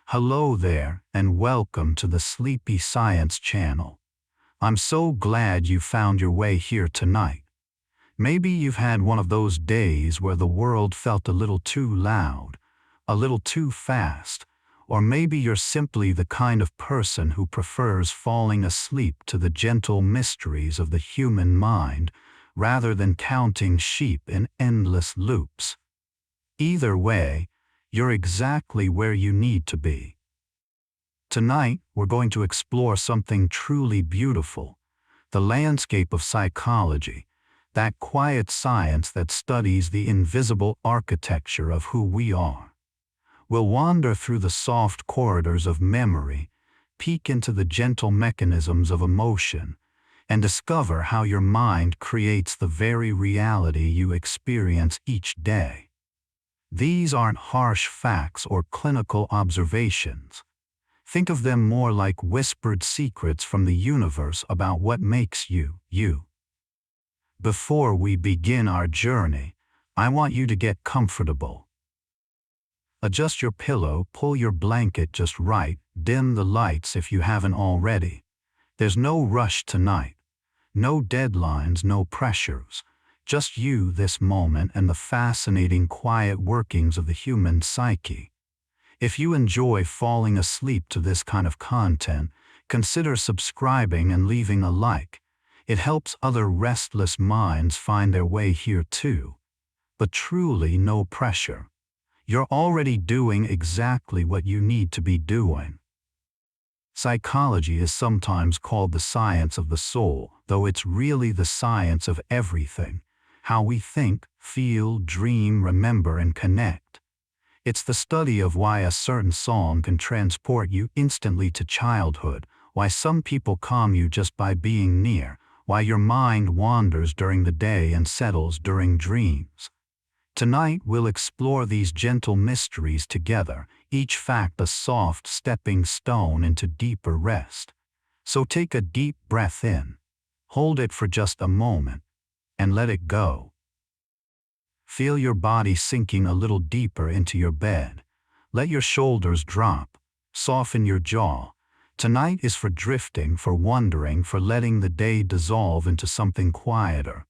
Hello there, and welcome to the Sleepy Science channel. I'm so glad you found your way here tonight. Maybe you've had one of those days where the world felt a little too loud, a little too fast, or maybe you're simply the kind of person who prefers falling asleep to the gentle mysteries of the human mind rather than counting sheep in endless loops. Either way, you're exactly where you need to be. Tonight, we're going to explore something truly beautiful, the landscape of psychology, that quiet science that studies the invisible architecture of who we are. We'll wander through the soft corridors of memory, peek into the gentle mechanisms of emotion, and discover how your mind creates the very reality you experience each day. These aren't harsh facts or clinical observations. Think of them more like whispered secrets from the universe about what makes you, you. Before we begin our journey, I want you to get comfortable. Adjust your pillow, pull your blanket just right, dim the lights if you haven't already. There's no rush tonight. No deadlines, no pressures. Just you, this moment, and the fascinating quiet workings of the human psyche. If you enjoy falling asleep to this kind of content, consider subscribing and leaving a like. It helps other restless minds find their way here too. But truly no pressure. You're already doing exactly what you need to be doing. Psychology is sometimes called the science of the soul, though it's really the science of everything. How we think, feel, dream, remember, and connect. It's the study of why a certain song can transport you instantly to childhood, why some people calm you just by being near, why your mind wanders during the day and settles during dreams. Tonight we'll explore these gentle mysteries together, each fact a soft stepping stone into deeper rest. So take a deep breath in, hold it for just a moment, and let it go. Feel your body sinking a little deeper into your bed. Let your shoulders drop, soften your jaw. Tonight is for drifting, for wondering, for letting the day dissolve into something quieter.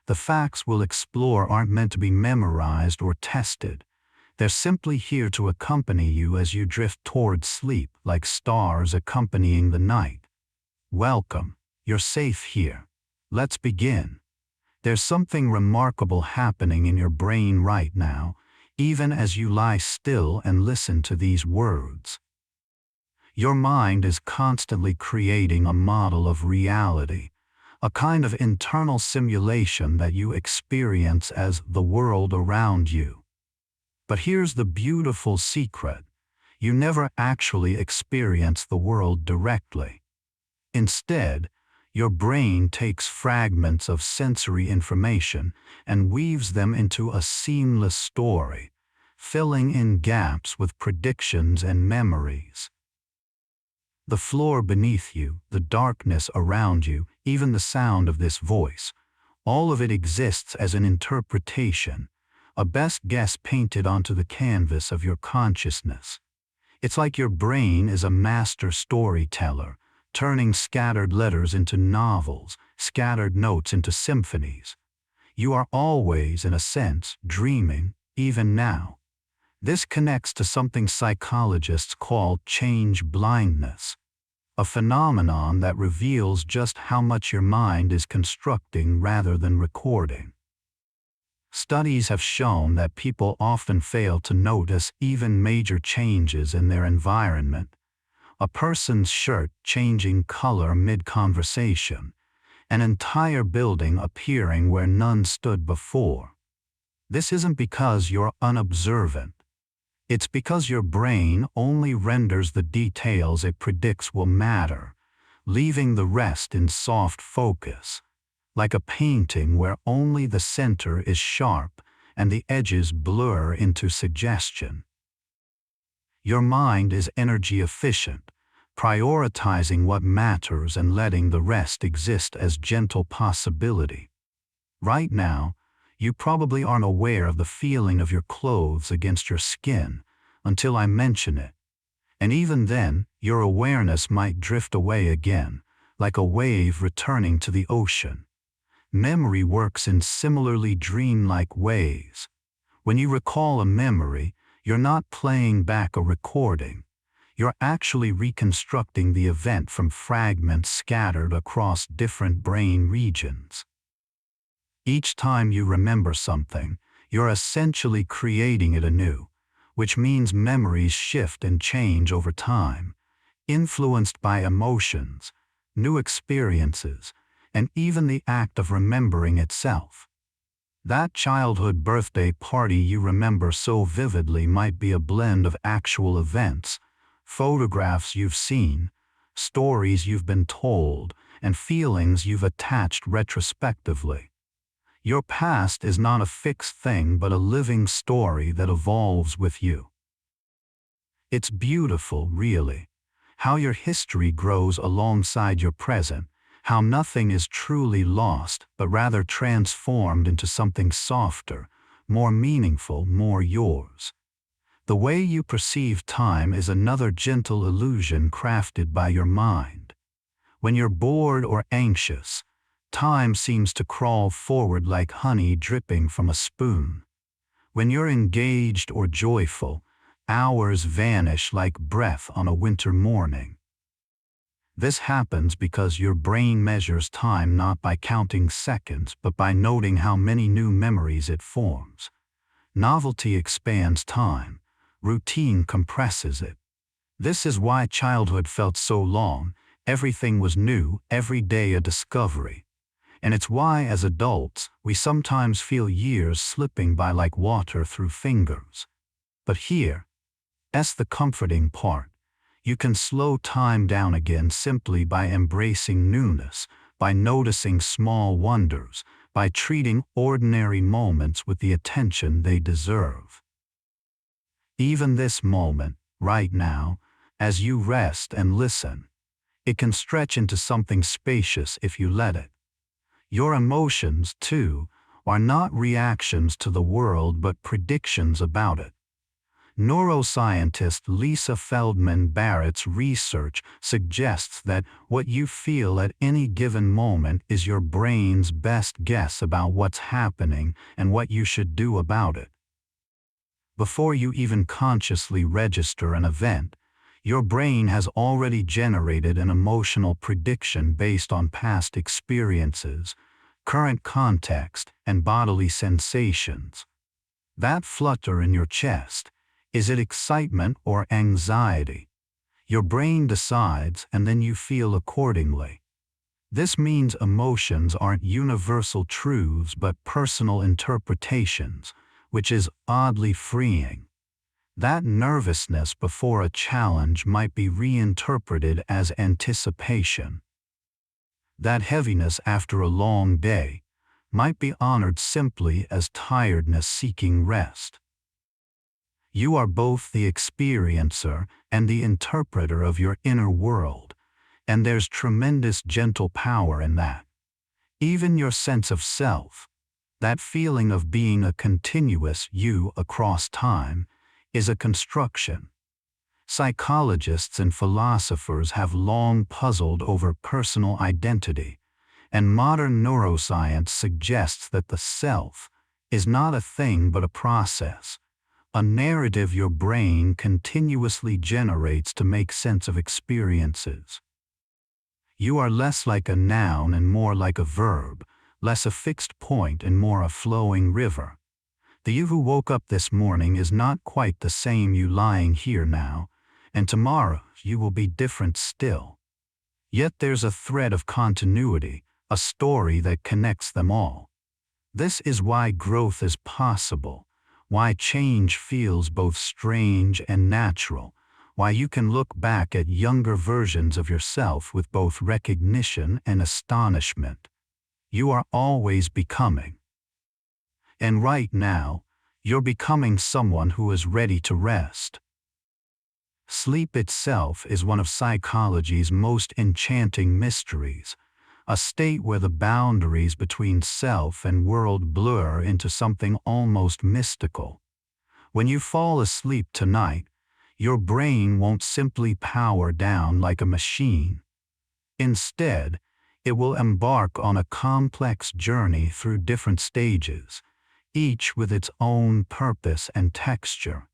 The facts we'll explore aren't meant to be memorized or tested. They're simply here to accompany you as you drift towards sleep, like stars accompanying the night. Welcome, you're safe here. Let's begin. There's something remarkable happening in your brain right now, even as you lie still and listen to these words. Your mind is constantly creating a model of reality, a kind of internal simulation that you experience as the world around you. But here's the beautiful secret. You never actually experience the world directly. Instead, your brain takes fragments of sensory information and weaves them into a seamless story, filling in gaps with predictions and memories. The floor beneath you, the darkness around you, even the sound of this voice, all of it exists as an interpretation, a best guess painted onto the canvas of your consciousness. It's like your brain is a master storyteller, turning scattered letters into novels, scattered notes into symphonies. You are always, in a sense, dreaming, even now. This connects to something psychologists call change blindness, a phenomenon that reveals just how much your mind is constructing rather than recording. Studies have shown that people often fail to notice even major changes in their environment. A person's shirt changing color mid-conversation, an entire building appearing where none stood before. This isn't because you're unobservant. It's because your brain only renders the details it predicts will matter, leaving the rest in soft focus, like a painting where only the center is sharp and the edges blur into suggestion. Your mind is energy efficient, prioritizing what matters and letting the rest exist as gentle possibility. Right now, you probably aren't aware of the feeling of your clothes against your skin until I mention it. And even then, your awareness might drift away again, like a wave returning to the ocean. Memory works in similarly dreamlike ways. When you recall a memory, you're not playing back a recording. You're actually reconstructing the event from fragments scattered across different brain regions. Each time you remember something, you're essentially creating it anew, which means memories shift and change over time, influenced by emotions, new experiences, and even the act of remembering itself. That childhood birthday party you remember so vividly might be a blend of actual events, photographs you've seen, stories you've been told, and feelings you've attached retrospectively. Your past is not a fixed thing but a living story that evolves with you. It's beautiful, really, how your history grows alongside your present, how nothing is truly lost but rather transformed into something softer, more meaningful, more yours. The way you perceive time is another gentle illusion crafted by your mind. When you're bored or anxious, time seems to crawl forward like honey dripping from a spoon. When you're engaged or joyful, hours vanish like breath on a winter morning. This happens because your brain measures time not by counting seconds but by noting how many new memories it forms. Novelty expands time, routine compresses it. This is why childhood felt so long, everything was new, every day a discovery. And it's why, as adults, we sometimes feel years slipping by like water through fingers. But here's the comforting part. You can slow time down again simply by embracing newness, by noticing small wonders, by treating ordinary moments with the attention they deserve. Even this moment, right now, as you rest and listen, it can stretch into something spacious if you let it. Your emotions, too, are not reactions to the world but predictions about it. Neuroscientist Lisa Feldman Barrett's research suggests that what you feel at any given moment is your brain's best guess about what's happening and what you should do about it. Before you even consciously register an event, your brain has already generated an emotional prediction based on past experiences, current context, and bodily sensations. That flutter in your chest, is it excitement or anxiety? Your brain decides and then you feel accordingly. This means emotions aren't universal truths but personal interpretations, which is oddly freeing. That nervousness before a challenge might be reinterpreted as anticipation. That heaviness after a long day might be honored simply as tiredness seeking rest. You are both the experiencer and the interpreter of your inner world, and there's tremendous gentle power in that. Even your sense of self, that feeling of being a continuous you across time, is a construction. Psychologists and philosophers have long puzzled over personal identity, and modern neuroscience suggests that the self is not a thing but a process, a narrative your brain continuously generates to make sense of experiences. You are less like a noun and more like a verb, less a fixed point and more a flowing river. The you who woke up this morning is not quite the same you lying here now, and tomorrow you will be different still. Yet there's a thread of continuity, a story that connects them all. This is why growth is possible, why change feels both strange and natural, why you can look back at younger versions of yourself with both recognition and astonishment. You are always becoming. And right now, you're becoming someone who is ready to rest. Sleep itself is one of psychology's most enchanting mysteries, a state where the boundaries between self and world blur into something almost mystical. When you fall asleep tonight, Your brain won't simply power down like a machine. Instead, it will embark on a complex journey through different stages, each with its own purpose and texture.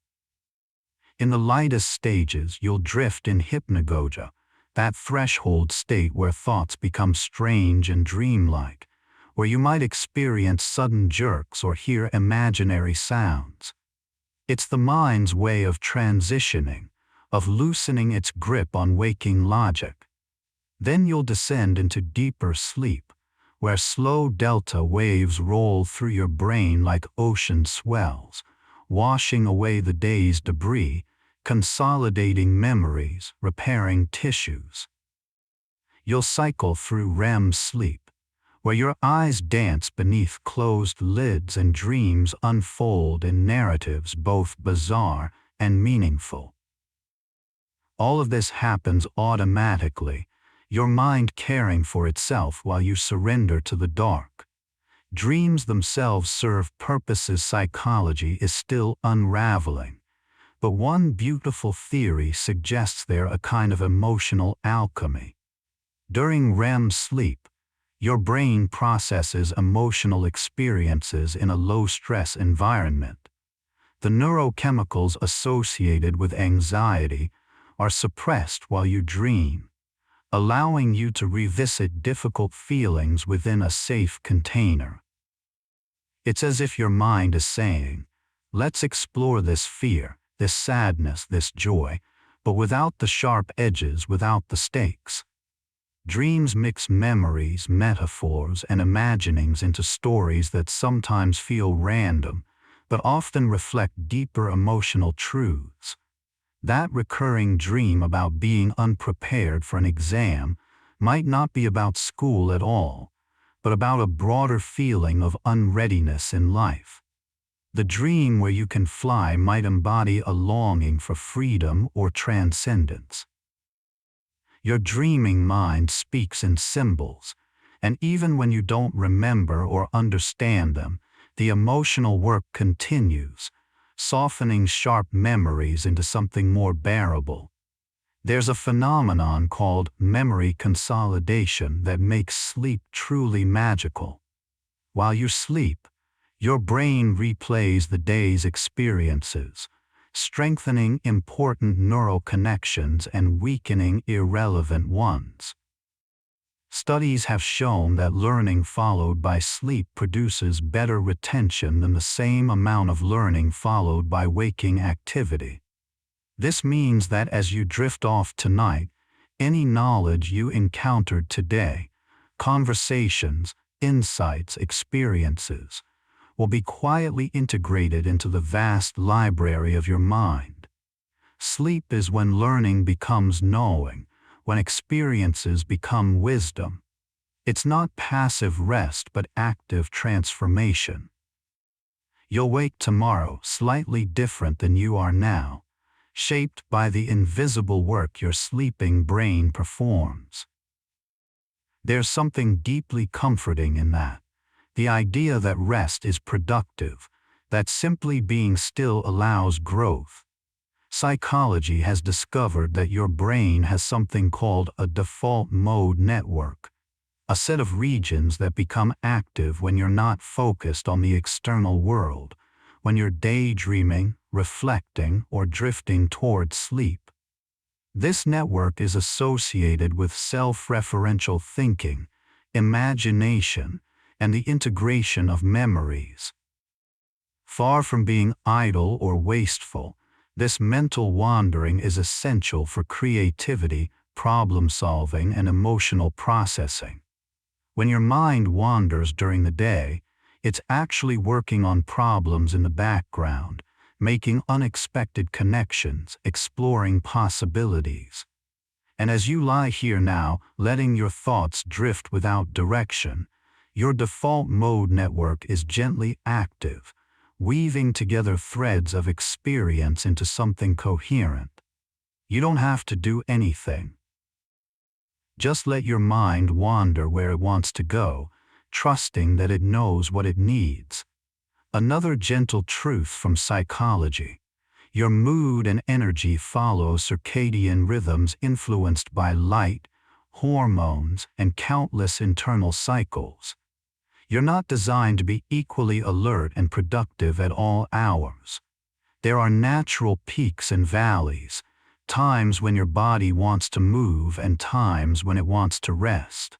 In the lightest stages, you'll drift in hypnagogia, that threshold state where thoughts become strange and dreamlike, where you might experience sudden jerks or hear imaginary sounds. It's the mind's way of transitioning, of loosening its grip on waking logic. Then you'll descend into deeper sleep, where slow delta waves roll through your brain like ocean swells, washing away the day's debris, consolidating memories, repairing tissues. You'll cycle through REM sleep, where your eyes dance beneath closed lids and dreams unfold in narratives both bizarre and meaningful. All of this happens automatically, your mind caring for itself while you surrender to the dark. Dreams themselves serve purposes psychology is still unraveling, but one beautiful theory suggests they're a kind of emotional alchemy. During REM sleep, your brain processes emotional experiences in a low-stress environment. The neurochemicals associated with anxiety are suppressed while you dream, allowing you to revisit difficult feelings within a safe container. It's as if your mind is saying, let's explore this fear, this sadness, this joy, but without the sharp edges, without the stakes. Dreams mix memories, metaphors, and imaginings into stories that sometimes feel random, but often reflect deeper emotional truths. That recurring dream about being unprepared for an exam might not be about school at all, but about a broader feeling of unreadiness in life. The dream where you can fly might embody a longing for freedom or transcendence. Your dreaming mind speaks in symbols, and even when you don't remember or understand them, the emotional work continues, softening sharp memories into something more bearable. There's a phenomenon called memory consolidation that makes sleep truly magical. While you sleep, your brain replays the day's experiences, strengthening important neural connections and weakening irrelevant ones. Studies have shown that learning followed by sleep produces better retention than the same amount of learning followed by waking activity. This means that as you drift off tonight, any knowledge you encountered today, conversations, insights, experiences, will be quietly integrated into the vast library of your mind. Sleep is when learning becomes knowing, when experiences become wisdom. It's not passive rest but active transformation. You'll wake tomorrow slightly different than you are now, shaped by the invisible work your sleeping brain performs. There's something deeply comforting in that, the idea that rest is productive, that simply being still allows growth. Psychology has discovered that your brain has something called a default mode network, a set of regions that become active when you're not focused on the external world, when you're daydreaming, reflecting, or drifting toward sleep. This network is associated with self-referential thinking, imagination, and the integration of memories. Far from being idle or wasteful, this mental wandering is essential for creativity, problem-solving, and emotional processing. When your mind wanders during the day, it's actually working on problems in the background, making unexpected connections, exploring possibilities. And as you lie here now, letting your thoughts drift without direction, your default mode network is gently active, weaving together threads of experience into something coherent. You don't have to do anything. Just let your mind wander where it wants to go, trusting that it knows what it needs. Another gentle truth from psychology. Your mood and energy follow circadian rhythms influenced by light, hormones, and countless internal cycles. You're not designed to be equally alert and productive at all hours. There are natural peaks and valleys, times when your body wants to move and times when it wants to rest.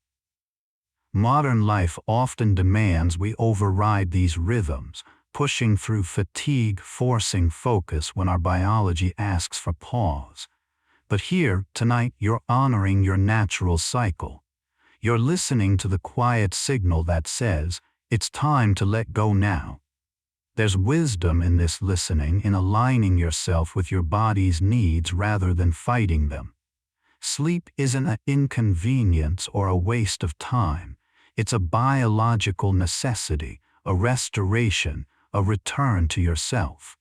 Modern life often demands we override these rhythms, pushing through fatigue, forcing focus when our biology asks for pause. But here, tonight, you're honoring your natural cycle. You're listening to the quiet signal that says, it's time to let go now. There's wisdom in this listening, in aligning yourself with your body's needs rather than fighting them. Sleep isn't an inconvenience or a waste of time. It's a biological necessity, a restoration, a return to yourself.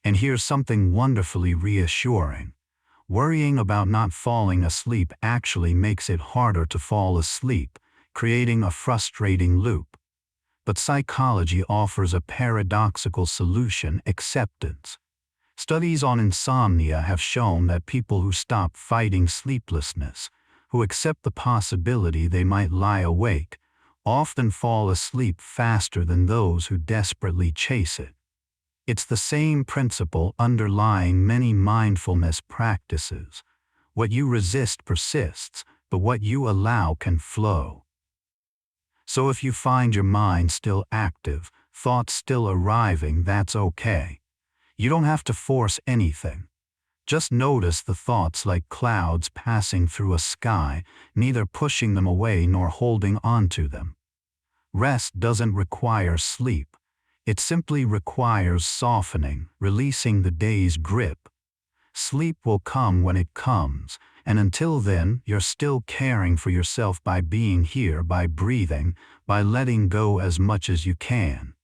And here's something wonderfully reassuring. Worrying about not falling asleep actually makes it harder to fall asleep, creating a frustrating loop. But psychology offers a paradoxical solution: acceptance. Studies on insomnia have shown that people who stop fighting sleeplessness, who accept the possibility they might lie awake, often fall asleep faster than those who desperately chase it. It's the same principle underlying many mindfulness practices. What you resist persists, but what you allow can flow. So if you find your mind still active, thoughts still arriving, that's okay. You don't have to force anything. Just notice the thoughts like clouds passing through a sky, neither pushing them away nor holding on to them. Rest doesn't require sleep. It simply requires softening, releasing the day's grip. Sleep will come when it comes, and until then, you're still caring for yourself by being here, by breathing, by letting go as much as you can.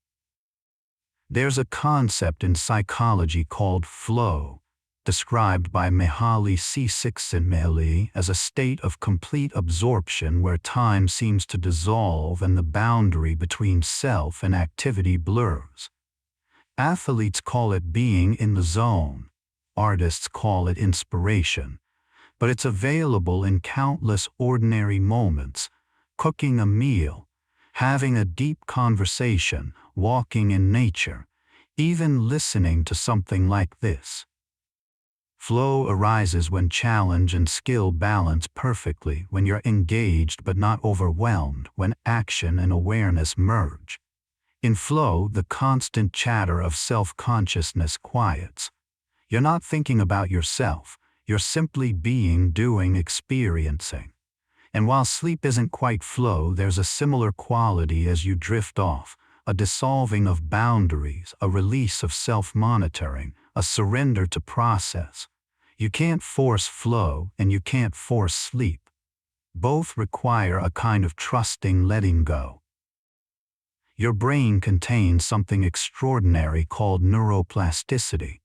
There's a concept in psychology called flow, described by Mihaly Csikszentmihalyi as a state of complete absorption where time seems to dissolve and the boundary between self and activity blurs. Athletes call it being in the zone. Artists call it inspiration. But it's available in countless ordinary moments: cooking a meal, having a deep conversation, walking in nature, even listening to something like this. Flow arises when challenge and skill balance perfectly, when you're engaged but not overwhelmed, when action and awareness merge. In flow, the constant chatter of self-consciousness quiets. You're not thinking about yourself. You're simply being, doing, experiencing. And while sleep isn't quite flow, there's a similar quality as you drift off, a dissolving of boundaries, a release of self-monitoring, a surrender to process. You can't force flow, and you can't force sleep. Both require a kind of trusting letting go. Your brain contains something extraordinary called neuroplasticity,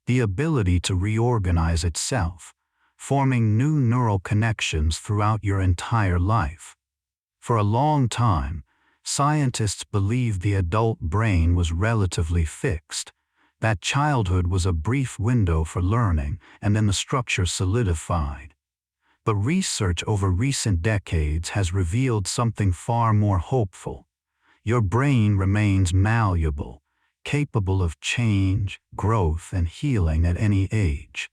the ability to reorganize itself, forming new neural connections throughout your entire life. For a long time, scientists believed the adult brain was relatively fixed, that childhood was a brief window for learning, and then the structure solidified. But research over recent decades has revealed something far more hopeful. Your brain remains malleable, capable of change, growth, and healing at any age.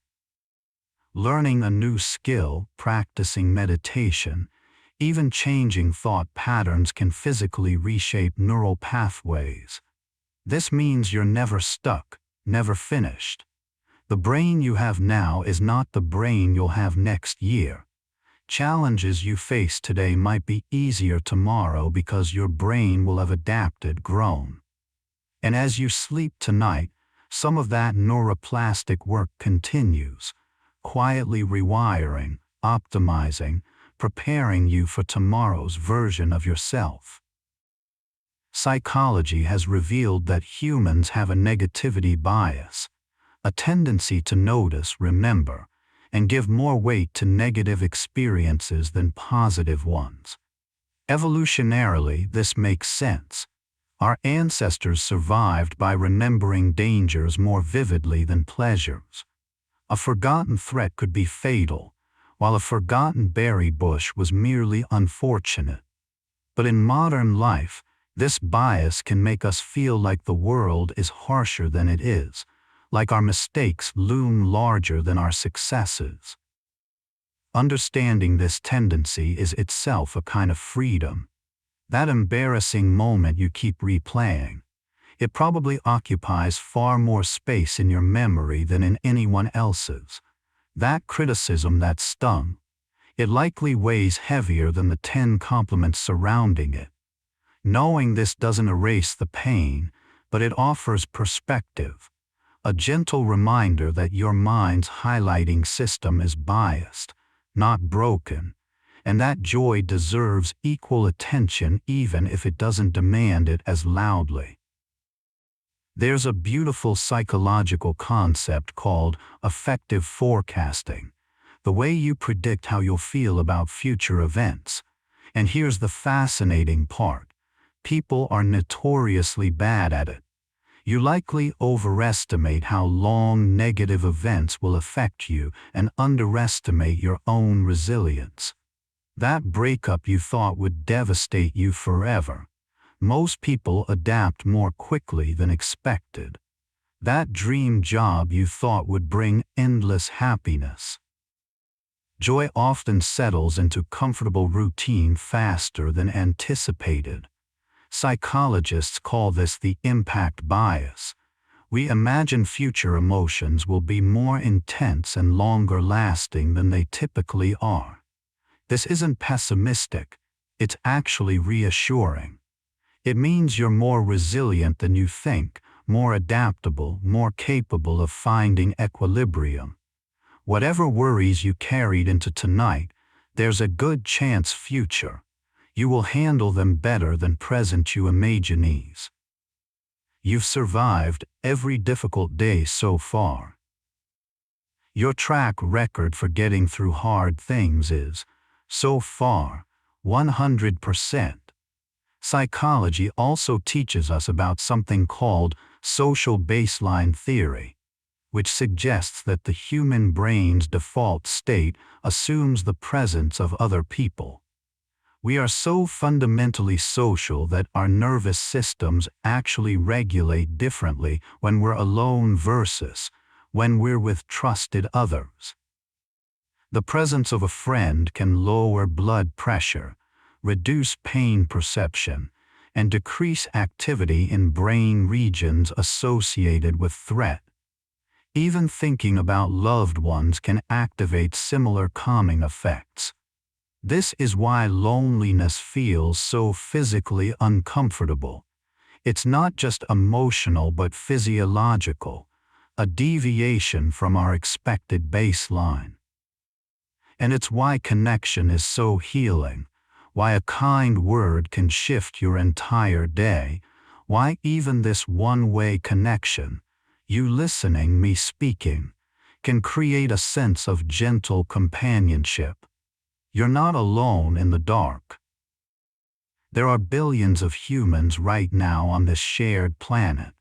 Learning a new skill, practicing meditation, even changing thought patterns can physically reshape neural pathways. This means you're never stuck, never finished. The brain you have now is not the brain you'll have next year. Challenges you face today might be easier tomorrow because your brain will have adapted, grown. And as you sleep tonight, some of that neuroplastic work continues, quietly rewiring, optimizing, preparing you for tomorrow's version of yourself. Psychology has revealed that humans have a negativity bias, a tendency to notice, remember, and give more weight to negative experiences than positive ones. Evolutionarily, this makes sense. Our ancestors survived by remembering dangers more vividly than pleasures. A forgotten threat could be fatal, while a forgotten berry bush was merely unfortunate. But in modern life, this bias can make us feel like the world is harsher than it is, like our mistakes loom larger than our successes. Understanding this tendency is itself a kind of freedom. That embarrassing moment you keep replaying, it probably occupies far more space in your memory than in anyone else's. That criticism that stung, it likely weighs heavier than the 10 compliments surrounding it. Knowing this doesn't erase the pain, but it offers perspective, a gentle reminder that your mind's highlighting system is biased, not broken, and that joy deserves equal attention even if it doesn't demand it as loudly. There's a beautiful psychological concept called affective forecasting, the way you predict how you'll feel about future events. And here's the fascinating part. People are notoriously bad at it. You likely overestimate how long negative events will affect you and underestimate your own resilience. That breakup you thought would devastate you forever. Most people adapt more quickly than expected. That dream job you thought would bring endless happiness. Joy often settles into comfortable routine faster than anticipated. Psychologists call this the impact bias. We imagine future emotions will be more intense and longer lasting than they typically are. This isn't pessimistic, it's actually reassuring. It means you're more resilient than you think, more adaptable, more capable of finding equilibrium. Whatever worries you carried into tonight, there's a good chance you will handle them better than present you imaginees. You've survived every difficult day so far. Your track record for getting through hard things is, so far, 100%. Psychology also teaches us about something called social baseline theory, which suggests that the human brain's default state assumes the presence of other people. We are so fundamentally social that our nervous systems actually regulate differently when we're alone versus when we're with trusted others. The presence of a friend can lower blood pressure, reduce pain perception, and decrease activity in brain regions associated with threat. Even thinking about loved ones can activate similar calming effects. This is why loneliness feels so physically uncomfortable. It's not just emotional but physiological, a deviation from our expected baseline. And it's why connection is so healing, why a kind word can shift your entire day, why even this one-way connection, you listening, me speaking, can create a sense of gentle companionship. You're not alone in the dark. There are billions of humans right now on this shared planet,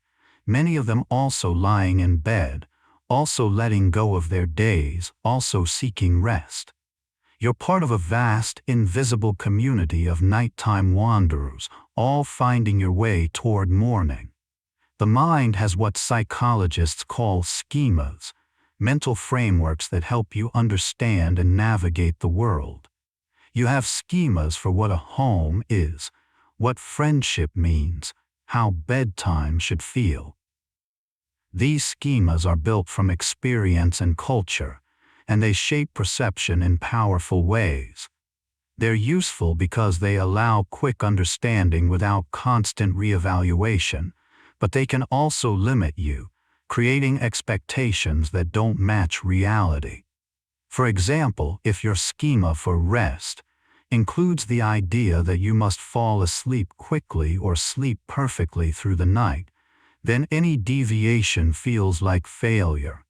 many of them also lying in bed, also letting go of their days, also seeking rest. You're part of a vast, invisible community of nighttime wanderers, all finding your way toward morning. The mind has what psychologists call schemas, mental frameworks that help you understand and navigate the world. You have schemas for what a home is, what friendship means, how bedtime should feel. These schemas are built from experience and culture, and they shape perception in powerful ways. They're useful because they allow quick understanding without constant reevaluation, but they can also limit you, creating expectations that don't match reality. For example, if your schema for rest includes the idea that you must fall asleep quickly or sleep perfectly through the night, then any deviation feels like failure.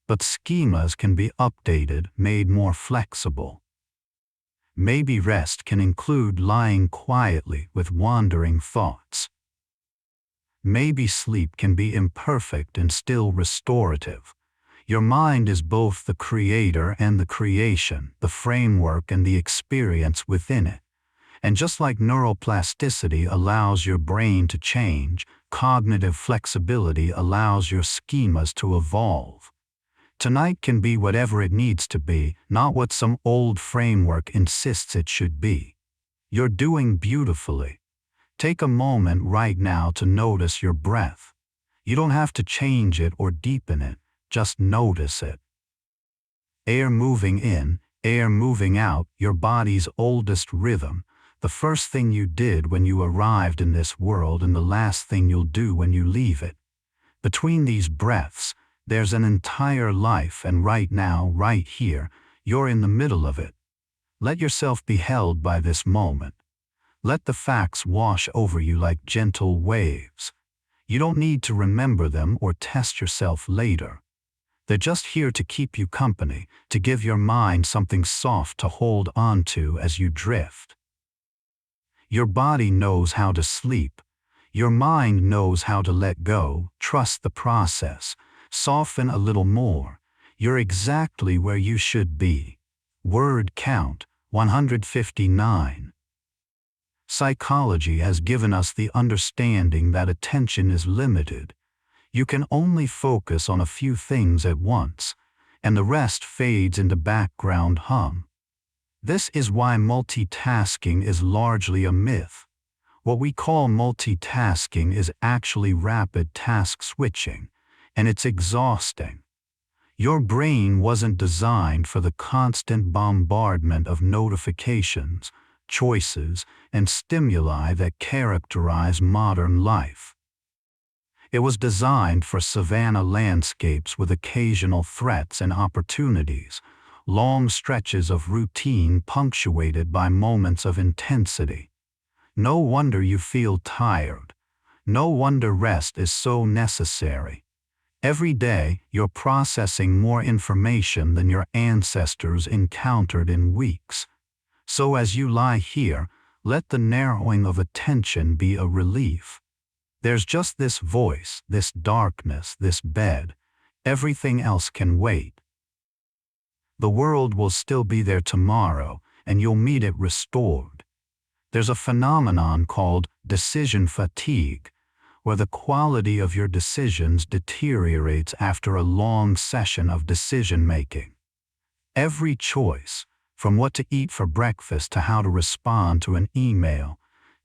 But schemas can be updated, made more flexible. Maybe rest can include lying quietly with wandering thoughts. maybe sleep can be imperfect and still restorative. Your mind is both the creator and the creation, the framework and the experience within it. And just like neuroplasticity allows your brain to change, cognitive flexibility allows your schemas to evolve. Tonight can be whatever it needs to be, not what some old framework insists it should be. You're doing beautifully. Take a moment right now to notice your breath. You don't have to change it or deepen it, just notice it. Air moving in, air moving out, your body's oldest rhythm, the first thing you did when you arrived in this world and the last thing you'll do when you leave it. Between these breaths, there's an entire life, and right now, right here, you're in the middle of it. Let yourself be held by this moment. Let the facts wash over you like gentle waves. You don't need to remember them or test yourself later. They're just here to keep you company, to give your mind something soft to hold on to as you drift. Your body knows how to sleep. Your mind knows how to let go. Trust the process. Soften a little more. You're exactly where you should be. Word count, 159. Psychology has given us the understanding that attention is limited. You can only focus on a few things at once, and the rest fades into background hum. This is why multitasking is largely a myth. What we call multitasking is actually rapid task switching, and it's exhausting. Your brain wasn't designed for the constant bombardment of notifications, choices, and stimuli that characterize modern life. It was designed for savanna landscapes with occasional threats and opportunities, long stretches of routine punctuated by moments of intensity. No wonder you feel tired. No wonder rest is so necessary. Every day, you're processing more information than your ancestors encountered in weeks. So as you lie here, let the narrowing of attention be a relief. There's just this voice, this darkness, this bed. Everything else can wait. The world will still be there tomorrow, and you'll meet it restored. There's a phenomenon called decision fatigue, where the quality of your decisions deteriorates after a long session of decision-making. Every choice, from what to eat for breakfast to how to respond to an email,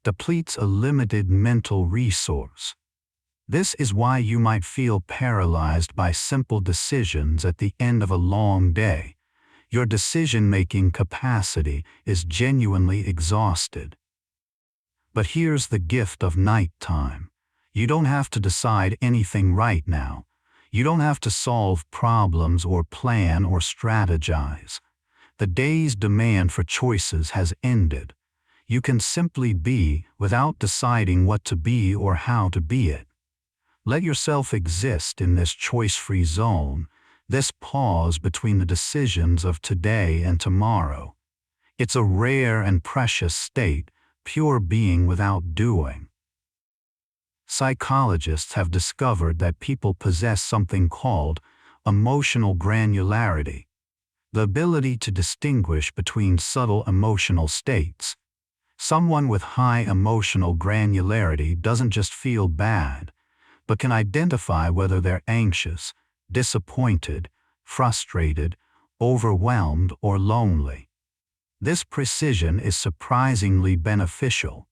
depletes a limited mental resource. This is why you might feel paralyzed by simple decisions at the end of a long day. Your decision-making capacity is genuinely exhausted. But here's the gift of nighttime. You don't have to decide anything right now. You don't have to solve problems or plan or strategize. The day's demand for choices has ended. You can simply be without deciding what to be or how to be it. Let yourself exist in this choice-free zone, this pause between the decisions of today and tomorrow. It's a rare and precious state, pure being without doing. Psychologists have discovered that people possess something called emotional granularity, the ability to distinguish between subtle emotional states. Someone with high emotional granularity doesn't just feel bad, but can identify whether they're anxious, disappointed, frustrated, overwhelmed, or lonely. This precision is surprisingly beneficial.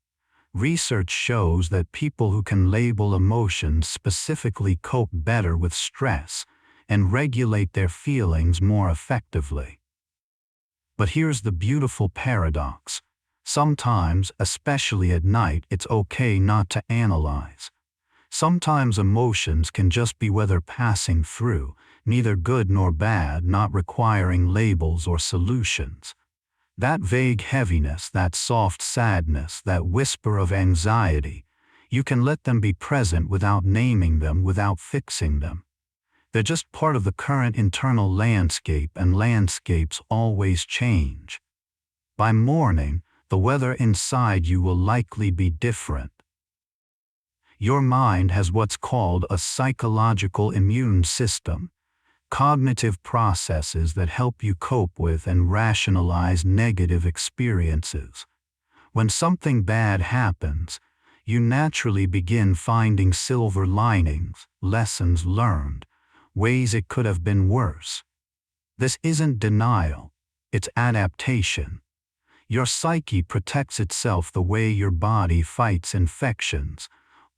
Research shows that people who can label emotions specifically cope better with stress and regulate their feelings more effectively. But here's the beautiful paradox. Sometimes, especially at night, it's okay not to analyze. Sometimes emotions can just be weather passing through, neither good nor bad, not requiring labels or solutions. That vague heaviness, that soft sadness, that whisper of anxiety, you can let them be present without naming them, without fixing them. They're just part of the current internal landscape, and landscapes always change. By morning, the weather inside you will likely be different. Your mind has what's called a psychological immune system, cognitive processes that help you cope with and rationalize negative experiences. When something bad happens, you naturally begin finding silver linings, lessons learned, ways it could have been worse. This isn't denial, it's adaptation. Your psyche protects itself the way your body fights infections,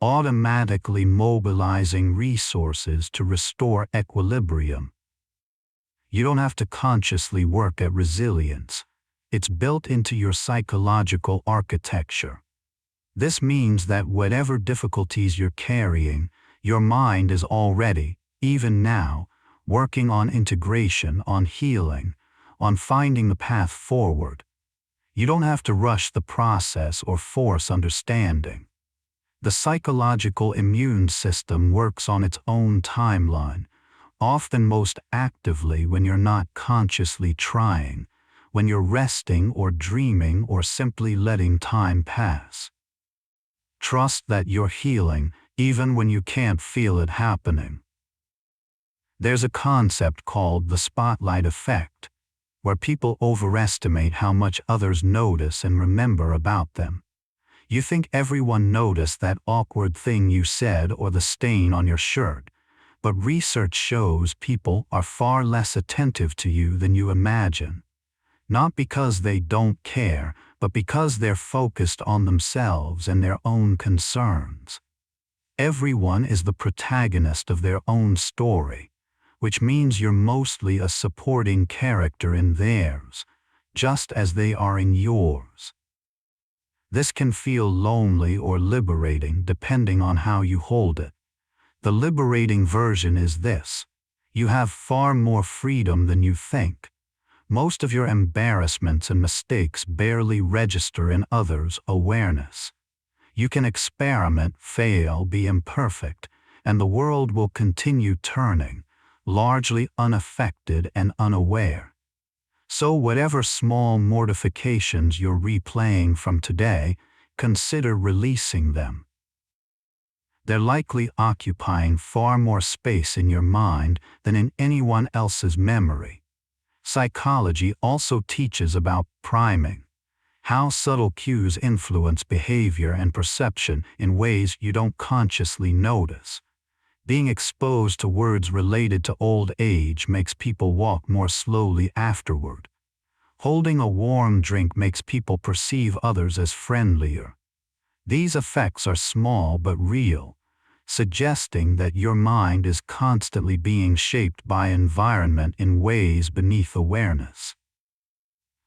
automatically mobilizing resources to restore equilibrium. You don't have to consciously work at resilience. It's built into your psychological architecture. This means that whatever difficulties you're carrying, your mind is already, even now, working on integration, on healing, on finding the path forward. You don't have to rush the process or force understanding. The psychological immune system works on its own timeline, often most actively when you're not consciously trying, when you're resting or dreaming or simply letting time pass. Trust that you're healing even when you can't feel it happening. There's a concept called the spotlight effect, where people overestimate how much others notice and remember about them. You think everyone noticed that awkward thing you said or the stain on your shirt, but research shows people are far less attentive to you than you imagine. Not because they don't care, but because they're focused on themselves and their own concerns. Everyone is the protagonist of their own story, which means you're mostly a supporting character in theirs, just as they are in yours. This can feel lonely or liberating depending on how you hold it. The liberating version is this: you have far more freedom than you think. Most of your embarrassments and mistakes barely register in others' awareness. You can experiment, fail, be imperfect, and the world will continue turning, largely unaffected and unaware. So whatever small mortifications you're replaying from today, consider releasing them. They're likely occupying far more space in your mind than in anyone else's memory. Psychology also teaches about priming, how subtle cues influence behavior and perception in ways you don't consciously notice. Being exposed to words related to old age makes people walk more slowly afterward. Holding a warm drink makes people perceive others as friendlier. These effects are small but real, suggesting that your mind is constantly being shaped by environment in ways beneath awareness.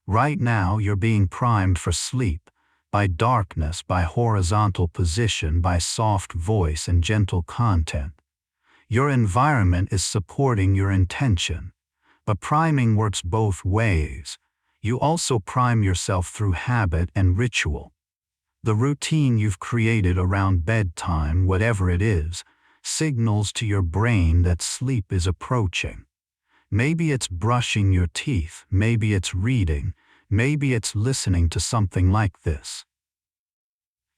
Right now you're being primed for sleep, by darkness, by horizontal position, by soft voice and gentle content. Your environment is supporting your intention, but priming works both ways. You also prime yourself through habit and ritual. The routine you've created around bedtime, whatever it is, signals to your brain that sleep is approaching. Maybe it's brushing your teeth, maybe it's reading, maybe it's listening to something like this.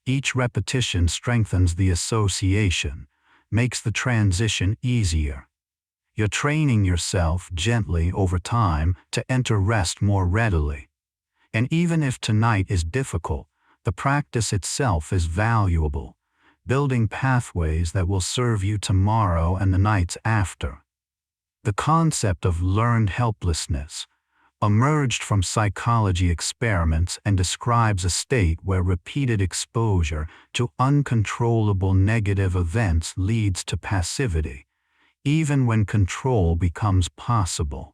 Each repetition strengthens the association, makes the transition easier. You're training yourself gently over time to enter rest more readily. And even if tonight is difficult, the practice itself is valuable, building pathways that will serve you tomorrow and the nights after. The concept of learned helplessness emerged from psychology experiments and describes a state where repeated exposure to uncontrollable negative events leads to passivity, even when control becomes possible.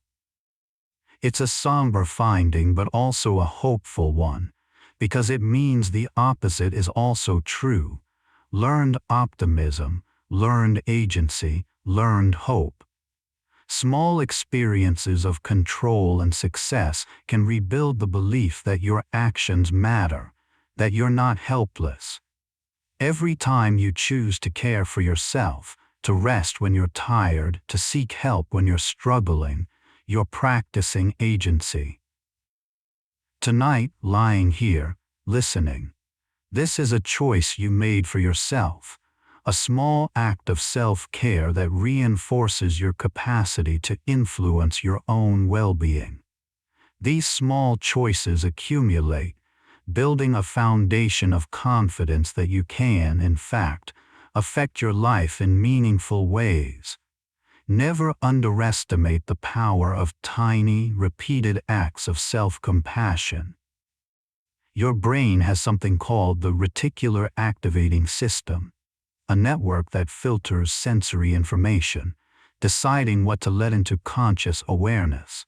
It's a somber finding but also a hopeful one, because it means the opposite is also true: learned optimism, learned agency, learned hope. Small experiences of control and success can rebuild the belief that your actions matter, that you're not helpless. Every time you choose to care for yourself, to rest when you're tired, to seek help when you're struggling, you're practicing agency. Tonight, lying here, listening, this is a choice you made for yourself, a small act of self-care that reinforces your capacity to influence your own well-being. These small choices accumulate, building a foundation of confidence that you can, in fact, affect your life in meaningful ways. Never underestimate the power of tiny, repeated acts of self-compassion. Your brain has something called the reticular activating system, a network that filters sensory information, deciding what to let into conscious awareness.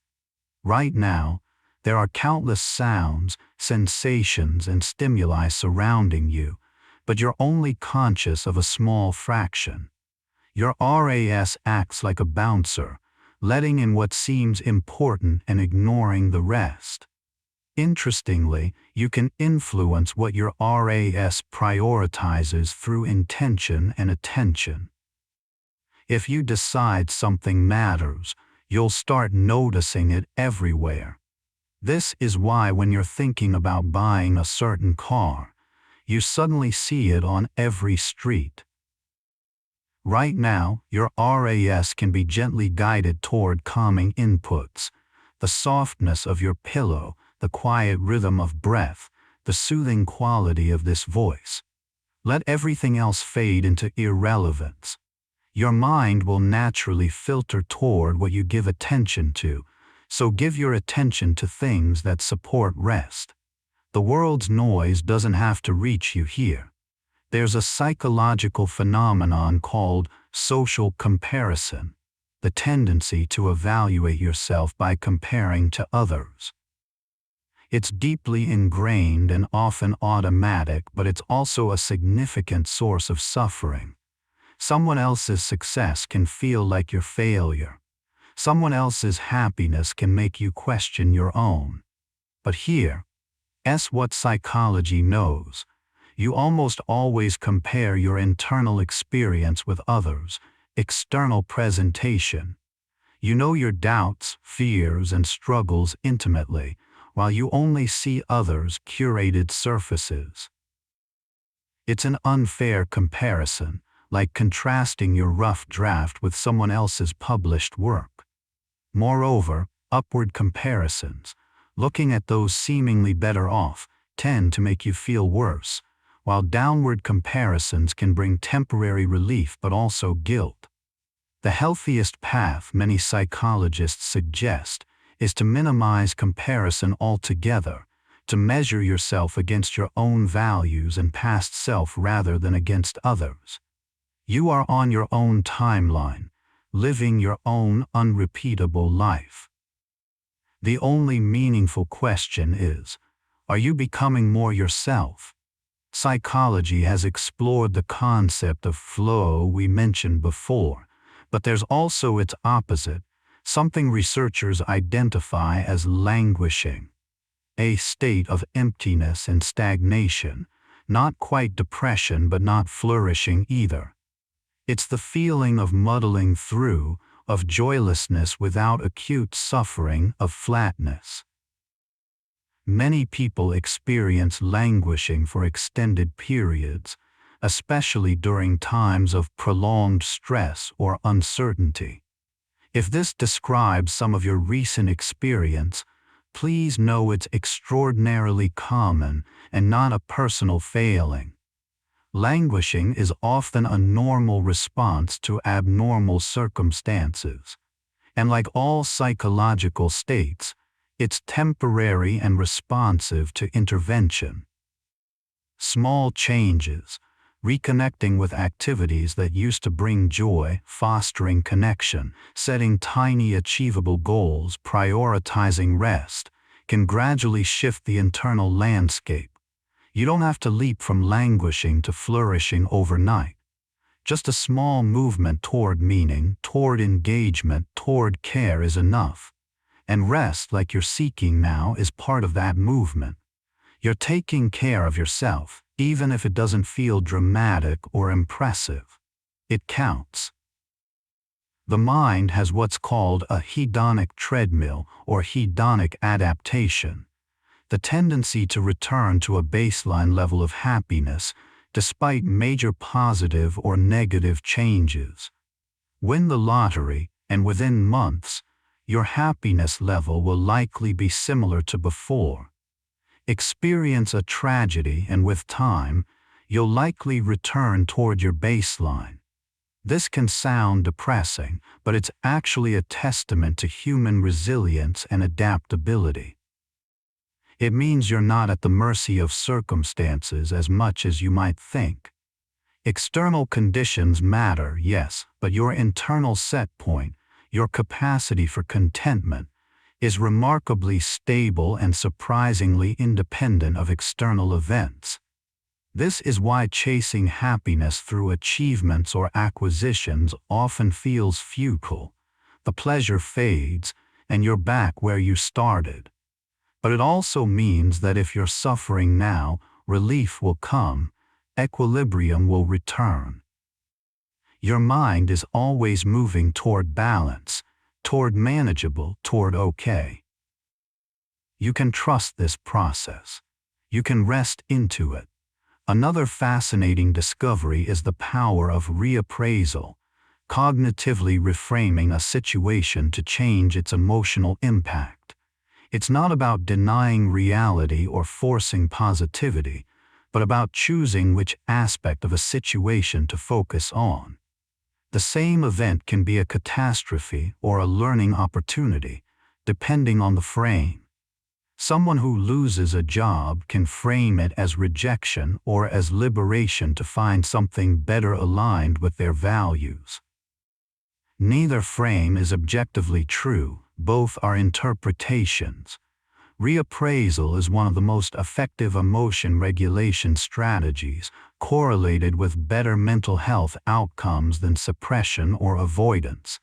Right now, there are countless sounds, sensations, and stimuli surrounding you, but you're only conscious of a small fraction. Your RAS acts like a bouncer, letting in what seems important and ignoring the rest. Interestingly, you can influence what your RAS prioritizes through intention and attention. If you decide something matters, you'll start noticing it everywhere. This is why when you're thinking about buying a certain car, you suddenly see it on every street. Right now, your RAS can be gently guided toward calming inputs, the softness of your pillow, the quiet rhythm of breath, the soothing quality of this voice. Let everything else fade into irrelevance. Your mind will naturally filter toward what you give attention to, so give your attention to things that support rest. The world's noise doesn't have to reach you here. There's a psychological phenomenon called social comparison, the tendency to evaluate yourself by comparing to others. It's deeply ingrained and often automatic, but it's also a significant source of suffering. Someone else's success can feel like your failure. Someone else's happiness can make you question your own. But here's what psychology knows. You almost always compare your internal experience with others' external presentation. You know your doubts, fears, and struggles intimately, while you only see others' curated surfaces. It's an unfair comparison, like contrasting your rough draft with someone else's published work. Moreover, upward comparisons, looking at those seemingly better off, tend to make you feel worse, while downward comparisons can bring temporary relief but also guilt. The healthiest path many psychologists suggest is to minimize comparison altogether, to measure yourself against your own values and past self rather than against others. You are on your own timeline, living your own unrepeatable life. The only meaningful question is, are you becoming more yourself? Psychology has explored the concept of flow we mentioned before, but there's also its opposite, something researchers identify as languishing, a state of emptiness and stagnation, not quite depression but not flourishing either. It's the feeling of muddling through, of joylessness without acute suffering, of flatness. Many people experience languishing for extended periods, especially during times of prolonged stress or uncertainty. If this describes some of your recent experience, please know it's extraordinarily common and not a personal failing. Languishing is often a normal response to abnormal circumstances, and like all psychological states, it's temporary and responsive to intervention. Small changes, reconnecting with activities that used to bring joy, fostering connection, setting tiny achievable goals, prioritizing rest, can gradually shift the internal landscape. You don't have to leap from languishing to flourishing overnight. Just a small movement toward meaning, toward engagement, toward care is enough. And rest, like you're seeking now, is part of that movement. You're taking care of yourself, even if it doesn't feel dramatic or impressive. It counts. The mind has what's called a hedonic treadmill or hedonic adaptation, the tendency to return to a baseline level of happiness, despite major positive or negative changes. Win the lottery, and within months, your happiness level will likely be similar to before. Experience a tragedy, and with time, you'll likely return toward your baseline. This can sound depressing, but it's actually a testament to human resilience and adaptability. It means you're not at the mercy of circumstances as much as you might think. External conditions matter, yes, but your internal set point, your capacity for contentment, is remarkably stable and surprisingly independent of external events. This is why chasing happiness through achievements or acquisitions often feels futile. The pleasure fades, and you're back where you started. But it also means that if you're suffering now, relief will come, equilibrium will return. Your mind is always moving toward balance, toward manageable, toward okay. You can trust this process. You can rest into it. Another fascinating discovery is the power of reappraisal, cognitively reframing a situation to change its emotional impact. It's not about denying reality or forcing positivity, but about choosing which aspect of a situation to focus on. The same event can be a catastrophe or a learning opportunity, depending on the frame. Someone who loses a job can frame it as rejection or as liberation to find something better aligned with their values. Neither frame is objectively true, both are interpretations. Reappraisal is one of the most effective emotion regulation strategies, correlated with better mental health outcomes than suppression or avoidance.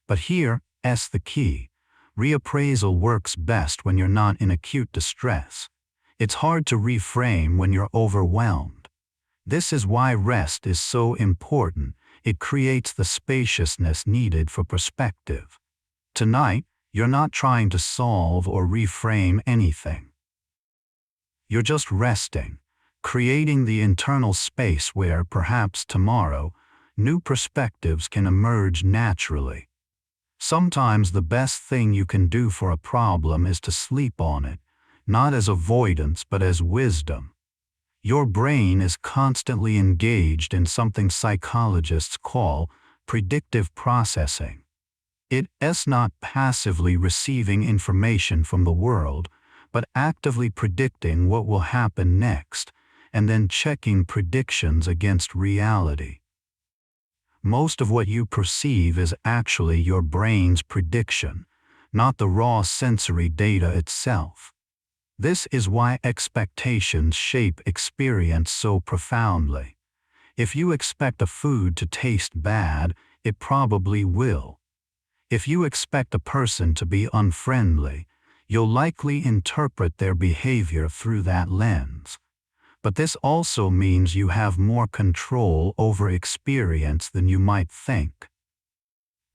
But here's the key. Reappraisal works best when you're not in acute distress. It's hard to reframe when you're overwhelmed. This is why rest is so important. It creates the spaciousness needed for perspective. Tonight, you're not trying to solve or reframe anything. You're just resting, creating the internal space where, perhaps tomorrow, new perspectives can emerge naturally. Sometimes the best thing you can do for a problem is to sleep on it, not as avoidance but as wisdom. Your brain is constantly engaged in something psychologists call predictive processing. It's not passively receiving information from the world, but actively predicting what will happen next, and then checking predictions against reality. Most of what you perceive is actually your brain's prediction, not the raw sensory data itself. This is why expectations shape experience so profoundly. If you expect a food to taste bad, it probably will. If you expect a person to be unfriendly, you'll likely interpret their behavior through that lens. But this also means you have more control over experience than you might think.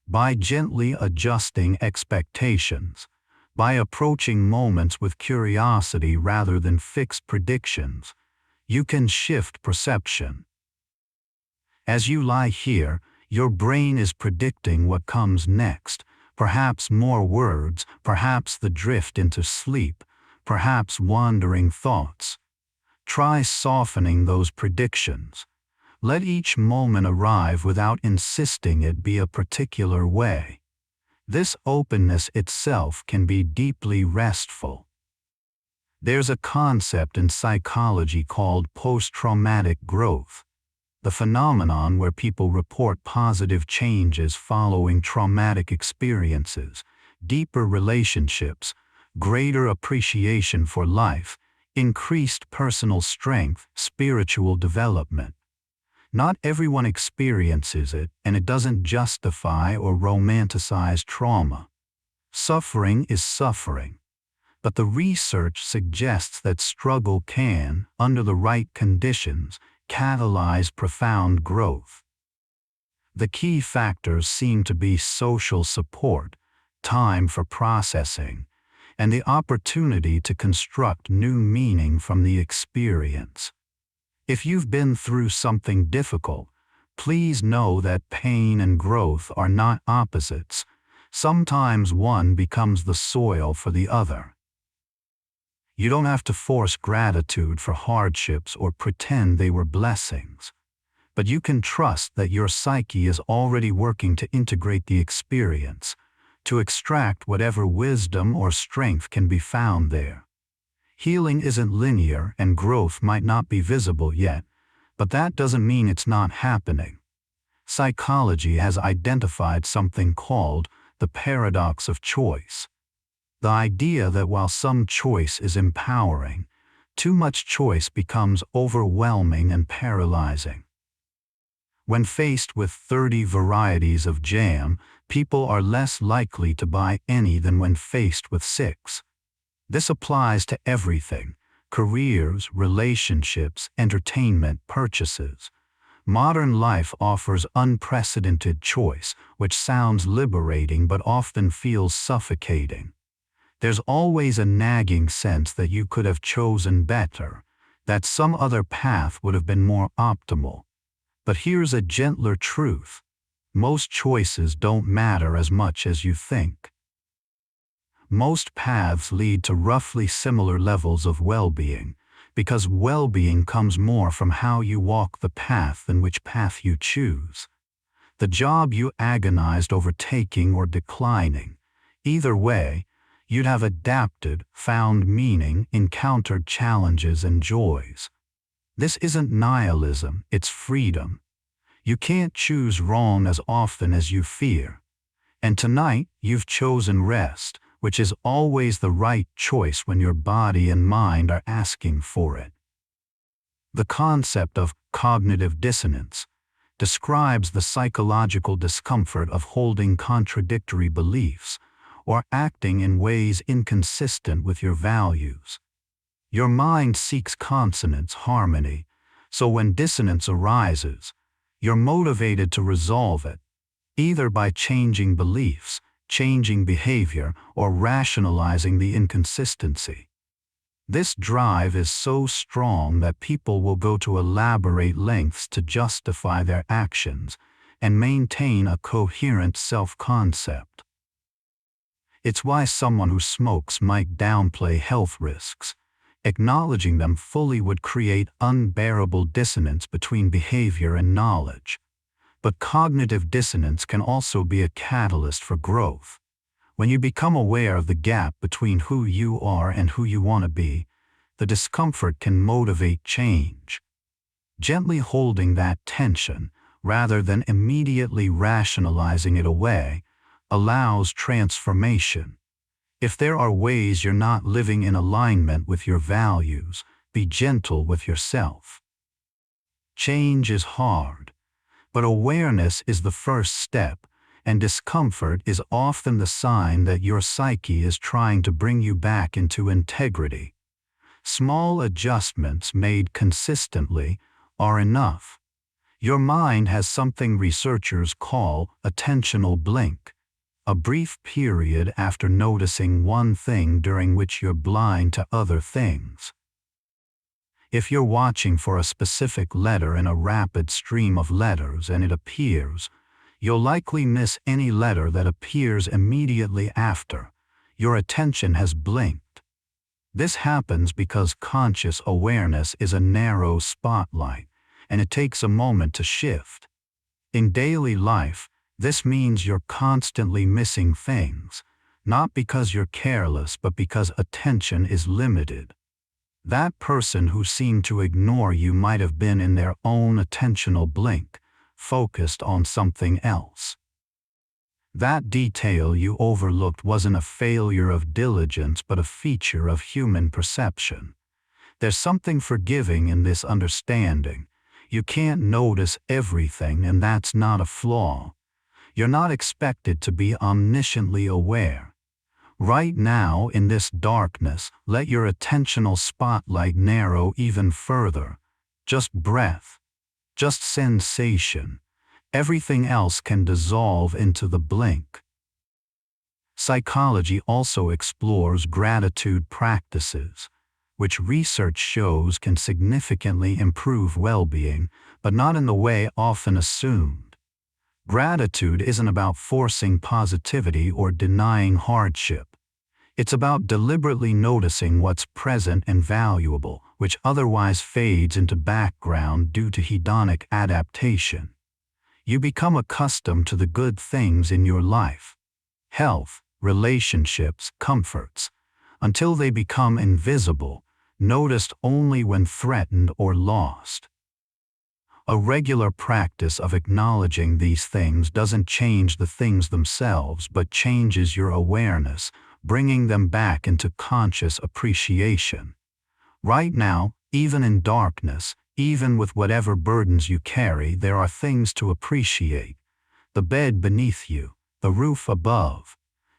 By gently adjusting expectations, by approaching moments with curiosity rather than fixed predictions, you can shift perception. As you lie here, your brain is predicting what comes next, perhaps more words, perhaps the drift into sleep, perhaps wandering thoughts. Try softening those predictions. Let each moment arrive without insisting it be a particular way. This openness itself can be deeply restful. There's a concept in psychology called post-traumatic growth, the phenomenon where people report positive changes following traumatic experiences, deeper relationships, greater appreciation for life, increased personal strength, spiritual development. Not everyone experiences it, and it doesn't justify or romanticize trauma. Suffering is suffering. But the research suggests that struggle can, under the right conditions, catalyze profound growth. The key factors seem to be social support, time for processing, and the opportunity to construct new meaning from the experience. If you've been through something difficult, please know that pain and growth are not opposites. Sometimes one becomes the soil for the other. You don't have to force gratitude for hardships or pretend they were blessings. But you can trust that your psyche is already working to integrate the experience, to extract whatever wisdom or strength can be found there. Healing isn't linear and growth might not be visible yet, but that doesn't mean it's not happening. Psychology has identified something called the paradox of choice. The idea that while some choice is empowering, too much choice becomes overwhelming and paralyzing. When faced with 30 varieties of jam, people are less likely to buy any than when faced with 6. This applies to everything: careers, relationships, entertainment, purchases. Modern life offers unprecedented choice, which sounds liberating but often feels suffocating. There's always a nagging sense that you could have chosen better, that some other path would have been more optimal. But here's a gentler truth: most choices don't matter as much as you think. Most paths lead to roughly similar levels of well-being, because well-being comes more from how you walk the path than which path you choose. The job you agonized over taking or declining, either way, you'd have adapted, found meaning, encountered challenges and joys. This isn't nihilism, it's freedom. You can't choose wrong as often as you fear. And tonight, you've chosen rest, which is always the right choice when your body and mind are asking for it. The concept of cognitive dissonance describes the psychological discomfort of holding contradictory beliefs or acting in ways inconsistent with your values. Your mind seeks consonance, harmony, so when dissonance arises, you're motivated to resolve it, either by changing beliefs, changing behavior, or rationalizing the inconsistency. This drive is so strong that people will go to elaborate lengths to justify their actions and maintain a coherent self-concept. It's why someone who smokes might downplay health risks. Acknowledging them fully would create unbearable dissonance between behavior and knowledge. But cognitive dissonance can also be a catalyst for growth. When you become aware of the gap between who you are and who you want to be, the discomfort can motivate change. Gently holding that tension, rather than immediately rationalizing it away, allows transformation. If there are ways you're not living in alignment with your values, be gentle with yourself. Change is hard, but awareness is the first step, and discomfort is often the sign that your psyche is trying to bring you back into integrity. Small adjustments made consistently are enough. Your mind has something researchers call attentional blink, a brief period after noticing one thing during which you're blind to other things. If you're watching for a specific letter in a rapid stream of letters and it appears, you'll likely miss any letter that appears immediately after. Your attention has blinked. This happens because conscious awareness is a narrow spotlight, and it takes a moment to shift. In daily life, this means you're constantly missing things, not because you're careless but because attention is limited. That person who seemed to ignore you might have been in their own attentional blink, focused on something else. That detail you overlooked wasn't a failure of diligence but a feature of human perception. There's something forgiving in this understanding. You can't notice everything, and that's not a flaw. You're not expected to be omnisciently aware. Right now, in this darkness, let your attentional spotlight narrow even further. Just breath. Just sensation. Everything else can dissolve into the blink. Psychology also explores gratitude practices, which research shows can significantly improve well-being, but not in the way often assumed. Gratitude isn't about forcing positivity or denying hardship. It's about deliberately noticing what's present and valuable, which otherwise fades into background due to hedonic adaptation. You become accustomed to the good things in your life, health, relationships, comforts, until they become invisible, noticed only when threatened or lost. A regular practice of acknowledging these things doesn't change the things themselves, but changes your awareness, bringing them back into conscious appreciation. Right now, even in darkness, even with whatever burdens you carry, there are things to appreciate. The bed beneath you, the roof above,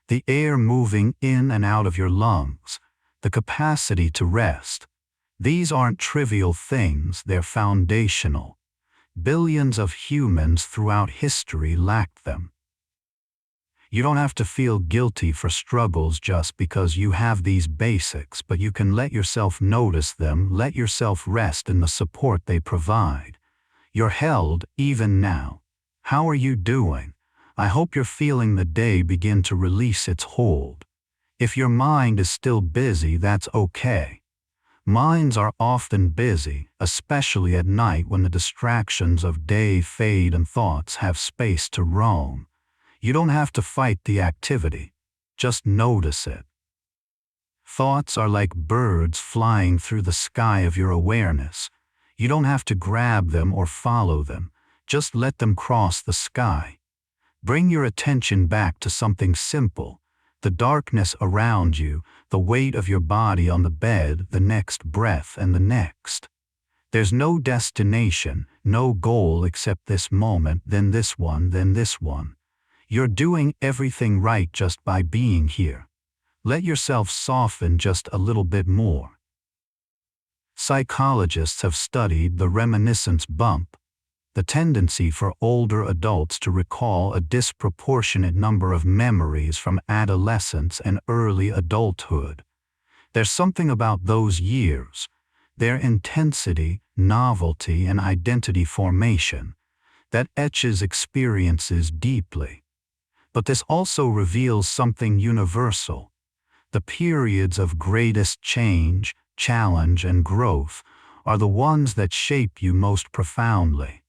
the air moving in and out of your lungs, the capacity to rest. These aren't trivial things, they're foundational. Billions of humans throughout history lacked them. You don't have to feel guilty for struggles just because you have these basics, but you can let yourself notice them, let yourself rest in the support they provide. You're held, even now. How are you doing? I hope you're feeling the day begin to release its hold. If your mind is still busy, that's okay. Minds are often busy, especially at night when the distractions of day fade and thoughts have space to roam. You don't have to fight the activity, just notice it. Thoughts are like birds flying through the sky of your awareness. You don't have to grab them or follow them, just let them cross the sky. Bring your attention back to something simple. The darkness around you, the weight of your body on the bed, the next breath and the next. There's no destination, no goal except this moment, then this one, then this one. You're doing everything right just by being here. Let yourself soften just a little bit more. Psychologists have studied the reminiscence bump, the tendency for older adults to recall a disproportionate number of memories from adolescence and early adulthood. There's something about those years, their intensity, novelty, and identity formation, that etches experiences deeply. But this also reveals something universal. The periods of greatest change, challenge, and growth are the ones that shape you most profoundly.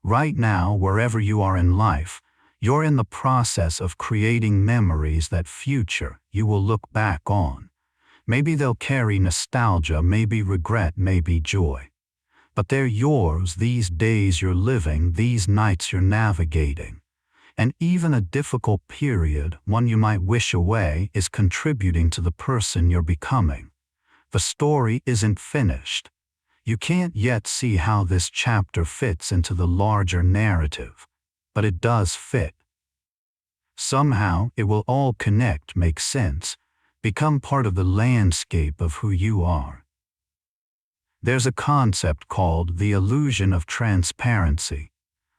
Right now, wherever you are in life, you're in the process of creating memories that future you will look back on. Maybe they'll carry nostalgia, maybe regret, maybe joy. But they're yours, these days you're living, these nights you're navigating. And even a difficult period, one you might wish away, is contributing to the person you're becoming. The story isn't finished. You can't yet see how this chapter fits into the larger narrative, but it does fit. Somehow, it will all connect, make sense, become part of the landscape of who you are. There's a concept called the illusion of transparency,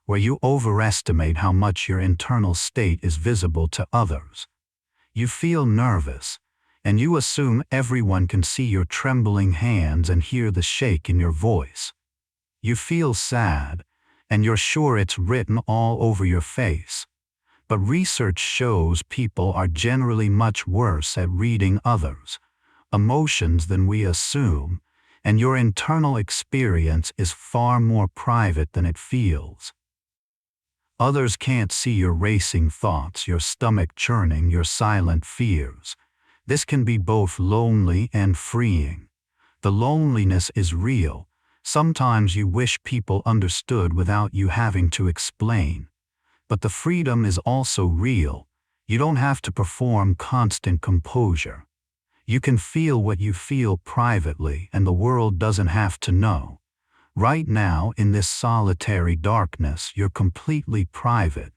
where you overestimate how much your internal state is visible to others. You feel nervous, and you assume everyone can see your trembling hands and hear the shake in your voice. You feel sad, and you're sure it's written all over your face. But research shows people are generally much worse at reading others' emotions than we assume, and your internal experience is far more private than it feels. Others can't see your racing thoughts, your stomach churning, your silent fears. This can be both lonely and freeing. The loneliness is real. Sometimes you wish people understood without you having to explain. But the freedom is also real. You don't have to perform constant composure. You can feel what you feel privately, and the world doesn't have to know. Right now, in this solitary darkness, you're completely private.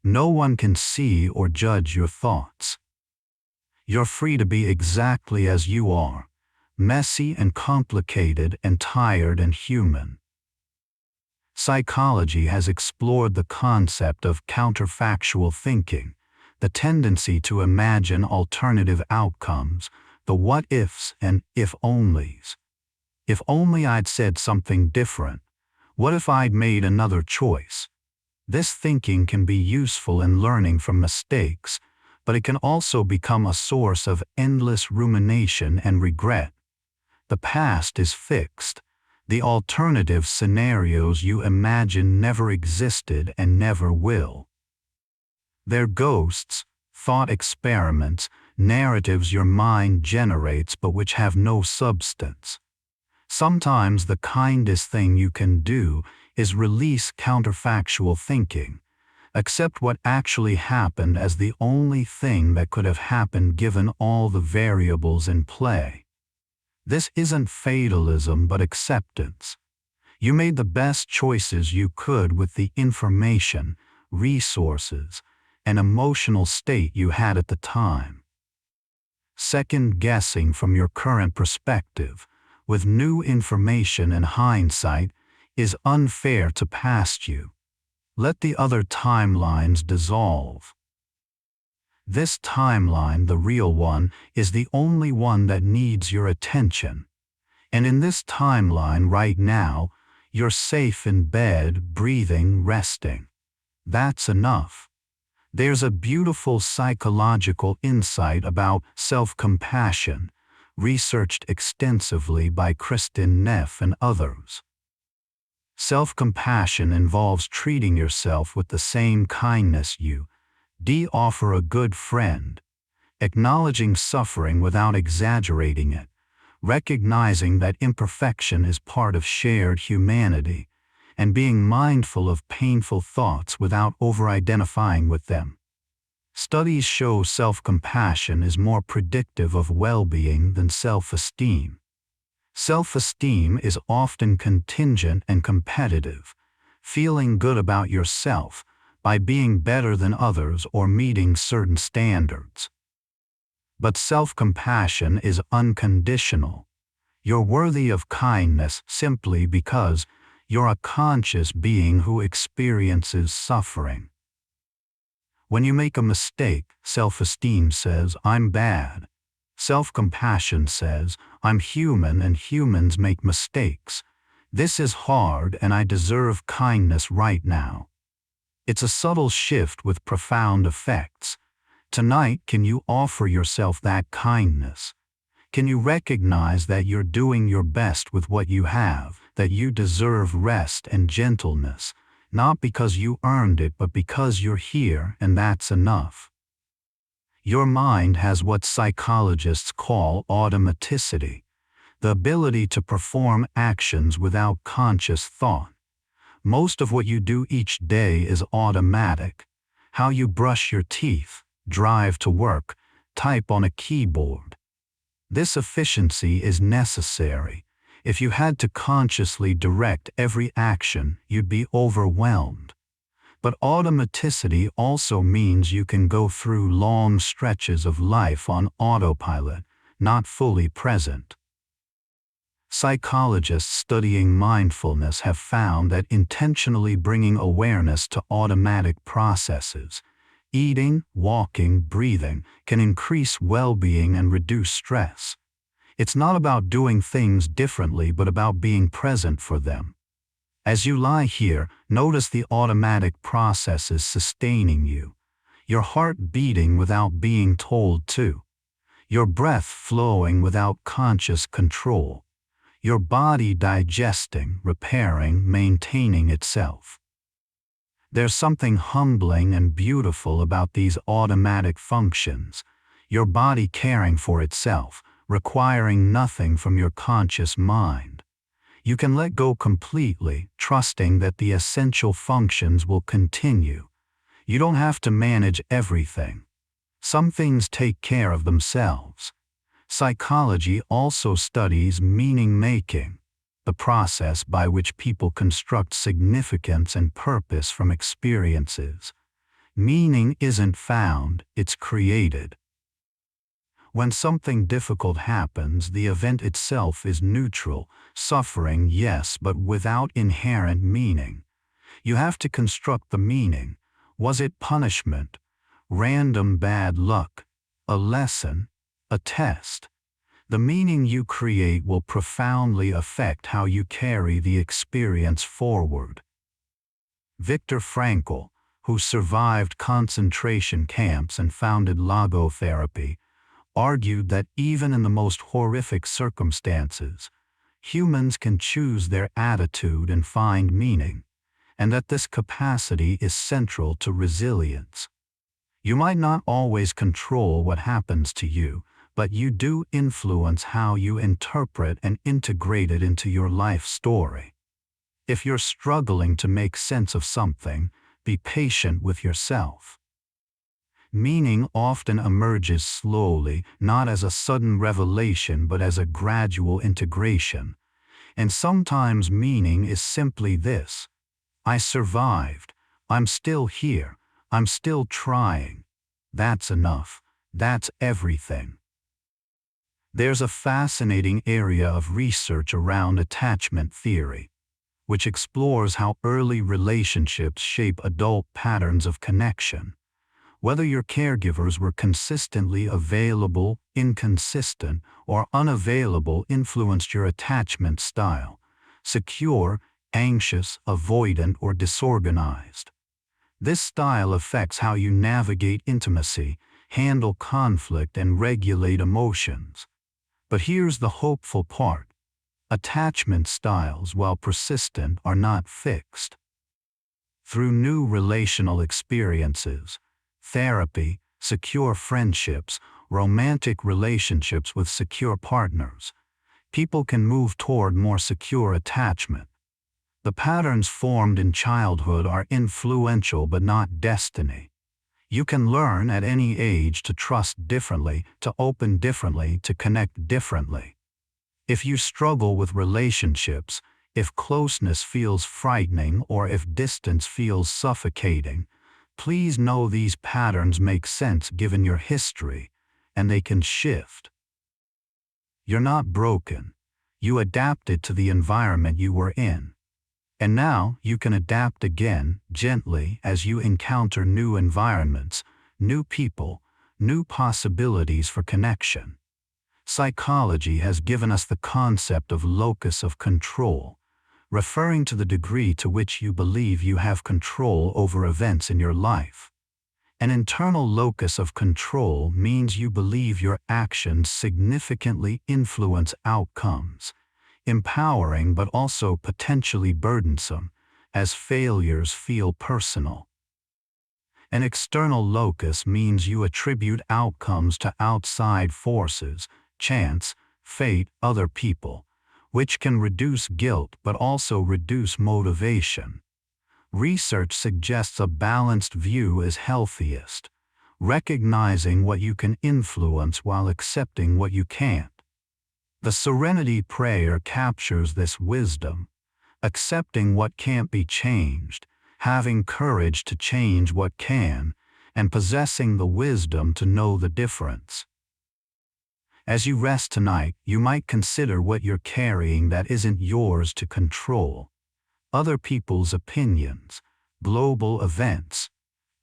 No one can see or judge your thoughts. You're free to be exactly as you are, messy and complicated and tired and human. Psychology has explored the concept of counterfactual thinking, the tendency to imagine alternative outcomes, the what ifs and if onlys. If only I'd said something different. What if I'd made another choice? This thinking can be useful in learning from mistakes, but it can also become a source of endless rumination and regret. The past is fixed. The alternative scenarios you imagine never existed and never will. They're ghosts, thought experiments, narratives your mind generates but which have no substance. Sometimes the kindest thing you can do is release counterfactual thinking. Accept what actually happened as the only thing that could have happened given all the variables in play. This isn't fatalism but acceptance. You made the best choices you could with the information, resources, and emotional state you had at the time. Second guessing from your current perspective, with new information and hindsight, is unfair to past you. Let the other timelines dissolve. This timeline, the real one, is the only one that needs your attention. And in this timeline right now, you're safe in bed, breathing, resting. That's enough. There's a beautiful psychological insight about self-compassion, researched extensively by Kristin Neff and others. Self-compassion involves treating yourself with the same kindness you offer a good friend, acknowledging suffering without exaggerating it, recognizing that imperfection is part of shared humanity, and being mindful of painful thoughts without over-identifying with them. Studies show self-compassion is more predictive of well-being than self-esteem. Self-esteem is often contingent and competitive, feeling good about yourself by being better than others or meeting certain standards. But self-compassion is unconditional. You're worthy of kindness simply because you're a conscious being who experiences suffering. When you make a mistake, self-esteem says, "I'm bad." Self-compassion says, "I'm human and humans make mistakes. This is hard and I deserve kindness right now." It's a subtle shift with profound effects. Tonight, can you offer yourself that kindness? Can you recognize that you're doing your best with what you have, that you deserve rest and gentleness, not because you earned it but because you're here and that's enough? Your mind has what psychologists call automaticity, the ability to perform actions without conscious thought. Most of what you do each day is automatic. How you brush your teeth, drive to work, type on a keyboard. This efficiency is necessary. If you had to consciously direct every action, you'd be overwhelmed. But automaticity also means you can go through long stretches of life on autopilot, not fully present. Psychologists studying mindfulness have found that intentionally bringing awareness to automatic processes, eating, walking, breathing, can increase well-being and reduce stress. It's not about doing things differently but about being present for them. As you lie here, notice the automatic processes sustaining you. Your heart beating without being told to. Your breath flowing without conscious control. Your body digesting, repairing, maintaining itself. There's something humbling and beautiful about these automatic functions. Your body caring for itself, requiring nothing from your conscious mind. You can let go completely, trusting that the essential functions will continue. You don't have to manage everything. Some things take care of themselves. Psychology also studies meaning-making, the process by which people construct significance and purpose from experiences. Meaning isn't found, it's created. When something difficult happens, the event itself is neutral, suffering, yes, but without inherent meaning. You have to construct the meaning. Was it punishment? Random bad luck? A lesson? A test? The meaning you create will profoundly affect how you carry the experience forward. Viktor Frankl, who survived concentration camps and founded logotherapy, argued that even in the most horrific circumstances, humans can choose their attitude and find meaning, and that this capacity is central to resilience. You might not always control what happens to you, but you do influence how you interpret and integrate it into your life story. If you're struggling to make sense of something, be patient with yourself. Meaning often emerges slowly, not as a sudden revelation but as a gradual integration. And sometimes meaning is simply this: I survived, I'm still here, I'm still trying. That's enough, that's everything. There's a fascinating area of research around attachment theory, which explores how early relationships shape adult patterns of connection. Whether your caregivers were consistently available, inconsistent, or unavailable influenced your attachment style: secure, anxious, avoidant, or disorganized. This style affects how you navigate intimacy, handle conflict, and regulate emotions. But here's the hopeful part: attachment styles, while persistent, are not fixed. Through new relational experiences, therapy, secure friendships, romantic relationships with secure partners, people can move toward more secure attachment. The patterns formed in childhood are influential but not destiny. You can learn at any age to trust differently, to open differently, to connect differently. If you struggle with relationships, if closeness feels frightening, or if distance feels suffocating, please know these patterns make sense given your history, and they can shift. You're not broken. You adapted to the environment you were in. And now you can adapt again, gently, as you encounter new environments, new people, new possibilities for connection. Psychology has given us the concept of locus of control, referring to the degree to which you believe you have control over events in your life. An internal locus of control means you believe your actions significantly influence outcomes, empowering but also potentially burdensome, as failures feel personal. An external locus means you attribute outcomes to outside forces, chance, fate, other people, which can reduce guilt but also reduce motivation. Research suggests a balanced view is healthiest, recognizing what you can influence while accepting what you can't. The Serenity Prayer captures this wisdom: accepting what can't be changed, having courage to change what can, and possessing the wisdom to know the difference. As you rest tonight, you might consider what you're carrying that isn't yours to control. Other people's opinions, global events,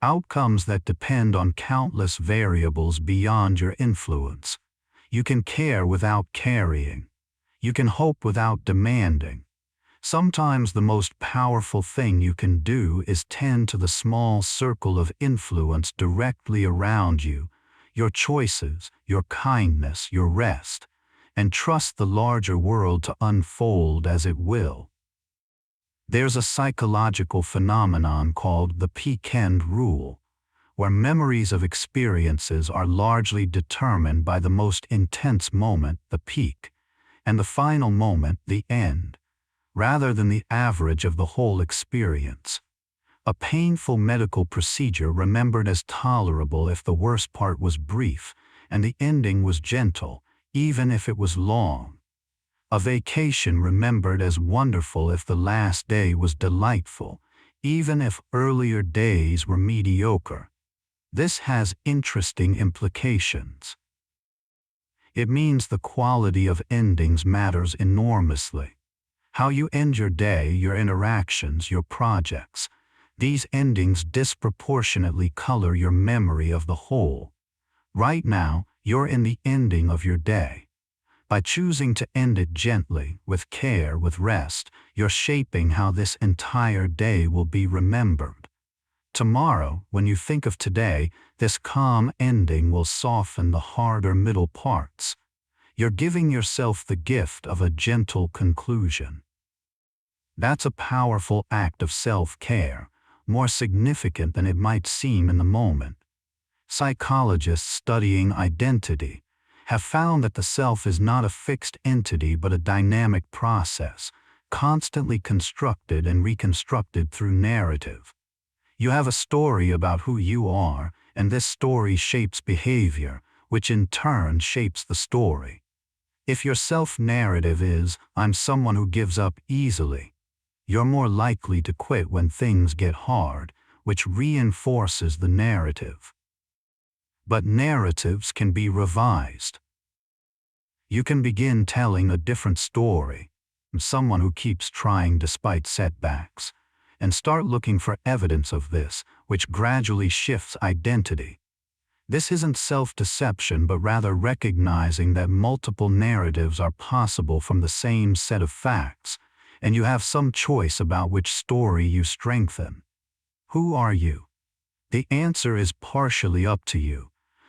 outcomes that depend on countless variables beyond your influence. You can care without carrying. You can hope without demanding. Sometimes the most powerful thing you can do is tend to the small circle of influence directly around you, your choices, your kindness, your rest, and trust the larger world to unfold as it will. There's a psychological phenomenon called the peak-end rule, where memories of experiences are largely determined by the most intense moment, the peak, and the final moment, the end, rather than the average of the whole experience. A painful medical procedure remembered as tolerable if the worst part was brief, and the ending was gentle, even if it was long. A vacation remembered as wonderful if the last day was delightful, even if earlier days were mediocre. This has interesting implications. It means the quality of endings matters enormously. How you end your day, your interactions, your projects, these endings disproportionately color your memory of the whole. Right now, you're in the ending of your day. By choosing to end it gently, with care, with rest, you're shaping how this entire day will be remembered. Tomorrow, when you think of today, this calm ending will soften the harder middle parts. You're giving yourself the gift of a gentle conclusion. That's a powerful act of self-care, more significant than it might seem in the moment. Psychologists studying identity have found that the self is not a fixed entity but a dynamic process, constantly constructed and reconstructed through narrative. You have a story about who you are, and this story shapes behavior, which in turn shapes the story. If your self-narrative is, "I'm someone who gives up easily," you're more likely to quit when things get hard, which reinforces the narrative. But narratives can be revised. You can begin telling a different story, someone who keeps trying despite setbacks, and start looking for evidence of this, which gradually shifts identity. This isn't self-deception, but rather recognizing that multiple narratives are possible from the same set of facts, and you have some choice about which story you strengthen. Who are you? The answer is partially up to you.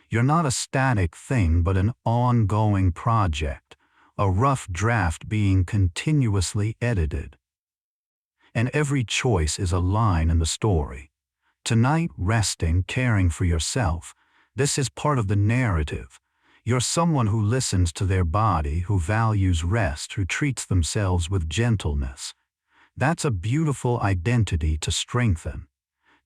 You're not a static thing but an ongoing project, a rough draft being continuously edited. And every choice is a line in the story. Tonight, resting, caring for yourself, this is part of the narrative. You're someone who listens to their body, who values rest, who treats themselves with gentleness. That's a beautiful identity to strengthen.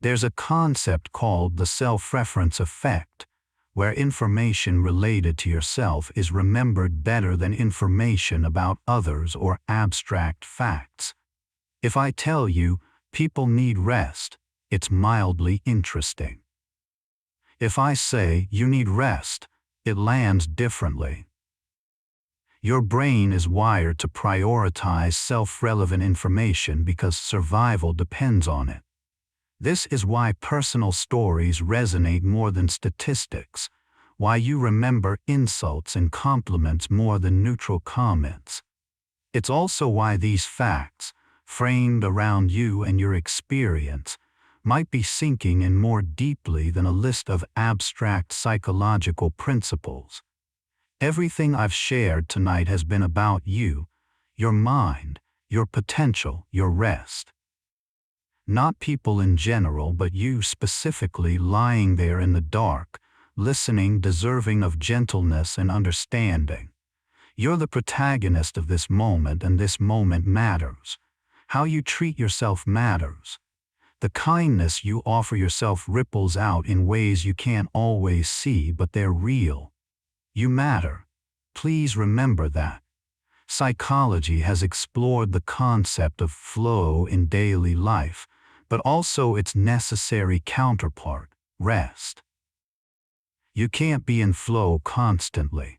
There's a concept called the self-reference effect, where information related to yourself is remembered better than information about others or abstract facts. If I tell you, people need rest, it's mildly interesting. If I say, you need rest, it lands differently. Your brain is wired to prioritize self-relevant information because survival depends on it. This is why personal stories resonate more than statistics, why you remember insults and compliments more than neutral comments. It's also why these facts, framed around you and your experience, might be sinking in more deeply than a list of abstract psychological principles. Everything I've shared tonight has been about you, your mind, your potential, your rest. Not people in general, but you specifically lying there in the dark, listening, deserving of gentleness and understanding. You're the protagonist of this moment, and this moment matters. How you treat yourself matters. The kindness you offer yourself ripples out in ways you can't always see, but they're real. You matter. Please remember that. Psychology has explored the concept of flow in daily life, but also its necessary counterpart, rest. You can't be in flow constantly.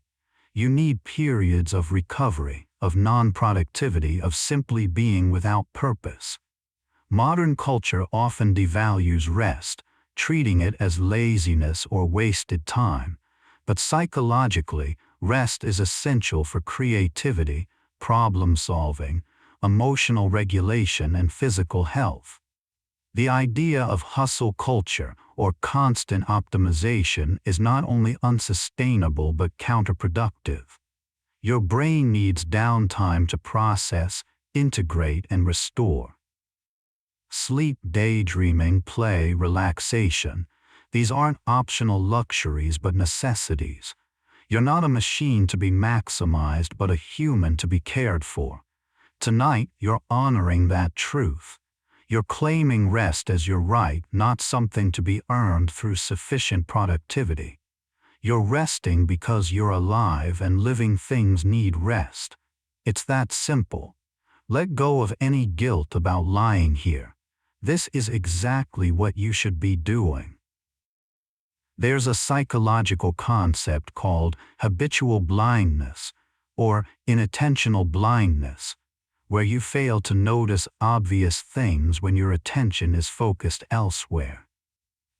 You need periods of recovery, of non-productivity, of simply being without purpose. Modern culture often devalues rest, treating it as laziness or wasted time, but psychologically, rest is essential for creativity, problem-solving, emotional regulation, and physical health. The idea of hustle culture or constant optimization is not only unsustainable but counterproductive. Your brain needs downtime to process, integrate, and restore. Sleep, daydreaming, play, relaxation. These aren't optional luxuries but necessities. You're not a machine to be maximized but a human to be cared for. Tonight, you're honoring that truth. You're claiming rest as your right, not something to be earned through sufficient productivity. You're resting because you're alive, and living things need rest. It's that simple. Let go of any guilt about lying here. This is exactly what you should be doing. There's a psychological concept called habitual blindness, or inattentional blindness, where you fail to notice obvious things when your attention is focused elsewhere.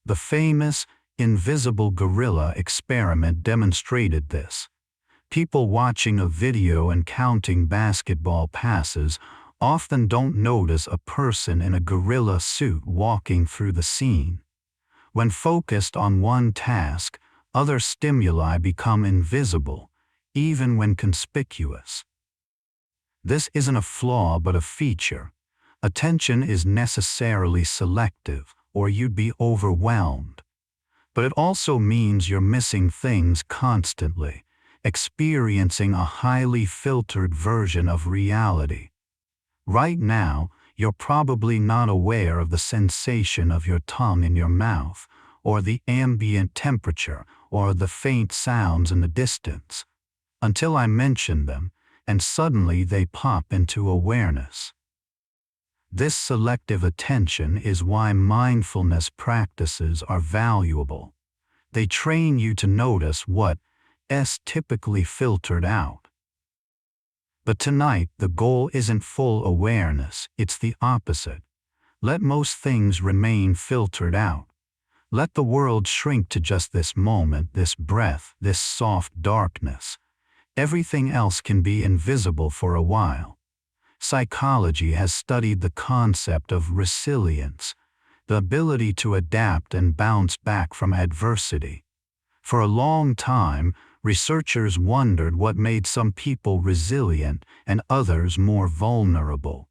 The famous invisible gorilla experiment demonstrated this. People watching a video and counting basketball passes often don't notice a person in a gorilla suit walking through the scene. When focused on one task, other stimuli become invisible, even when conspicuous. This isn't a flaw but a feature. Attention is necessarily selective, or you'd be overwhelmed. But it also means you're missing things constantly, experiencing a highly filtered version of reality. Right now, you're probably not aware of the sensation of your tongue in your mouth, or the ambient temperature, or the faint sounds in the distance, until I mention them, and suddenly they pop into awareness. This selective attention is why mindfulness practices are valuable. They train you to notice what's typically filtered out. But tonight, the goal isn't full awareness, it's the opposite. Let most things remain filtered out. Let the world shrink to just this moment, this breath, this soft darkness. Everything else can be invisible for a while. Psychology has studied the concept of resilience, the ability to adapt and bounce back from adversity. For a long time, researchers wondered what made some people resilient and others more vulnerable.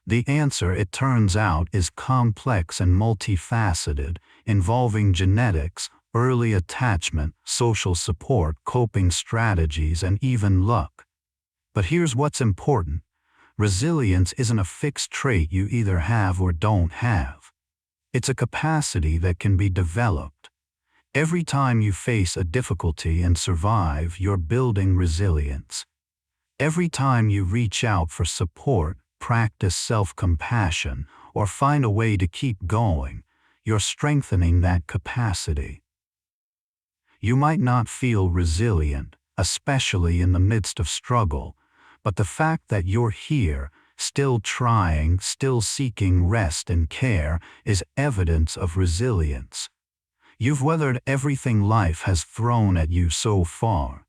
The answer, it turns out, is complex and multifaceted, involving genetics, early attachment, social support, coping strategies, and even luck. But here's what's important. Resilience isn't a fixed trait you either have or don't have. It's a capacity that can be developed. Every time you face a difficulty and survive, you're building resilience. Every time you reach out for support, practice self-compassion, or find a way to keep going, you're strengthening that capacity. You might not feel resilient, especially in the midst of struggle, but the fact that you're here, still trying, still seeking rest and care, is evidence of resilience. You've weathered everything life has thrown at you so far.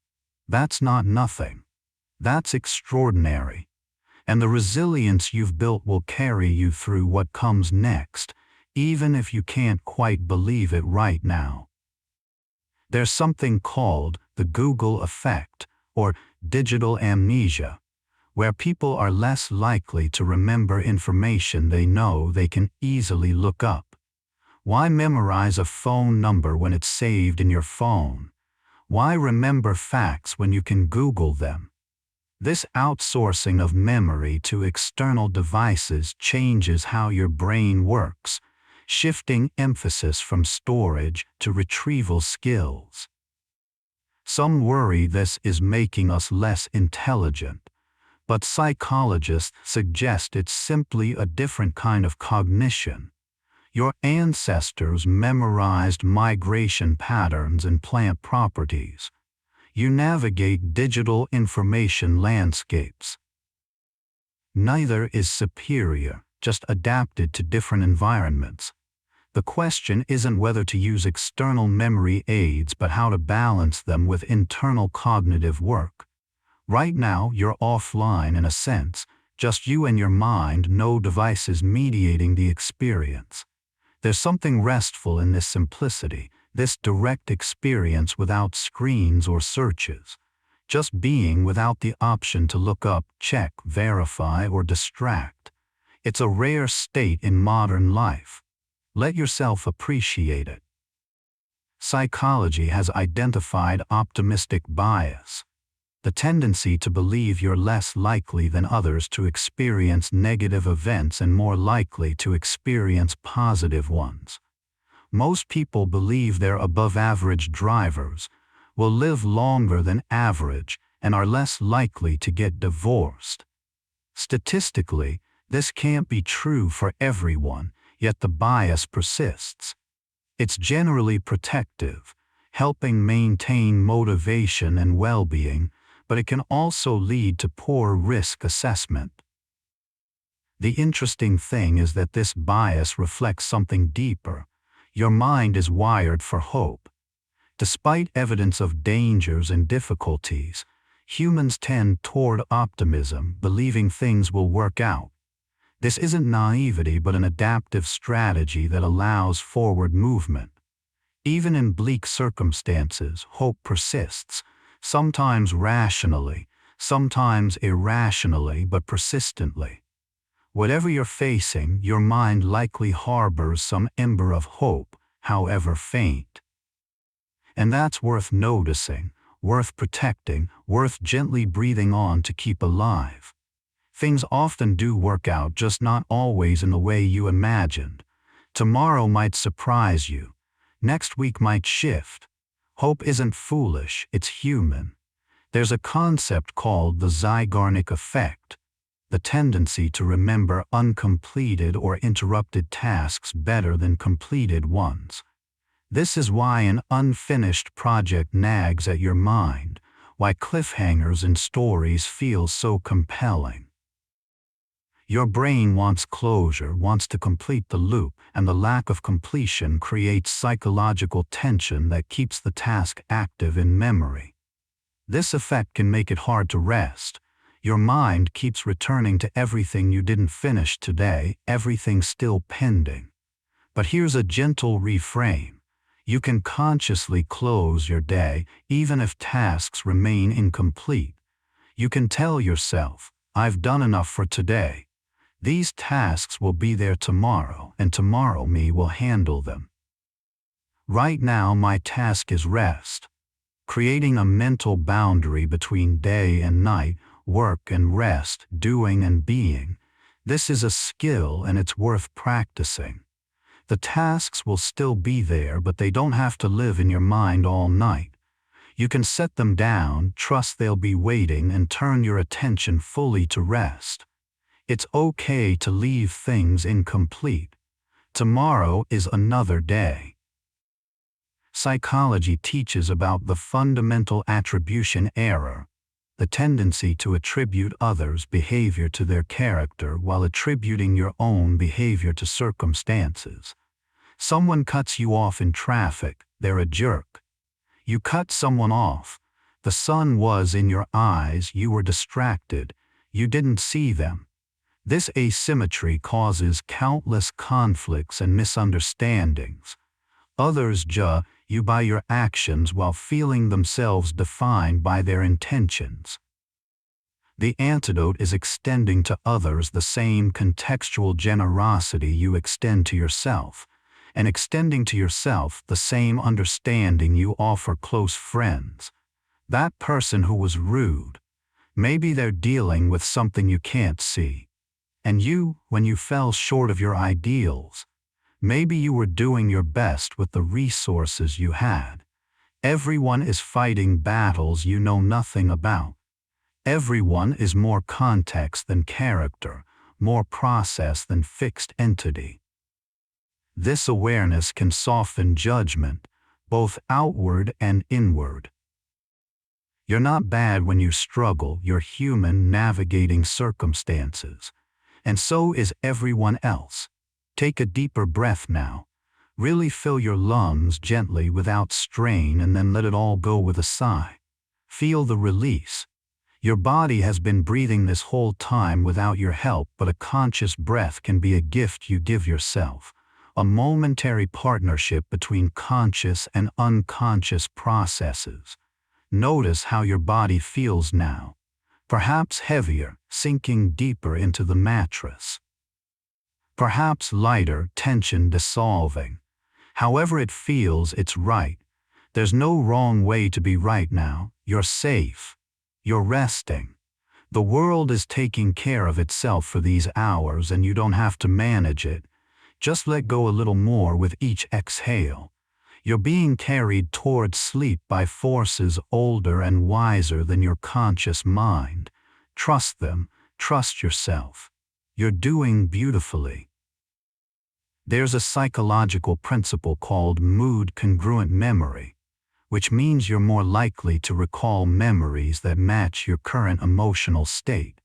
That's not nothing. That's extraordinary. And the resilience you've built will carry you through what comes next, even if you can't quite believe it right now. There's something called the Google effect, or digital amnesia, where people are less likely to remember information they know they can easily look up. Why memorize a phone number when it's saved in your phone? Why remember facts when you can Google them? This outsourcing of memory to external devices changes how your brain works, shifting emphasis from storage to retrieval skills. Some worry this is making us less intelligent, but psychologists suggest it's simply a different kind of cognition. Your ancestors memorized migration patterns and plant properties. You navigate digital information landscapes. Neither is superior, just adapted to different environments. The question isn't whether to use external memory aids but how to balance them with internal cognitive work. Right now, you're offline in a sense, just you and your mind, no devices mediating the experience. There's something restful in this simplicity, this direct experience without screens or searches. Just being without the option to look up, check, verify, or distract. It's a rare state in modern life. Let yourself appreciate it. Psychology has identified optimistic bias, the tendency to believe you're less likely than others to experience negative events and more likely to experience positive ones. Most people believe they're above-average drivers, will live longer than average, and are less likely to get divorced. Statistically, this can't be true for everyone, yet the bias persists. It's generally protective, helping maintain motivation and well-being, but it can also lead to poor risk assessment. The interesting thing is that this bias reflects something deeper. Your mind is wired for hope. Despite evidence of dangers and difficulties, humans tend toward optimism, believing things will work out. This isn't naivety but an adaptive strategy that allows forward movement. Even in bleak circumstances, hope persists, sometimes rationally, sometimes irrationally, but persistently. Whatever you're facing, your mind likely harbors some ember of hope, however faint. And that's worth noticing, worth protecting, worth gently breathing on to keep alive. Things often do work out, just not always in the way you imagined. Tomorrow might surprise you. Next week might shift. Hope isn't foolish, it's human. There's a concept called the Zeigarnik effect, the tendency to remember uncompleted or interrupted tasks better than completed ones. This is why an unfinished project nags at your mind, why cliffhangers in stories feel so compelling. Your brain wants closure, wants to complete the loop, and the lack of completion creates psychological tension that keeps the task active in memory. This effect can make it hard to rest. Your mind keeps returning to everything you didn't finish today, everything still pending. But here's a gentle reframe. You can consciously close your day, even if tasks remain incomplete. You can tell yourself, I've done enough for today. These tasks will be there tomorrow, and tomorrow me will handle them. Right now my task is rest. Creating a mental boundary between day and night, work and rest, doing and being. This is a skill and it's worth practicing. The tasks will still be there, but they don't have to live in your mind all night. You can set them down, trust they'll be waiting, and turn your attention fully to rest. It's okay to leave things incomplete. Tomorrow is another day. Psychology teaches about the fundamental attribution error, the tendency to attribute others' behavior to their character while attributing your own behavior to circumstances. Someone cuts you off in traffic, they're a jerk. You cut someone off. The sun was in your eyes, you were distracted, you didn't see them. This asymmetry causes countless conflicts and misunderstandings. Others judge you by your actions while feeling themselves defined by their intentions. The antidote is extending to others the same contextual generosity you extend to yourself, and extending to yourself the same understanding you offer close friends. That person who was rude, maybe they're dealing with something you can't see. And you, when you fell short of your ideals, maybe you were doing your best with the resources you had. Everyone is fighting battles you know nothing about. Everyone is more context than character, more process than fixed entity. This awareness can soften judgment, both outward and inward. You're not bad when you struggle, you're human navigating circumstances. And so is everyone else. Take a deeper breath now. Really fill your lungs gently without strain and then let it all go with a sigh. Feel the release. Your body has been breathing this whole time without your help, but a conscious breath can be a gift you give yourself. A momentary partnership between conscious and unconscious processes. Notice how your body feels now. Perhaps heavier, sinking deeper into the mattress. Perhaps lighter, tension dissolving. However it feels, it's right. There's no wrong way to be right now. You're safe. You're resting. The world is taking care of itself for these hours and you don't have to manage it. Just let go a little more with each exhale. You're being carried toward sleep by forces older and wiser than your conscious mind. Trust them, trust yourself. You're doing beautifully. There's a psychological principle called mood-congruent memory, which means you're more likely to recall memories that match your current emotional state.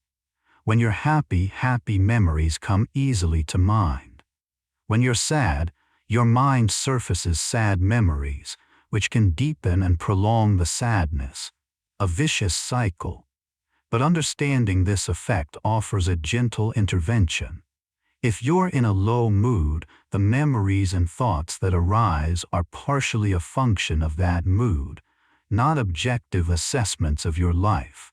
When you're happy, happy memories come easily to mind. When you're sad, your mind surfaces sad memories, which can deepen and prolong the sadness, a vicious cycle. But understanding this effect offers a gentle intervention. If you're in a low mood, the memories and thoughts that arise are partially a function of that mood, not objective assessments of your life.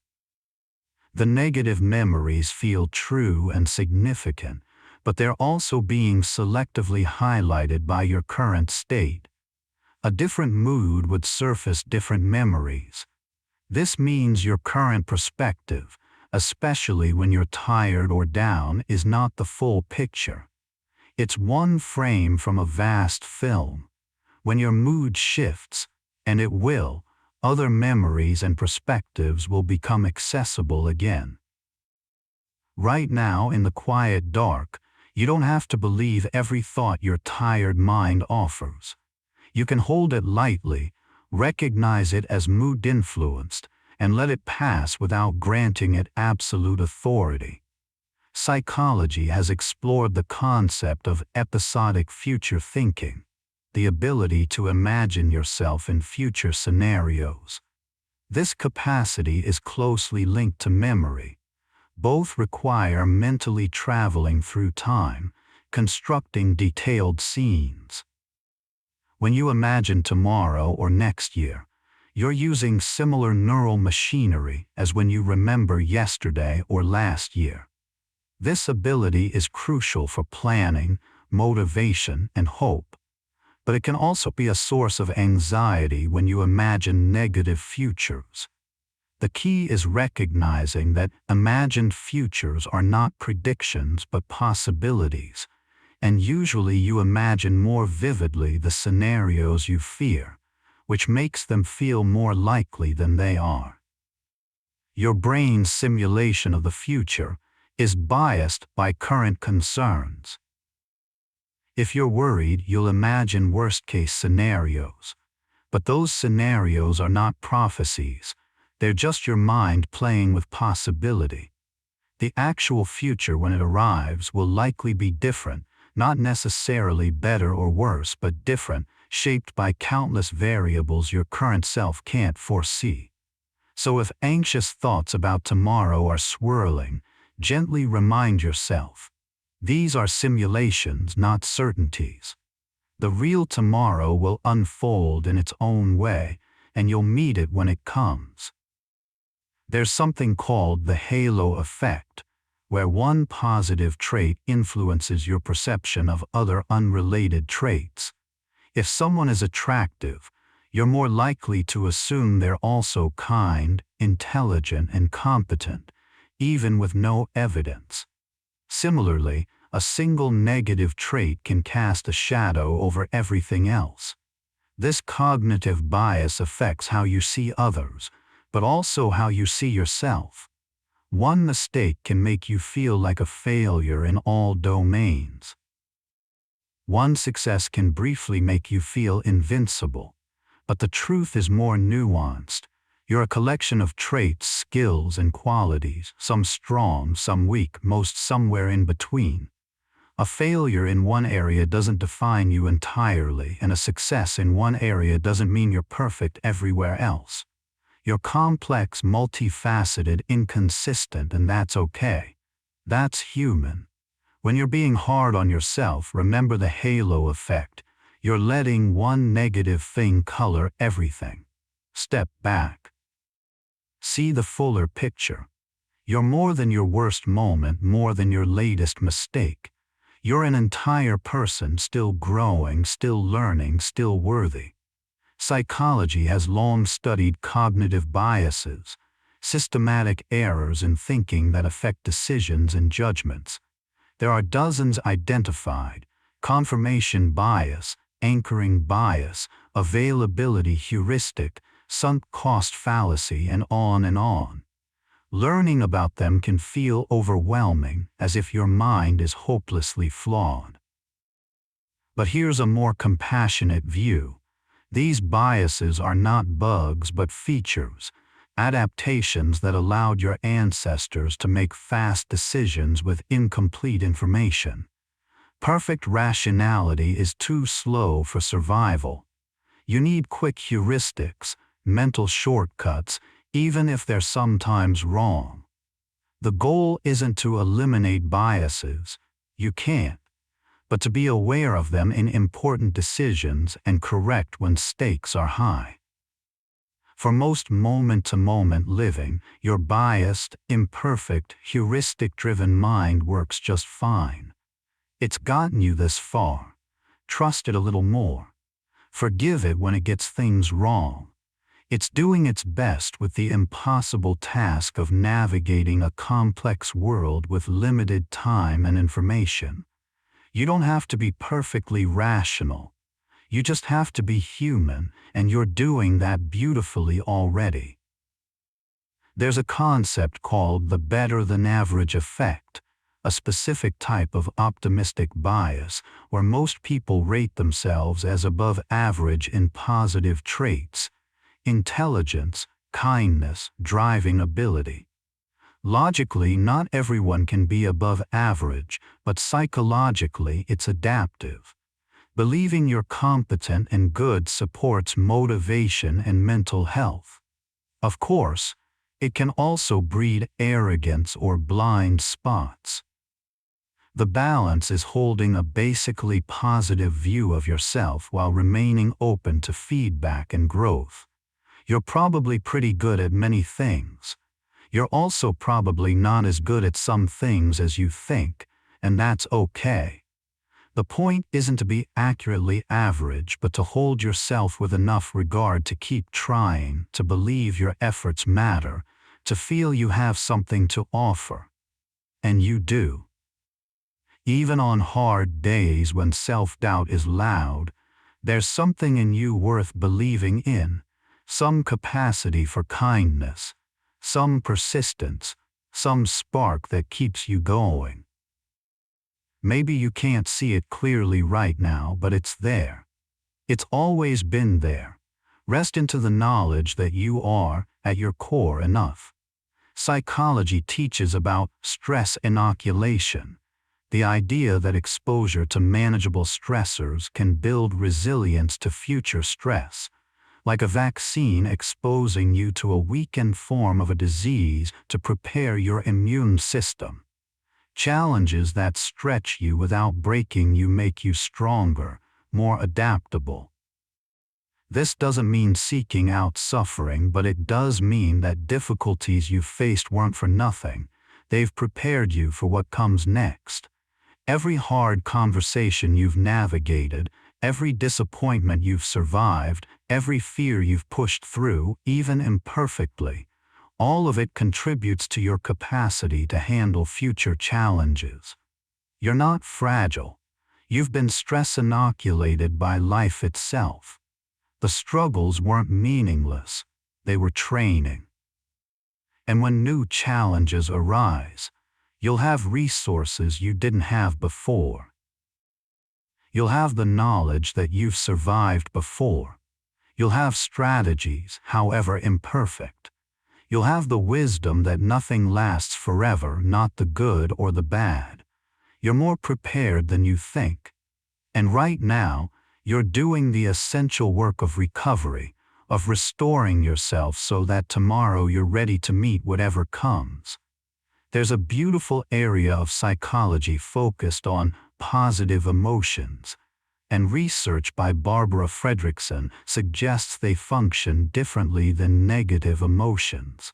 The negative memories feel true and significant, but they're also being selectively highlighted by your current state. A different mood would surface different memories. This means your current perspective, especially when you're tired or down, is not the full picture. It's one frame from a vast film. When your mood shifts, and it will, other memories and perspectives will become accessible again. Right now, in the quiet dark, you don't have to believe every thought your tired mind offers. You can hold it lightly, recognize it as mood-influenced, and let it pass without granting it absolute authority. Psychology has explored the concept of episodic future thinking, the ability to imagine yourself in future scenarios. This capacity is closely linked to memory. Both require mentally traveling through time, constructing detailed scenes. When you imagine tomorrow or next year, you're using similar neural machinery as when you remember yesterday or last year. This ability is crucial for planning, motivation, and hope, but it can also be a source of anxiety when you imagine negative futures. The key is recognizing that imagined futures are not predictions but possibilities, and usually you imagine more vividly the scenarios you fear, which makes them feel more likely than they are. Your brain's simulation of the future is biased by current concerns. If you're worried, you'll imagine worst-case scenarios, but those scenarios are not prophecies. They're just your mind playing with possibility. The actual future, when it arrives, will likely be different, not necessarily better or worse, but different, shaped by countless variables your current self can't foresee. So if anxious thoughts about tomorrow are swirling, gently remind yourself, these are simulations, not certainties. The real tomorrow will unfold in its own way, and you'll meet it when it comes. There's something called the halo effect, where one positive trait influences your perception of other unrelated traits. If someone is attractive, you're more likely to assume they're also kind, intelligent, and competent, even with no evidence. Similarly, a single negative trait can cast a shadow over everything else. This cognitive bias affects how you see others, but also how you see yourself. One mistake can make you feel like a failure in all domains. One success can briefly make you feel invincible, but the truth is more nuanced. You're a collection of traits, skills, and qualities, some strong, some weak, most somewhere in between. A failure in one area doesn't define you entirely, and a success in one area doesn't mean you're perfect everywhere else. You're complex, multifaceted, inconsistent, and that's okay. That's human. When you're being hard on yourself, remember the halo effect. You're letting one negative thing color everything. Step back. See the fuller picture. You're more than your worst moment, more than your latest mistake. You're an entire person, still growing, still learning, still worthy. Psychology has long studied cognitive biases, systematic errors in thinking that affect decisions and judgments. There are dozens identified: confirmation bias, anchoring bias, availability heuristic, sunk cost fallacy, and on and on. Learning about them can feel overwhelming, as if your mind is hopelessly flawed. But here's a more compassionate view. These biases are not bugs but features, adaptations that allowed your ancestors to make fast decisions with incomplete information. Perfect rationality is too slow for survival. You need quick heuristics, mental shortcuts, even if they're sometimes wrong. The goal isn't to eliminate biases. You can't. But to be aware of them in important decisions and correct when stakes are high. For most moment-to-moment living, your biased, imperfect, heuristic-driven mind works just fine. It's gotten you this far. Trust it a little more. Forgive it when it gets things wrong. It's doing its best with the impossible task of navigating a complex world with limited time and information. You don't have to be perfectly rational. You just have to be human, and you're doing that beautifully already. There's a concept called the better-than-average effect, a specific type of optimistic bias where most people rate themselves as above average in positive traits, intelligence, kindness, driving ability. Logically, not everyone can be above average, but psychologically it's adaptive. Believing you're competent and good supports motivation and mental health. Of course, it can also breed arrogance or blind spots. The balance is holding a basically positive view of yourself while remaining open to feedback and growth. You're probably pretty good at many things. You're also probably not as good at some things as you think, and that's okay. The point isn't to be accurately average, but to hold yourself with enough regard to keep trying, to believe your efforts matter, to feel you have something to offer. And you do. Even on hard days when self-doubt is loud, there's something in you worth believing in, some capacity for kindness, some persistence, some spark that keeps you going. Maybe you can't see it clearly right now, but it's there. It's always been there. Rest into the knowledge that you are, at your core, enough. Psychology teaches about stress inoculation, the idea that exposure to manageable stressors can build resilience to future stress, like a vaccine exposing you to a weakened form of a disease to prepare your immune system. Challenges that stretch you without breaking you make you stronger, more adaptable. This doesn't mean seeking out suffering, but it does mean that difficulties you faced weren't for nothing. They've prepared you for what comes next. Every hard conversation you've navigated, every disappointment you've survived, every fear you've pushed through, even imperfectly, all of it contributes to your capacity to handle future challenges. You're not fragile. You've been stress inoculated by life itself. The struggles weren't meaningless. They were training. And when new challenges arise, you'll have resources you didn't have before. You'll have the knowledge that you've survived before. You'll have strategies, however imperfect. You'll have the wisdom that nothing lasts forever, not the good or the bad. You're more prepared than you think. And right now, you're doing the essential work of recovery, of restoring yourself so that tomorrow you're ready to meet whatever comes. There's a beautiful area of psychology focused on positive emotions, and research by Barbara Fredrickson suggests they function differently than negative emotions.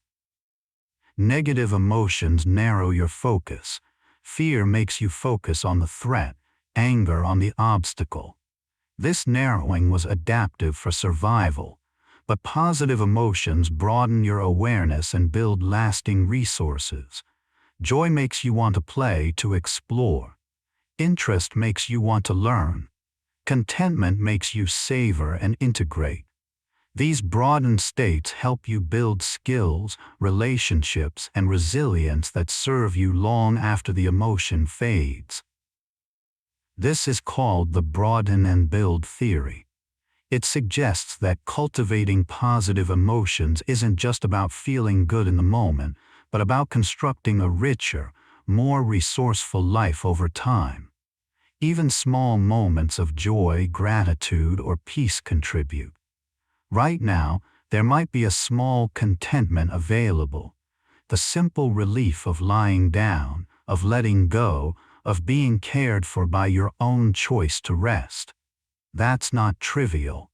Negative emotions narrow your focus. Fear makes you focus on the threat, anger on the obstacle. This narrowing was adaptive for survival, but positive emotions broaden your awareness and build lasting resources. Joy makes you want to play, to explore. Interest makes you want to learn. Contentment makes you savor and integrate. These broadened states help you build skills, relationships, and resilience that serve you long after the emotion fades. This is called the broaden and build theory. It suggests that cultivating positive emotions isn't just about feeling good in the moment, but about constructing a richer, more resourceful life over time. Even small moments of joy, gratitude, or peace contribute. Right now, there might be a small contentment available, the simple relief of lying down, of letting go, of being cared for by your own choice to rest. That's not trivial.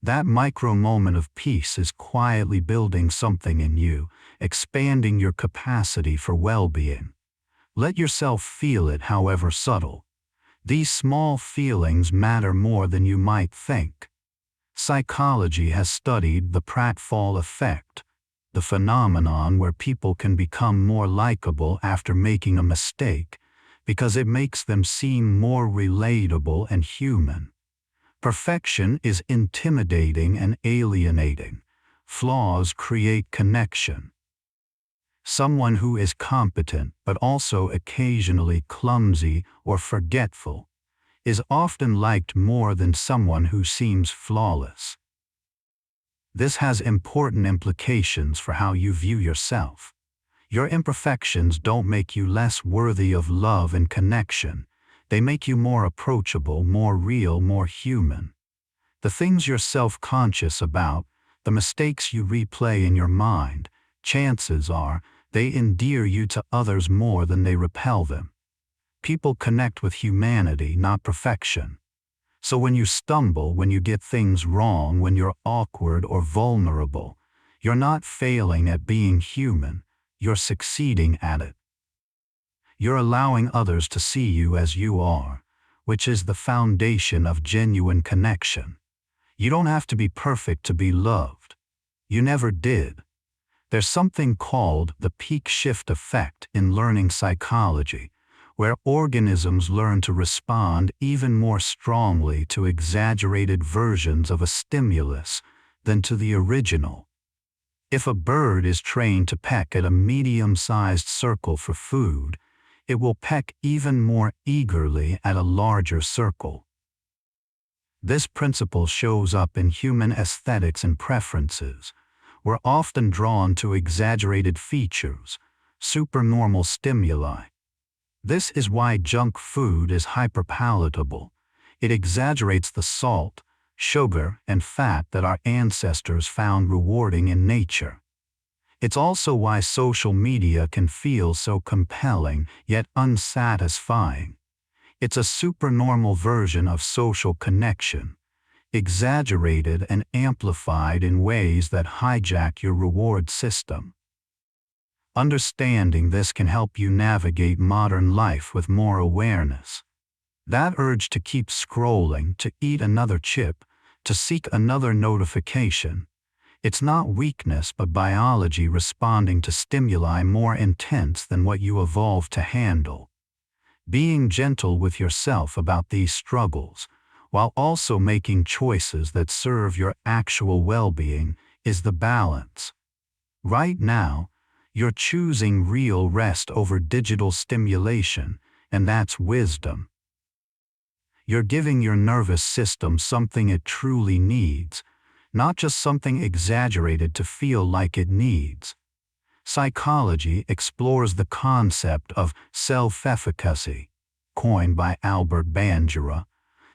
That micro moment of peace is quietly building something in you, expanding your capacity for well-being. Let yourself feel it, however subtle. These small feelings matter more than you might think. Psychology has studied the pratfall effect, the phenomenon where people can become more likable after making a mistake, because it makes them seem more relatable and human. Perfection is intimidating and alienating. Flaws create connection. Someone who is competent but also occasionally clumsy or forgetful is often liked more than someone who seems flawless. This has important implications for how you view yourself. Your imperfections don't make you less worthy of love and connection. They make you more approachable, more real, more human. The things you're self-conscious about, the mistakes you replay in your mind, chances are they endear you to others more than they repel them. People connect with humanity, not perfection. So when you stumble, when you get things wrong, when you're awkward or vulnerable, you're not failing at being human, you're succeeding at it. You're allowing others to see you as you are, which is the foundation of genuine connection. You don't have to be perfect to be loved. You never did. There's something called the peak shift effect in learning psychology, where organisms learn to respond even more strongly to exaggerated versions of a stimulus than to the original. If a bird is trained to peck at a medium-sized circle for food, it will peck even more eagerly at a larger circle. This principle shows up in human aesthetics and preferences. We're often drawn to exaggerated features, supernormal stimuli. This is why junk food is hyperpalatable. It exaggerates the salt, sugar, and fat that our ancestors found rewarding in nature. It's also why social media can feel so compelling yet unsatisfying. It's a supernormal version of social connection, exaggerated and amplified in ways that hijack your reward system. Understanding this can help you navigate modern life with more awareness. That urge to keep scrolling, to eat another chip, to seek another notification, it's not weakness but biology responding to stimuli more intense than what you evolved to handle. Being gentle with yourself about these struggles, while also making choices that serve your actual well-being, is the balance. Right now, you're choosing real rest over digital stimulation, and that's wisdom. You're giving your nervous system something it truly needs, not just something exaggerated to feel like it needs. Psychology explores the concept of self-efficacy, coined by Albert Bandura,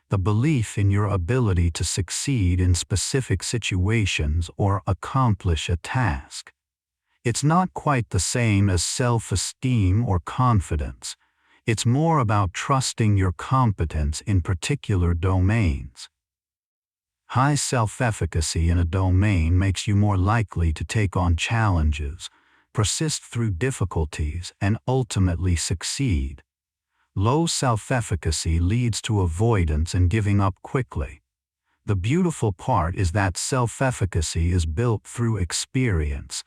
the belief in your ability to succeed in specific situations or accomplish a task. It's not quite the same as self-esteem or confidence. It's more about trusting your competence in particular domains. High self-efficacy in a domain makes you more likely to take on challenges, persist through difficulties, and ultimately succeed. Low self-efficacy leads to avoidance and giving up quickly. The beautiful part is that self-efficacy is built through experience.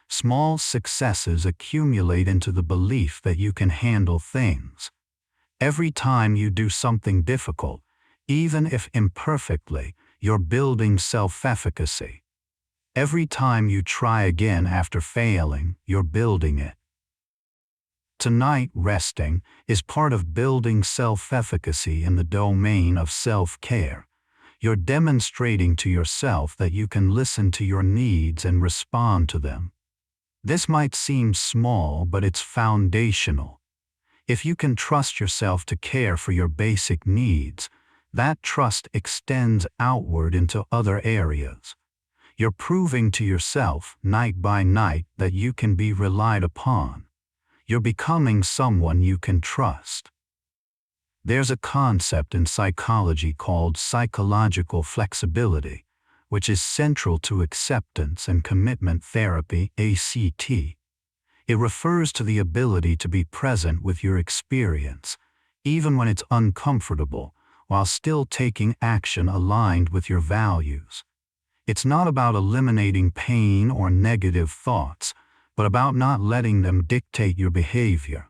Small successes accumulate into the belief that you can handle things. Every time you do something difficult, even if imperfectly, you're building self-efficacy. Every time you try again after failing, you're building it. Tonight, resting is part of building self-efficacy in the domain of self-care. You're demonstrating to yourself that you can listen to your needs and respond to them. This might seem small, but it's foundational. If you can trust yourself to care for your basic needs, That trust extends outward into other areas. You're proving to yourself, night by night, that you can be relied upon. You're becoming someone you can trust. There's a concept in psychology called psychological flexibility, which is central to acceptance and commitment therapy, ACT. It refers to the ability to be present with your experience, even when it's uncomfortable, while still taking action aligned with your values. It's not about eliminating pain or negative thoughts, but about not letting them dictate your behavior.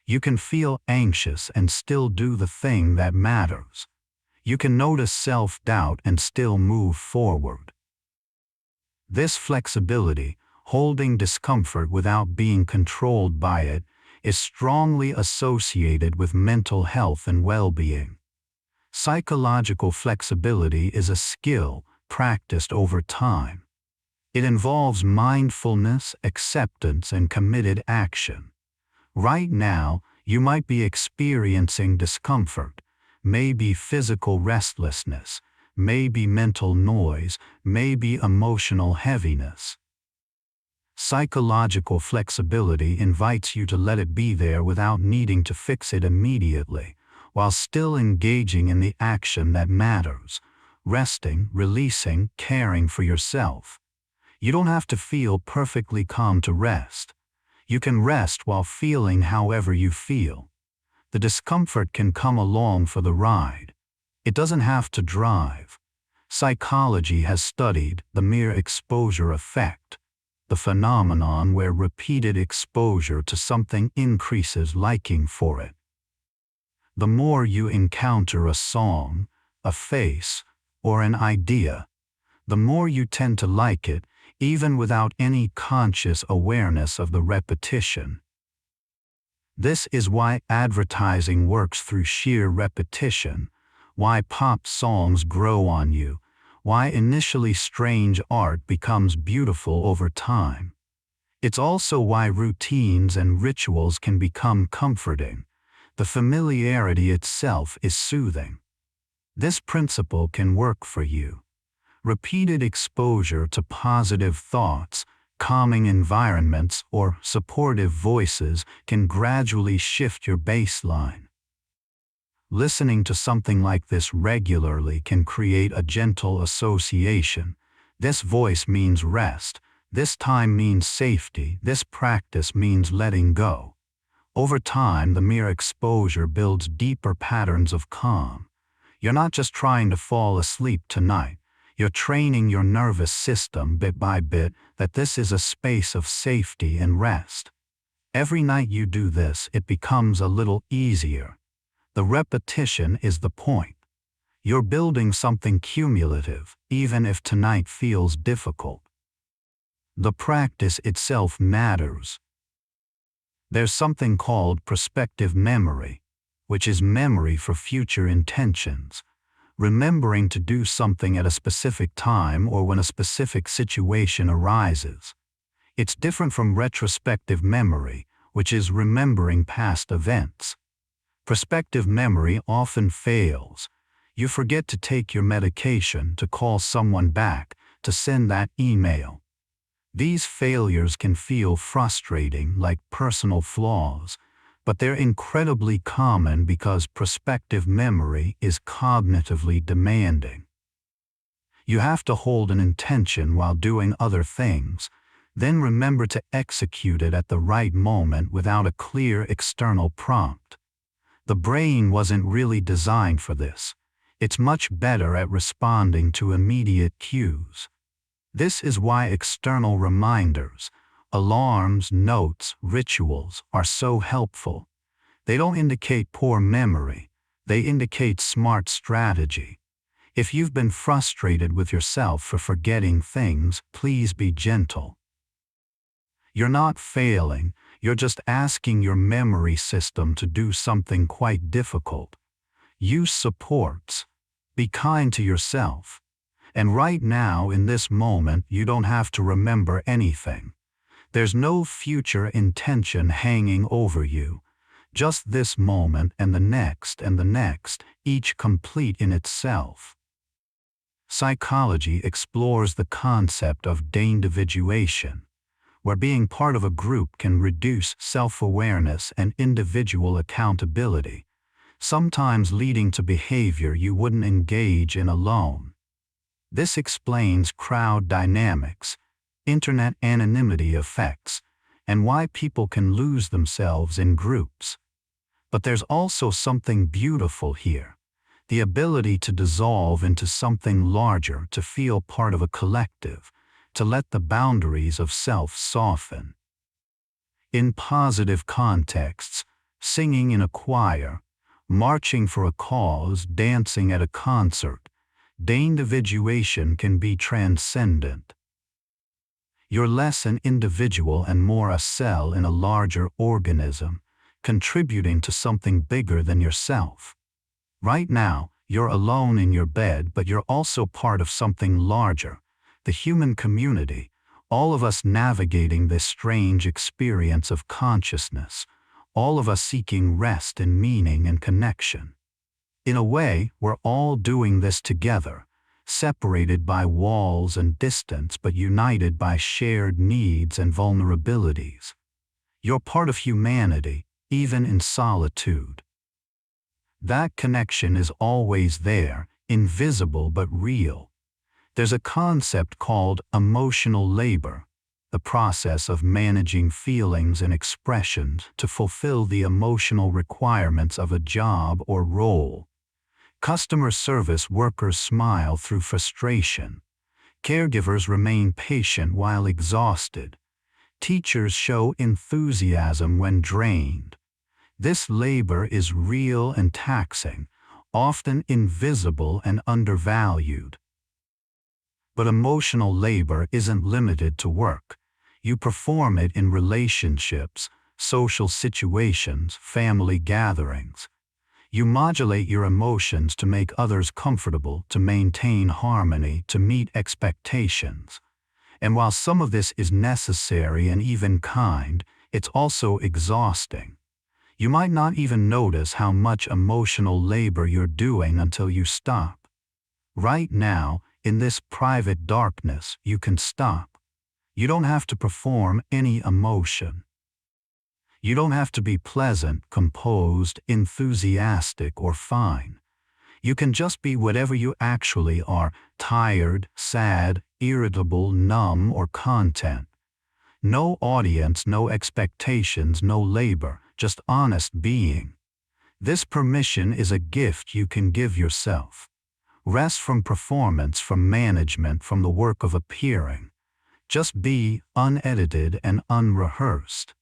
You can feel anxious and still do the thing that matters. You can notice self-doubt and still move forward. This flexibility, holding discomfort without being controlled by it, is strongly associated with mental health and well-being. Psychological flexibility is a skill practiced over time. It involves mindfulness, acceptance, and committed action. Right now, you might be experiencing discomfort, maybe physical restlessness, maybe mental noise, maybe emotional heaviness. Psychological flexibility invites you to let it be there without needing to fix it immediately, while still engaging in the action that matters, resting, releasing, caring for yourself. You don't have to feel perfectly calm to rest. You can rest while feeling however you feel. The discomfort can come along for the ride. It doesn't have to drive. Psychology has studied the mere exposure effect, the phenomenon where repeated exposure to something increases liking for it. The more you encounter a song, a face, or an idea, the more you tend to like it, even without any conscious awareness of the repetition. This is why advertising works through sheer repetition, why pop songs grow on you, why initially strange art becomes beautiful over time. It's also why routines and rituals can become comforting. The familiarity itself is soothing. This principle can work for you. Repeated exposure to positive thoughts, calming environments, or supportive voices can gradually shift your baseline. Listening to something like this regularly can create a gentle association. This voice means rest. This time means safety. This practice means letting go. Over time, the mere exposure builds deeper patterns of calm. You're not just trying to fall asleep tonight. You're training your nervous system bit by bit that this is a space of safety and rest. Every night you do this, it becomes a little easier. The repetition is the point. You're building something cumulative, even if tonight feels difficult. The practice itself matters. There's something called prospective memory, which is memory for future intentions. Remembering to do something at a specific time or when a specific situation arises. It's different from retrospective memory, which is remembering past events. Prospective memory often fails. You forget to take your medication, to call someone back, to send that email. These failures can feel frustrating, like personal flaws, but they're incredibly common because prospective memory is cognitively demanding. You have to hold an intention while doing other things, then remember to execute it at the right moment without a clear external prompt. The brain wasn't really designed for this. It's much better at responding to immediate cues. This is why external reminders, alarms, notes, rituals are so helpful. They don't indicate poor memory. They indicate smart strategy. If you've been frustrated with yourself for forgetting things, please be gentle. You're not failing. You're just asking your memory system to do something quite difficult. Use supports. Be kind to yourself. And right now, in this moment, you don't have to remember anything. There's no future intention hanging over you. Just this moment and the next, each complete in itself. Psychology explores the concept of deindividuation, where being part of a group can reduce self-awareness and individual accountability, sometimes leading to behavior you wouldn't engage in alone. This explains crowd dynamics, internet anonymity effects, and why people can lose themselves in groups. But there's also something beautiful here. The ability to dissolve into something larger, to feel part of a collective, to let the boundaries of self soften. In positive contexts, singing in a choir, marching for a cause, dancing at a concert, deindividuation can be transcendent. You're less an individual and more a cell in a larger organism, contributing to something bigger than yourself. Right now, you're alone in your bed, but you're also part of something larger, the human community, all of us navigating this strange experience of consciousness, all of us seeking rest and meaning and connection. In a way, we're all doing this together, separated by walls and distance but united by shared needs and vulnerabilities. You're part of humanity, even in solitude. That connection is always there, invisible but real. There's a concept called emotional labor, the process of managing feelings and expressions to fulfill the emotional requirements of a job or role. Customer service workers smile through frustration. Caregivers remain patient while exhausted. Teachers show enthusiasm when drained. This labor is real and taxing, often invisible and undervalued. But emotional labor isn't limited to work. You perform it in relationships, social situations, family gatherings. You modulate your emotions to make others comfortable, to maintain harmony, to meet expectations. And while some of this is necessary and even kind, it's also exhausting. You might not even notice how much emotional labor you're doing until you stop. Right now, in this private darkness, you can stop. You don't have to perform any emotion. You don't have to be pleasant, composed, enthusiastic, or fine. You can just be whatever you actually are, tired, sad, irritable, numb, or content. No audience, no expectations, no labor, just honest being. This permission is a gift you can give yourself. Rest from performance, from management, from the work of appearing. Just be, unedited and unrehearsed.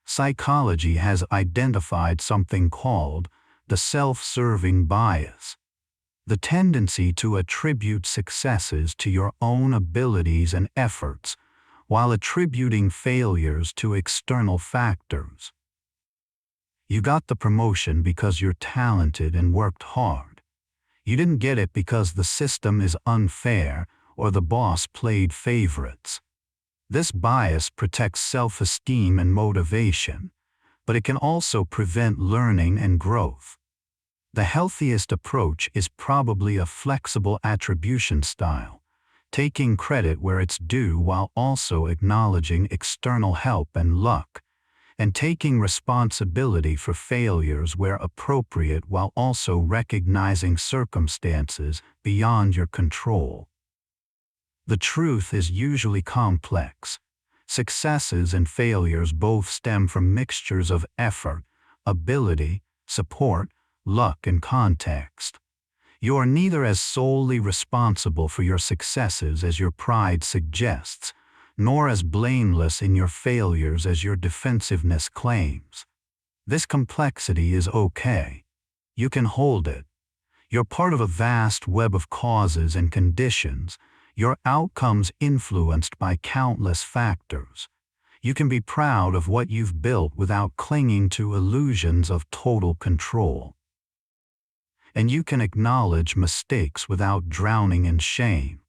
Psychology has identified something called the self-serving bias, the tendency to attribute successes to your own abilities and efforts, while attributing failures to external factors. You got the promotion because you're talented and worked hard. You didn't get it because the system is unfair or the boss played favorites. This bias protects self-esteem and motivation, but it can also prevent learning and growth. The healthiest approach is probably a flexible attribution style, taking credit where it's due while also acknowledging external help and luck, and taking responsibility for failures where appropriate while also recognizing circumstances beyond your control. The truth is usually complex. Successes and failures both stem from mixtures of effort, ability, support, luck, and context. You are neither as solely responsible for your successes as your pride suggests, nor as blameless in your failures as your defensiveness claims. This complexity is okay. You can hold it. You're part of a vast web of causes and conditions, your outcomes influenced by countless factors. You can be proud of what you've built without clinging to illusions of total control. And you can acknowledge mistakes without drowning in shame.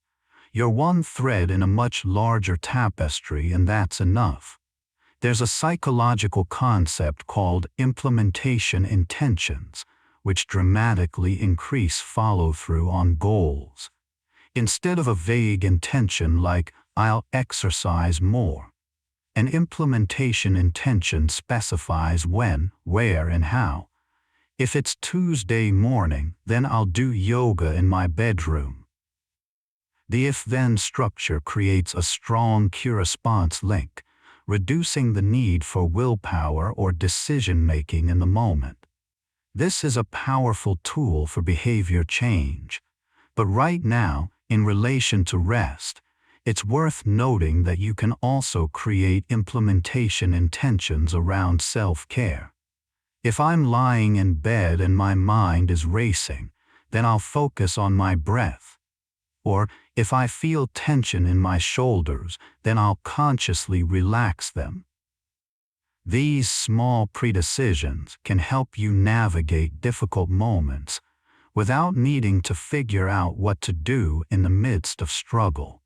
You're one thread in a much larger tapestry, and that's enough. There's a psychological concept called implementation intentions, which dramatically increase follow-through on goals. Instead of a vague intention like, "I'll exercise more," an implementation intention specifies when, where, and how. If it's Tuesday morning, then I'll do yoga in my bedroom. The if-then structure creates a strong cue-response link, reducing the need for willpower or decision-making in the moment. This is a powerful tool for behavior change. But right now, in relation to rest, it's worth noting that you can also create implementation intentions around self-care. If I'm lying in bed and my mind is racing, then I'll focus on my breath. Or, if I feel tension in my shoulders, then I'll consciously relax them. These small predecisions can help you navigate difficult moments without needing to figure out what to do in the midst of struggle.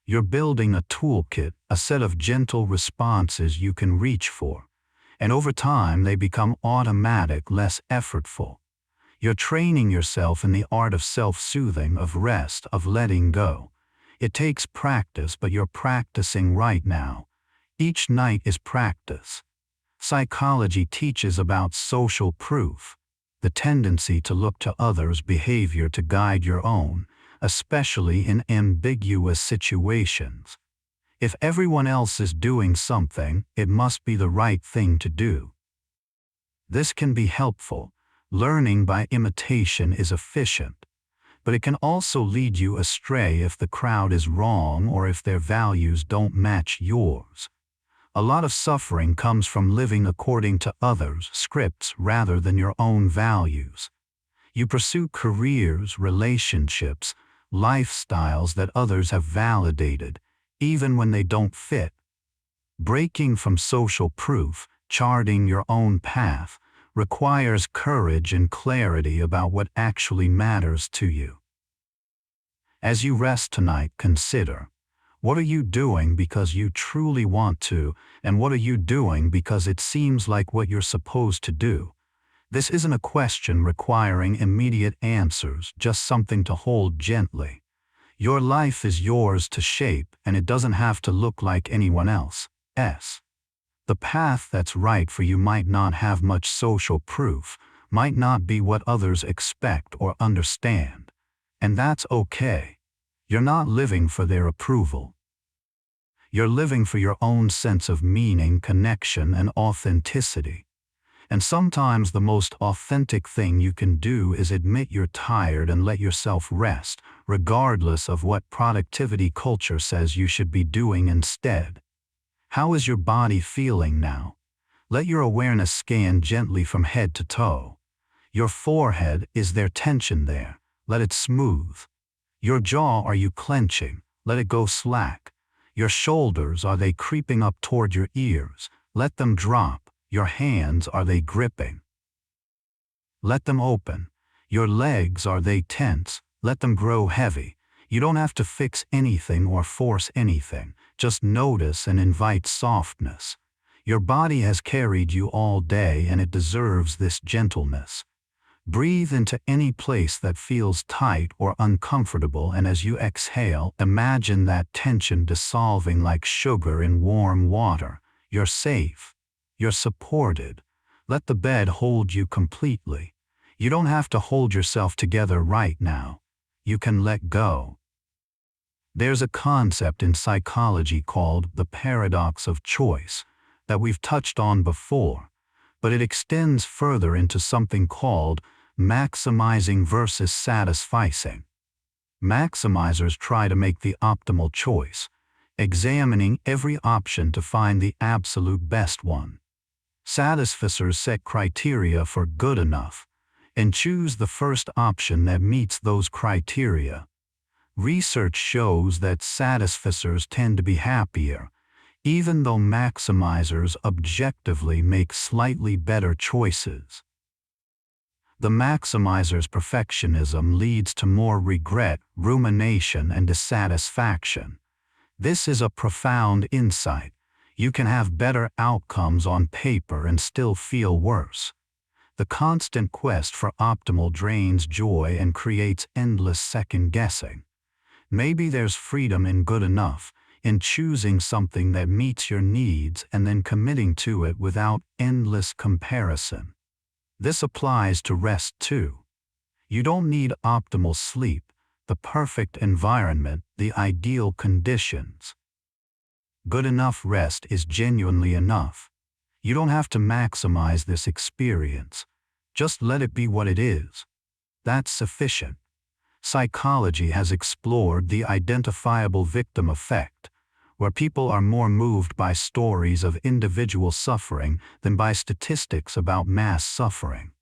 You're building a toolkit, a set of gentle responses you can reach for, and over time they become automatic, less effortful. You're training yourself in the art of self-soothing, of rest, of letting go. It takes practice, but you're practicing right now. Each night is practice. Psychology teaches about social proof, the tendency to look to others' behavior to guide your own, especially in ambiguous situations. If everyone else is doing something, it must be the right thing to do. This can be helpful. Learning by imitation is efficient, but it can also lead you astray if the crowd is wrong or if their values don't match yours. A lot of suffering comes from living according to others' scripts rather than your own values. You pursue careers, relationships, lifestyles that others have validated, even when they don't fit. Breaking from social proof, charting your own path, requires courage and clarity about what actually matters to you. As you rest tonight, consider, what are you doing because you truly want to, and what are you doing because it seems like what you're supposed to do? This isn't a question requiring immediate answers, just something to hold gently. Your life is yours to shape, and it doesn't have to look like anyone else's. The path that's right for you might not have much social proof, might not be what others expect or understand. And that's okay. You're not living for their approval. You're living for your own sense of meaning, connection, and authenticity. And sometimes the most authentic thing you can do is admit you're tired and let yourself rest, regardless of what productivity culture says you should be doing instead. How is your body feeling now? Let your awareness scan gently from head to toe. Your forehead, is there tension there? Let it smooth. Your jaw, are you clenching? Let it go slack. Your shoulders, are they creeping up toward your ears? Let them drop. Your hands, are they gripping? Let them open. Your legs, are they tense? Let them grow heavy. You don't have to fix anything or force anything. Just notice and invite softness. Your body has carried you all day and it deserves this gentleness. Breathe into any place that feels tight or uncomfortable, and as you exhale, imagine that tension dissolving like sugar in warm water. You're safe. You're supported. Let the bed hold you completely. You don't have to hold yourself together right now. You can let go. There's a concept in psychology called the paradox of choice that we've touched on before, but it extends further into something called maximizing versus satisficing. Maximizers try to make the optimal choice, examining every option to find the absolute best one. Satisficers set criteria for good enough and choose the first option that meets those criteria. Research shows that satisficers tend to be happier, even though maximizers objectively make slightly better choices. The maximizer's perfectionism leads to more regret, rumination, and dissatisfaction. This is a profound insight. You can have better outcomes on paper and still feel worse. The constant quest for optimal drains joy and creates endless second-guessing. Maybe there's freedom in good enough, in choosing something that meets your needs and then committing to it without endless comparison. This applies to rest too. You don't need optimal sleep, the perfect environment, the ideal conditions. Good enough rest is genuinely enough. You don't have to maximize this experience. Just let it be what it is. That's sufficient. Psychology has explored the identifiable victim effect, where people are more moved by stories of individual suffering than by statistics about mass suffering.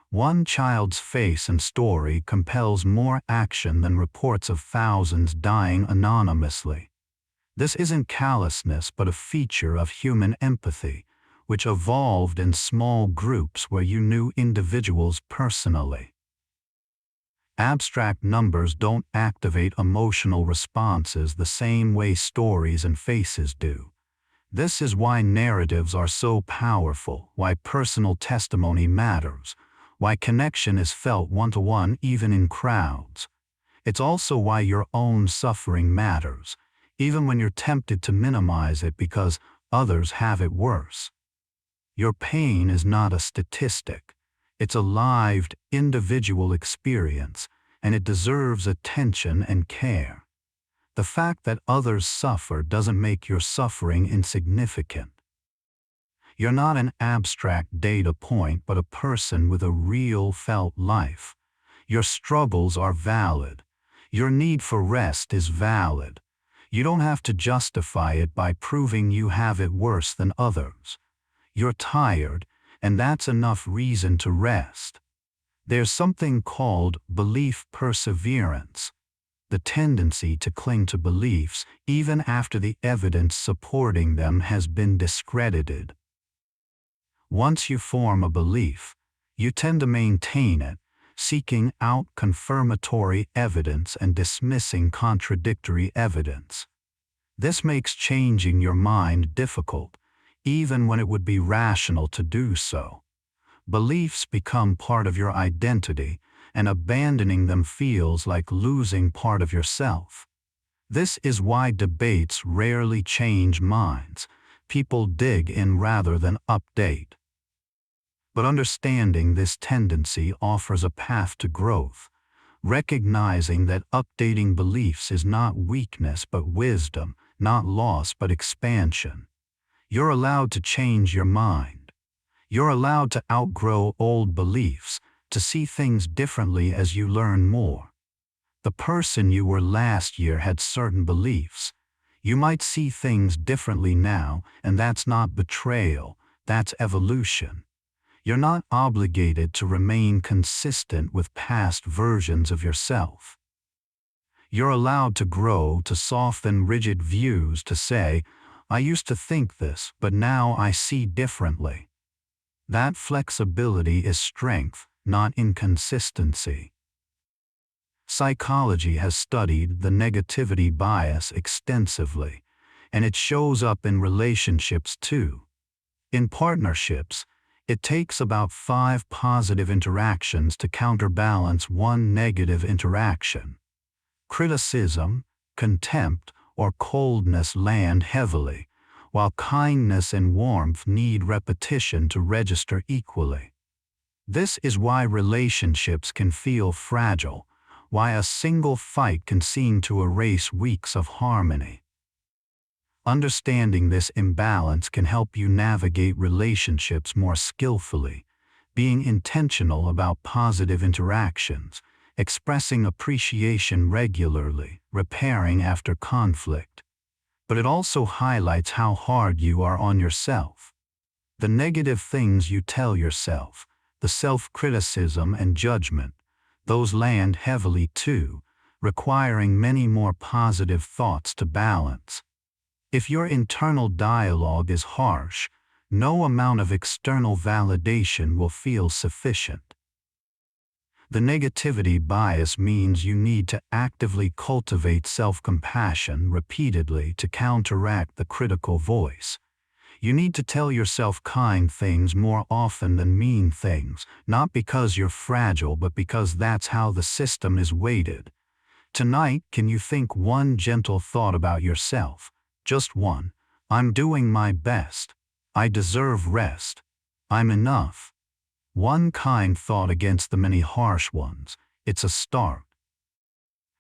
One child's face and story compels more action than reports of thousands dying anonymously. This isn't callousness but a feature of human empathy, which evolved in small groups where you knew individuals personally. Abstract numbers don't activate emotional responses the same way stories and faces do. This is why narratives are so powerful, why personal testimony matters, why connection is felt one-to-one even in crowds. It's also why your own suffering matters, even when you're tempted to minimize it because others have it worse. Your pain is not a statistic. It's a lived, individual experience, and it deserves attention and care. The fact that others suffer doesn't make your suffering insignificant. You're not an abstract data point but a person with a real felt life. Your struggles are valid. Your need for rest is valid. You don't have to justify it by proving you have it worse than others. You're tired, and that's enough reason to rest. There's something called belief perseverance, the tendency to cling to beliefs even after the evidence supporting them has been discredited. Once you form a belief, you tend to maintain it, seeking out confirmatory evidence and dismissing contradictory evidence. This makes changing your mind difficult, even when it would be rational to do so. Beliefs become part of your identity, and abandoning them feels like losing part of yourself. This is why debates rarely change minds. People dig in rather than update. But understanding this tendency offers a path to growth, recognizing that updating beliefs is not weakness but wisdom, not loss but expansion. You're allowed to change your mind. You're allowed to outgrow old beliefs, to see things differently as you learn more. The person you were last year had certain beliefs. You might see things differently now, and that's not betrayal, that's evolution. You're not obligated to remain consistent with past versions of yourself. You're allowed to grow, to soften rigid views, to say, I used to think this, but now I see differently. That flexibility is strength, not inconsistency. Psychology has studied the negativity bias extensively, and it shows up in relationships too. In partnerships, it takes about 5 positive interactions to counterbalance 1 negative interaction. Criticism, contempt, or coldness land heavily, while kindness and warmth need repetition to register equally. This is why relationships can feel fragile, why a single fight can seem to erase weeks of harmony. Understanding this imbalance can help you navigate relationships more skillfully, being intentional about positive interactions, expressing appreciation regularly, repairing after conflict. But it also highlights how hard you are on yourself. The negative things you tell yourself, the self-criticism and judgment, those land heavily too, requiring many more positive thoughts to balance. If your internal dialogue is harsh, no amount of external validation will feel sufficient. The negativity bias means you need to actively cultivate self-compassion repeatedly to counteract the critical voice. You need to tell yourself kind things more often than mean things, not because you're fragile, but because that's how the system is weighted. Tonight, can you think one gentle thought about yourself? Just one. I'm doing my best. I deserve rest. I'm enough. One kind thought against the many harsh ones. It's a start.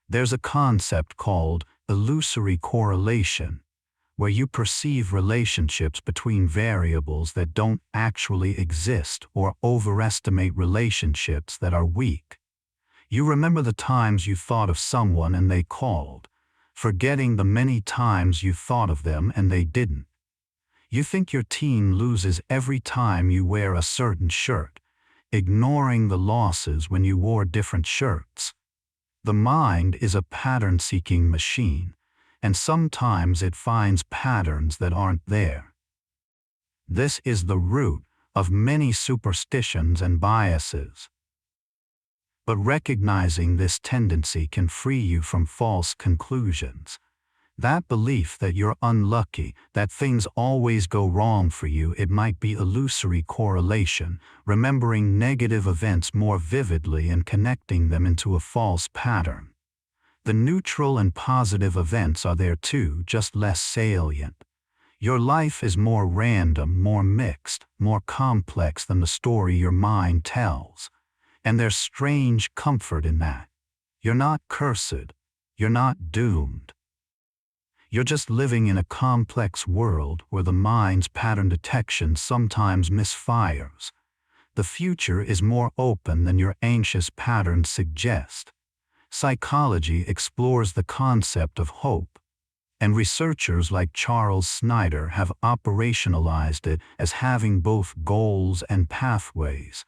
There's a concept called illusory correlation, where you perceive relationships between variables that don't actually exist or overestimate relationships that are weak. You remember the times you thought of someone and they called, forgetting the many times you thought of them and they didn't. You think your team loses every time you wear a certain shirt, ignoring the losses when you wore different shirts. The mind is a pattern-seeking machine, and sometimes it finds patterns that aren't there. This is the root of many superstitions and biases. But recognizing this tendency can free you from false conclusions. That belief that you're unlucky, that things always go wrong for you, it might be illusory correlation, remembering negative events more vividly and connecting them into a false pattern. The neutral and positive events are there too, just less salient. Your life is more random, more mixed, more complex than the story your mind tells. And there's strange comfort in that. You're not cursed. You're not doomed. You're just living in a complex world where the mind's pattern detection sometimes misfires. The future is more open than your anxious patterns suggest. Psychology explores the concept of hope, and researchers like Charles Snyder have operationalized it as having both goals and pathways.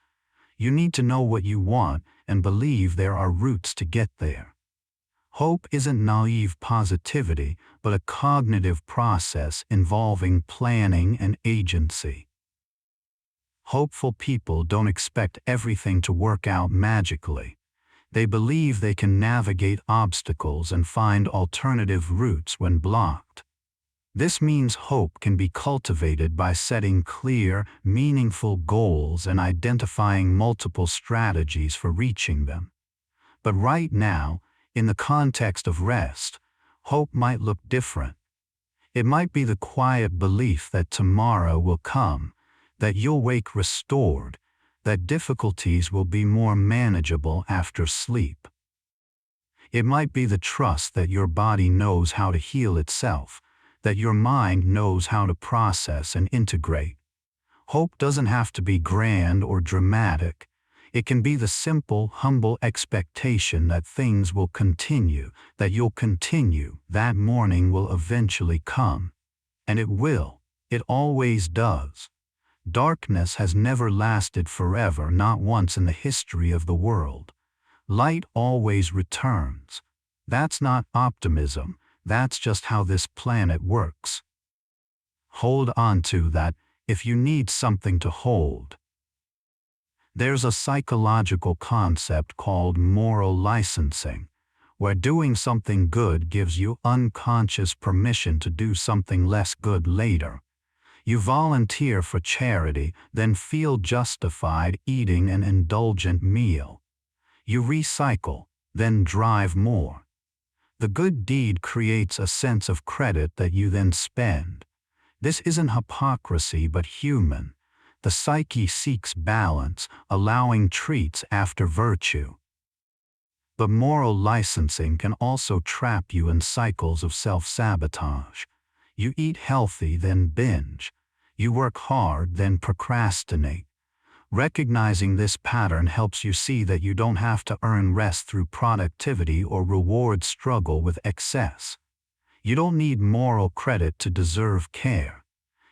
You need to know what you want and believe there are routes to get there. Hope isn't naive positivity, but a cognitive process involving planning and agency. Hopeful people don't expect everything to work out magically. They believe they can navigate obstacles and find alternative routes when blocked. This means hope can be cultivated by setting clear, meaningful goals and identifying multiple strategies for reaching them. But right now, in the context of rest, hope might look different. It might be the quiet belief that tomorrow will come, that you'll wake restored, that difficulties will be more manageable after sleep. It might be the trust that your body knows how to heal itself, that your mind knows how to process and integrate. Hope doesn't have to be grand or dramatic. It can be the simple, humble expectation that things will continue, that you'll continue, that morning will eventually come. And it will. It always does. Darkness has never lasted forever, not once in the history of the world. Light always returns. That's not optimism. That's just how this planet works. Hold on to that if you need something to hold. There's a psychological concept called moral licensing, where doing something good gives you unconscious permission to do something less good later. You volunteer for charity, then feel justified eating an indulgent meal. You recycle, then drive more. The good deed creates a sense of credit that you then spend. This isn't hypocrisy but human. The psyche seeks balance, allowing treats after virtue. But moral licensing can also trap you in cycles of self-sabotage. You eat healthy, then binge. You work hard, then procrastinate. Recognizing this pattern helps you see that you don't have to earn rest through productivity or reward struggle with excess. You don't need moral credit to deserve care.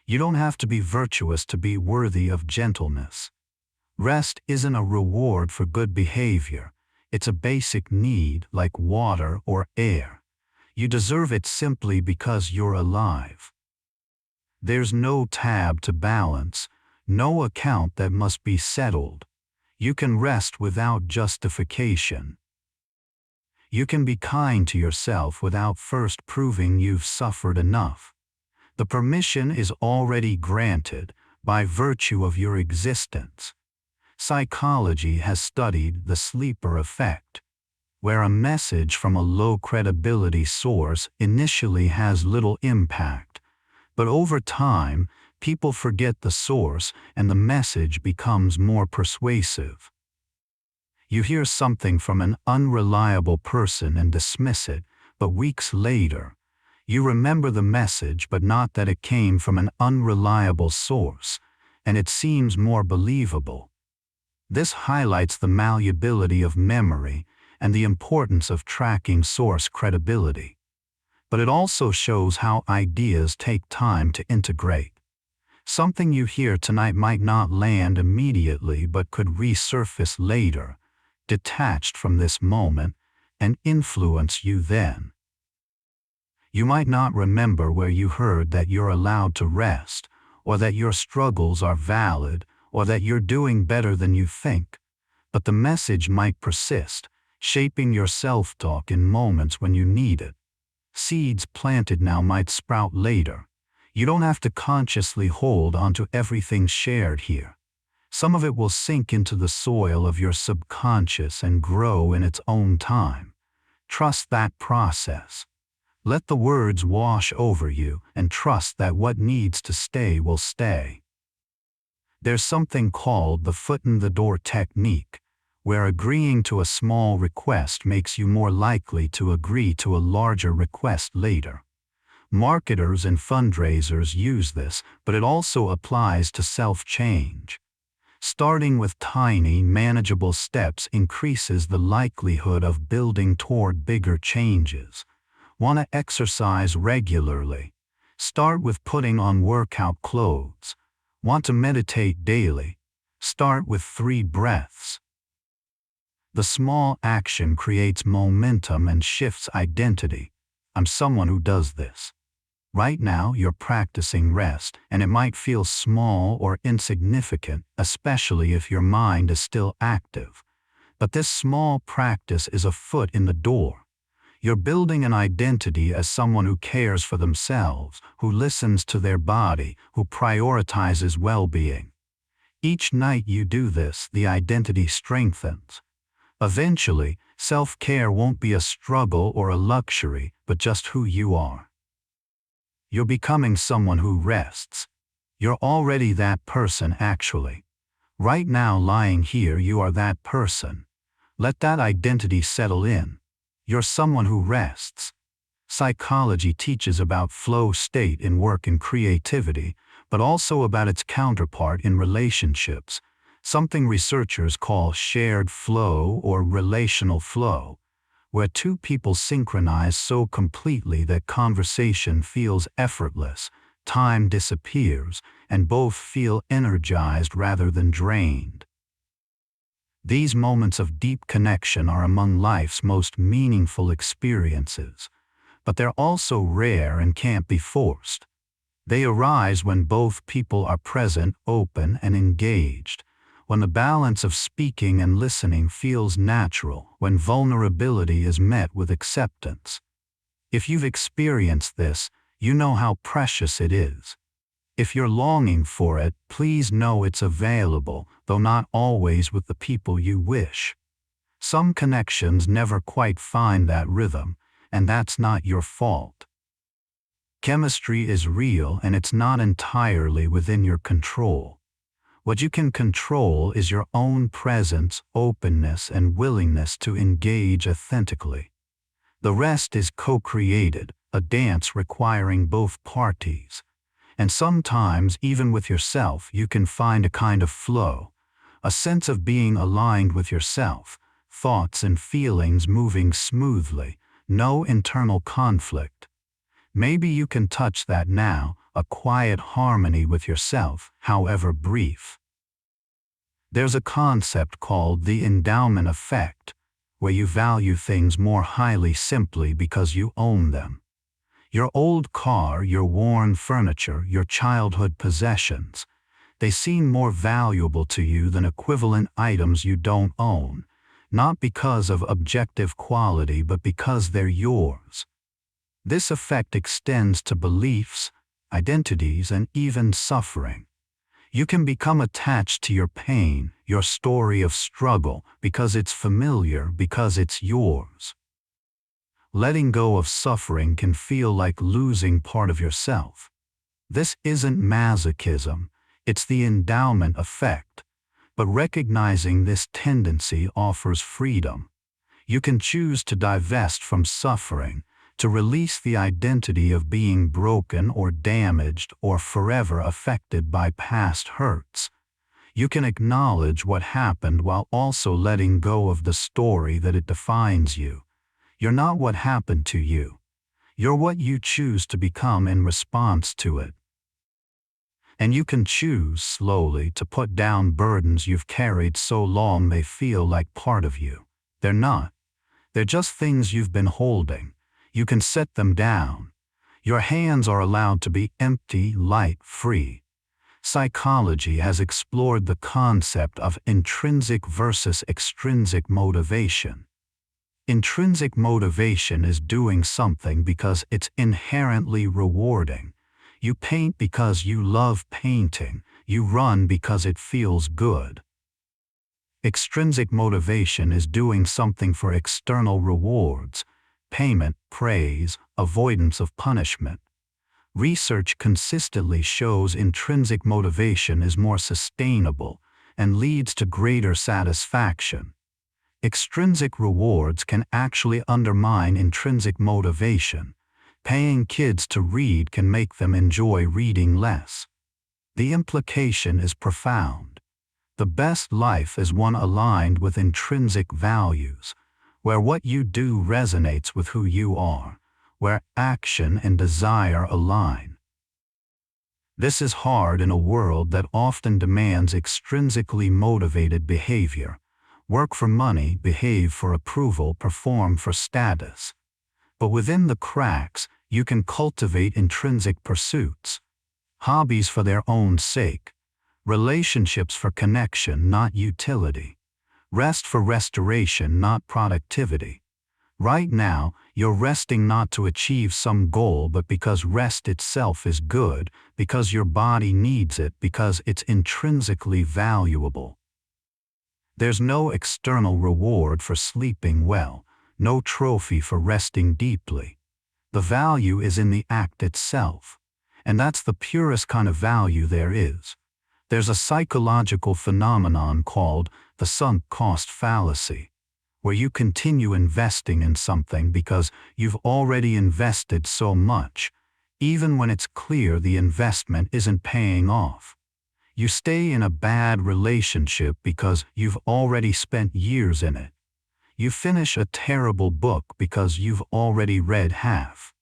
You don't have to be virtuous to be worthy of gentleness. Rest isn't a reward for good behavior. It's a basic need like water or air. You deserve it simply because you're alive. There's no tab to balance, no account that must be settled. You can rest without justification. You can be kind to yourself without first proving you've suffered enough. The permission is already granted by virtue of your existence. Psychology has studied the sleeper effect, where a message from a low credibility source initially has little impact, but over time, people forget the source and the message becomes more persuasive. You hear something from an unreliable person and dismiss it, but weeks later, you remember the message but not that it came from an unreliable source, and it seems more believable. This highlights the malleability of memory and the importance of tracking source credibility. But it also shows how ideas take time to integrate. Something you hear tonight might not land immediately but could resurface later, detached from this moment, and influence you then. You might not remember where you heard that you're allowed to rest, or that your struggles are valid, or that you're doing better than you think, but the message might persist, shaping your self-talk in moments when you need it. Seeds planted now might sprout later. You don't have to consciously hold onto everything shared here. Some of it will sink into the soil of your subconscious and grow in its own time. Trust that process. Let the words wash over you and trust that what needs to stay will stay. There's something called the foot-in-the-door technique, where agreeing to a small request makes you more likely to agree to a larger request later. Marketers and fundraisers use this, but it also applies to self-change. Starting with tiny, manageable steps increases the likelihood of building toward bigger changes. Want to exercise regularly? Start with putting on workout clothes. Want to meditate daily? Start with 3 breaths. The small action creates momentum and shifts identity. I'm someone who does this. Right now, you're practicing rest, and it might feel small or insignificant, especially if your mind is still active. But this small practice is a foot in the door. You're building an identity as someone who cares for themselves, who listens to their body, who prioritizes well-being. Each night you do this, the identity strengthens. Eventually, self-care won't be a struggle or a luxury, but just who you are. You're becoming someone who rests. You're already that person actually. Right now lying here you are that person. Let that identity settle in. You're someone who rests. Psychology teaches about flow state in work and creativity, but also about its counterpart in relationships, something researchers call shared flow or relational flow, where 2 people synchronize so completely that conversation feels effortless, time disappears, and both feel energized rather than drained. These moments of deep connection are among life's most meaningful experiences, but they're also rare and can't be forced. They arise when both people are present, open, and engaged, when the balance of speaking and listening feels natural, when vulnerability is met with acceptance. If you've experienced this, you know how precious it is. If you're longing for it, please know it's available, though not always with the people you wish. Some connections never quite find that rhythm, and that's not your fault. Chemistry is real, and it's not entirely within your control. What you can control is your own presence, openness, and willingness to engage authentically. The rest is co-created, a dance requiring both parties. And sometimes, even with yourself, you can find a kind of flow, a sense of being aligned with yourself, thoughts and feelings moving smoothly, no internal conflict. Maybe you can touch that now, a quiet harmony with yourself, however brief. There's a concept called the endowment effect, where you value things more highly simply because you own them. Your old car, your worn furniture, your childhood possessions, they seem more valuable to you than equivalent items you don't own, not because of objective quality but because they're yours. This effect extends to beliefs, identities, and even suffering. You can become attached to your pain, your story of struggle, because it's familiar, because it's yours. Letting go of suffering can feel like losing part of yourself. This isn't masochism, it's the endowment effect. But recognizing this tendency offers freedom. You can choose to divest from suffering, to release the identity of being broken or damaged or forever affected by past hurts. You can acknowledge what happened while also letting go of the story that it defines you. You're not what happened to you. You're what you choose to become in response to it. And you can choose slowly to put down burdens you've carried so long they feel like part of you. They're not. They're just things you've been holding. You can set them down. Your hands are allowed to be empty, light, free. Psychology has explored the concept of intrinsic versus extrinsic motivation. Intrinsic motivation is doing something because it's inherently rewarding. You paint because you love painting. You run because it feels good. Extrinsic motivation is doing something for external rewards, payment, praise, avoidance of punishment. Research consistently shows intrinsic motivation is more sustainable and leads to greater satisfaction. Extrinsic rewards can actually undermine intrinsic motivation. Paying kids to read can make them enjoy reading less. The implication is profound. The best life is one aligned with intrinsic values, where what you do resonates with who you are, where action and desire align. This is hard in a world that often demands extrinsically motivated behavior. Work for money, behave for approval, perform for status. But within the cracks, you can cultivate intrinsic pursuits. Hobbies for their own sake. Relationships for connection, not utility. Rest for restoration, not productivity. Right now, you're resting not to achieve some goal, but because rest itself is good, because your body needs it, because it's intrinsically valuable. There's no external reward for sleeping well, no trophy for resting deeply. The value is in the act itself, and that's the purest kind of value there is. There's a psychological phenomenon called the sunk cost fallacy, where you continue investing in something because you've already invested so much, even when it's clear the investment isn't paying off. You stay in a bad relationship because you've already spent years in it. You finish a terrible book because you've already read half.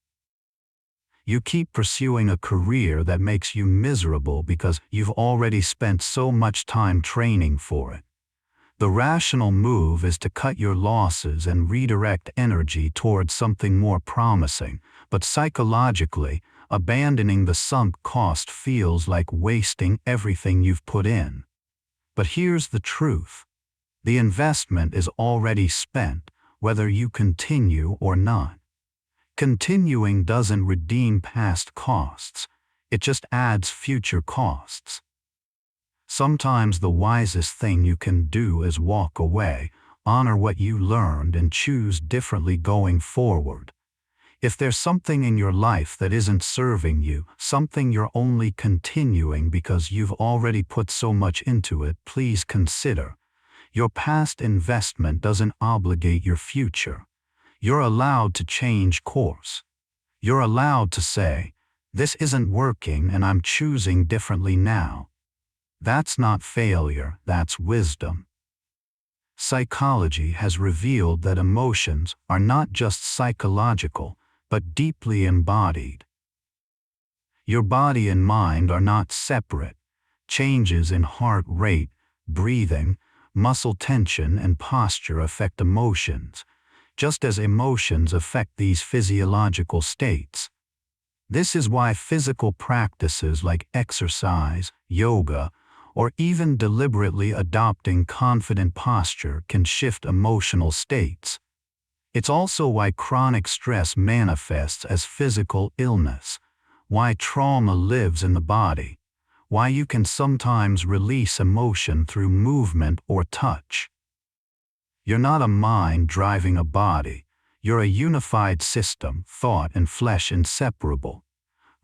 You keep pursuing a career that makes you miserable because you've already spent so much time training for it. The rational move is to cut your losses and redirect energy towards something more promising, but psychologically, abandoning the sunk cost feels like wasting everything you've put in. But here's the truth. The investment is already spent, whether you continue or not. Continuing doesn't redeem past costs, it just adds future costs. Sometimes the wisest thing you can do is walk away, honor what you learned, and choose differently going forward. If there's something in your life that isn't serving you, something you're only continuing because you've already put so much into it, please consider. Your past investment doesn't obligate your future. You're allowed to change course. You're allowed to say, "This isn't working and I'm choosing differently now." That's not failure, that's wisdom. Psychology has revealed that emotions are not just psychological, but deeply embodied. Your body and mind are not separate. Changes in heart rate, breathing, muscle tension, and posture affect emotions, just as emotions affect these physiological states. This is why physical practices like exercise, yoga, or even deliberately adopting confident posture can shift emotional states. It's also why chronic stress manifests as physical illness, why trauma lives in the body, why you can sometimes release emotion through movement or touch. You're not a mind driving a body. You're a unified system, thought and flesh inseparable.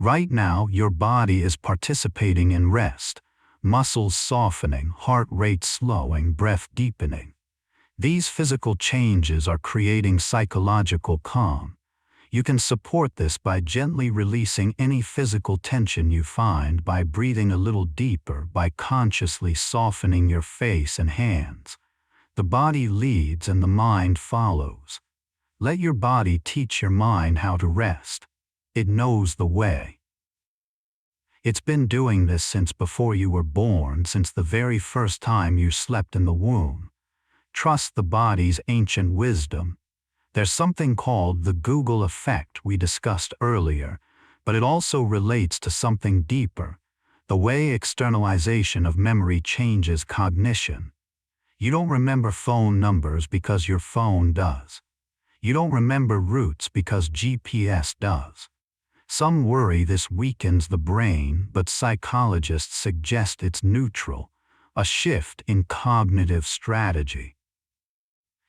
Right now, your body is participating in rest, muscles softening, heart rate slowing, breath deepening. These physical changes are creating psychological calm. You can support this by gently releasing any physical tension you find, by breathing a little deeper, by consciously softening your face and hands. The body leads and the mind follows. Let your body teach your mind how to rest. It knows the way. It's been doing this since before you were born, since the very first time you slept in the womb. Trust the body's ancient wisdom. There's something called the Google effect we discussed earlier, but it also relates to something deeper, the way externalization of memory changes cognition. You don't remember phone numbers because your phone does. You don't remember routes because GPS does. Some worry this weakens the brain, but psychologists suggest it's neutral, a shift in cognitive strategy.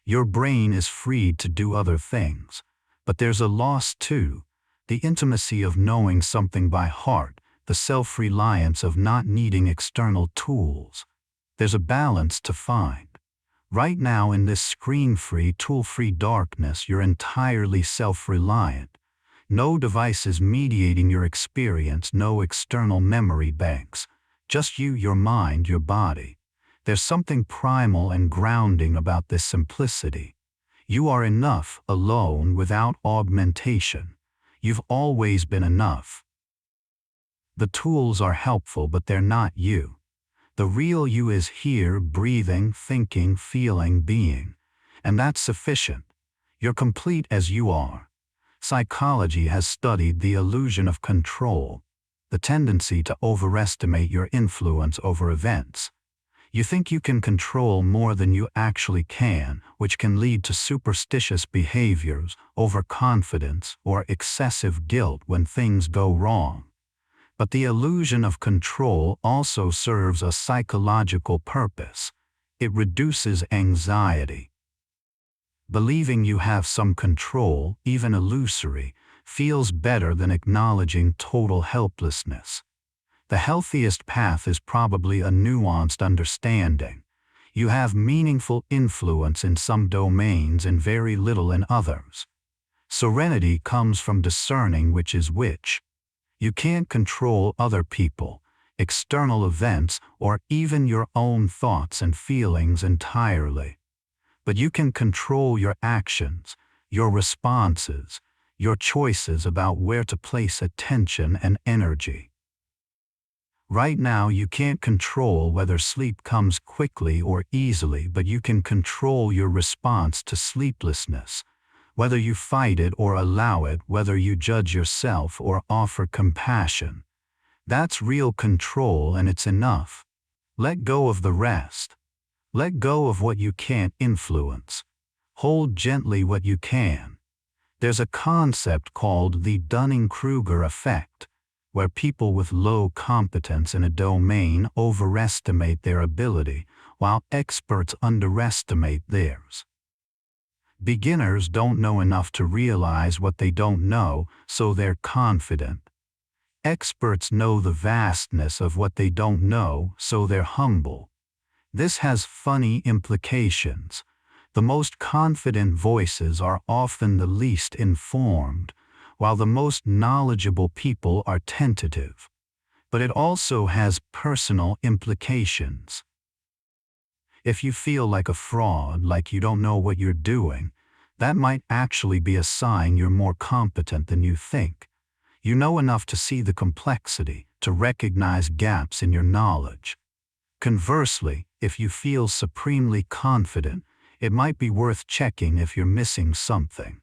Your brain is freed to do other things, but there's a loss too, the intimacy of knowing something by heart, the self-reliance of not needing external tools. There's a balance to find. Right now in this screen-free, tool-free darkness, you're entirely self-reliant. No devices mediating your experience, no external memory banks. Just you, your mind, your body. There's something primal and grounding about this simplicity. You are enough, alone, without augmentation. You've always been enough. The tools are helpful, but they're not you. The real you is here, breathing, thinking, feeling, being. And that's sufficient. You're complete as you are. Psychology has studied the illusion of control, the tendency to overestimate your influence over events. You think you can control more than you actually can, which can lead to superstitious behaviors, overconfidence, or excessive guilt when things go wrong. But the illusion of control also serves a psychological purpose. It reduces anxiety. Believing you have some control, even illusory, feels better than acknowledging total helplessness. The healthiest path is probably a nuanced understanding. You have meaningful influence in some domains and very little in others. Serenity comes from discerning which is which. You can't control other people, external events, or even your own thoughts and feelings entirely. But you can control your actions, your responses, your choices about where to place attention and energy. Right now you can't control whether sleep comes quickly or easily, but you can control your response to sleeplessness, whether you fight it or allow it, whether you judge yourself or offer compassion. That's real control, and it's enough. Let go of the rest. Let go of what you can't influence. Hold gently what you can. There's a concept called the Dunning-Kruger effect, where people with low competence in a domain overestimate their ability, while experts underestimate theirs. Beginners don't know enough to realize what they don't know, so they're confident. Experts know the vastness of what they don't know, so they're humble. This has funny implications. The most confident voices are often the least informed, while the most knowledgeable people are tentative. But it also has personal implications. If you feel like a fraud, like you don't know what you're doing, that might actually be a sign you're more competent than you think. You know enough to see the complexity, to recognize gaps in your knowledge. Conversely, if you feel supremely confident, it might be worth checking if you're missing something.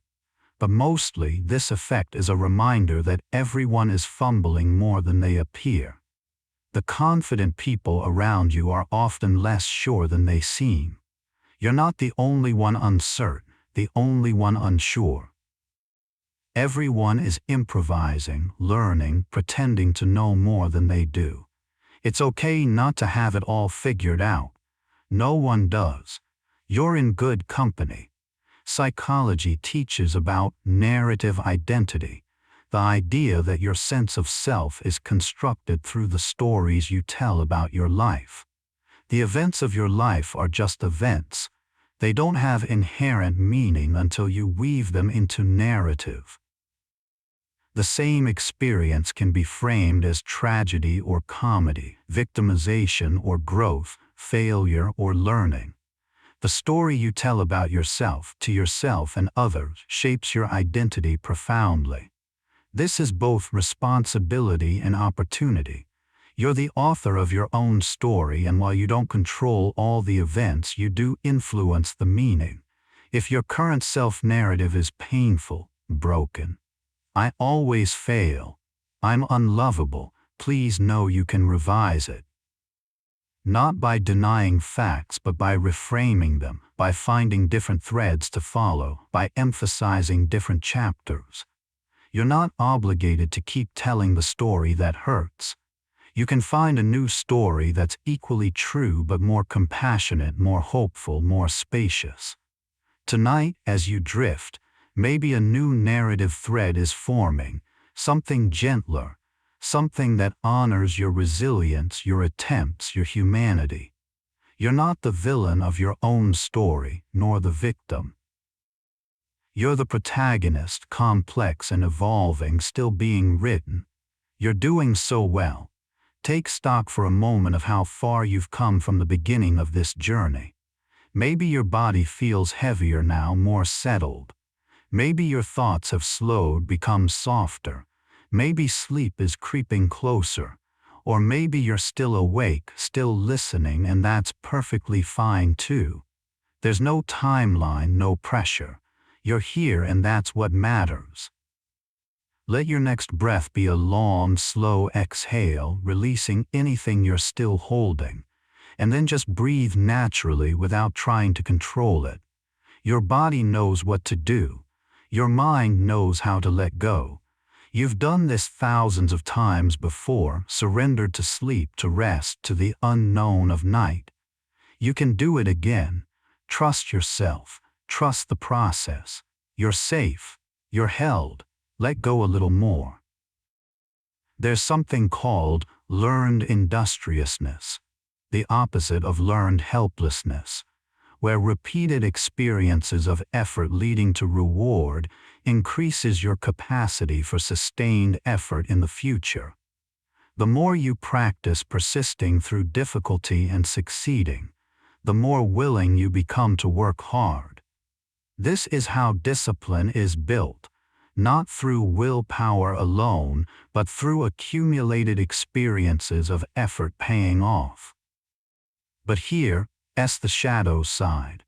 But mostly, this effect is a reminder that everyone is fumbling more than they appear. The confident people around you are often less sure than they seem. You're not the only one uncertain, the only one unsure. Everyone is improvising, learning, pretending to know more than they do. It's okay not to have it all figured out. No one does. You're in good company. Psychology teaches about narrative identity, the idea that your sense of self is constructed through the stories you tell about your life. The events of your life are just events. They don't have inherent meaning until you weave them into narrative. The same experience can be framed as tragedy or comedy, victimization or growth, failure or learning. The story you tell about yourself, to yourself and others, shapes your identity profoundly. This is both responsibility and opportunity. You're the author of your own story, and while you don't control all the events, you do influence the meaning. If your current self-narrative is painful, broken, I always fail, I'm unlovable, please know you can revise it. Not by denying facts, but by reframing them, by finding different threads to follow, by emphasizing different chapters. You're not obligated to keep telling the story that hurts. You can find a new story that's equally true but more compassionate, more hopeful, more spacious. Tonight, as you drift, maybe a new narrative thread is forming, something gentler, something that honors your resilience, your attempts, your humanity. You're not the villain of your own story, nor the victim. You're the protagonist, complex and evolving, still being written. You're doing so well. Take stock for a moment of how far you've come from the beginning of this journey. Maybe your body feels heavier now, more settled. Maybe your thoughts have slowed, become softer. Maybe sleep is creeping closer. Or maybe you're still awake, still listening, and that's perfectly fine too. There's no timeline, no pressure. You're here, and that's what matters. Let your next breath be a long, slow exhale, releasing anything you're still holding. And then just breathe naturally without trying to control it. Your body knows what to do. Your mind knows how to let go. You've done this thousands of times before, surrendered to sleep, to rest, to the unknown of night. You can do it again. Trust yourself. Trust the process. You're safe. You're held. Let go a little more. There's something called learned industriousness, the opposite of learned helplessness, where repeated experiences of effort leading to reward increases your capacity for sustained effort in the future. The more you practice persisting through difficulty and succeeding, the more willing you become to work hard. This is how discipline is built, not through willpower alone, but through accumulated experiences of effort paying off. But here's the shadow side.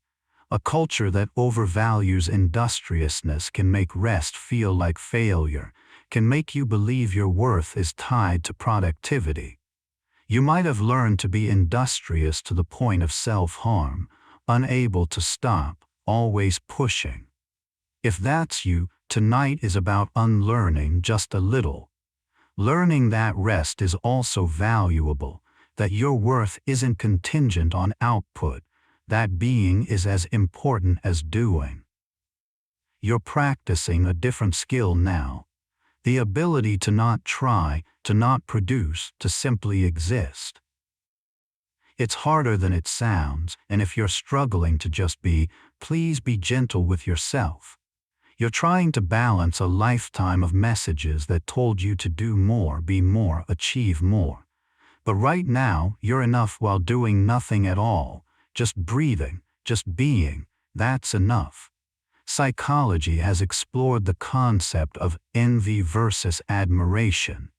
A culture that overvalues industriousness can make rest feel like failure, can make you believe your worth is tied to productivity. You might have learned to be industrious to the point of self-harm, unable to stop, always pushing. If that's you, tonight is about unlearning just a little. Learning that rest is also valuable, that your worth isn't contingent on output, that being is as important as doing. You're practicing a different skill now, the ability to not try, to not produce, to simply exist. It's harder than it sounds, and if you're struggling to just be, please be gentle with yourself. You're trying to balance a lifetime of messages that told you to do more, be more, achieve more. But right now, you're enough while doing nothing at all, just breathing, just being. That's enough. Psychology has explored the concept of envy versus admiration.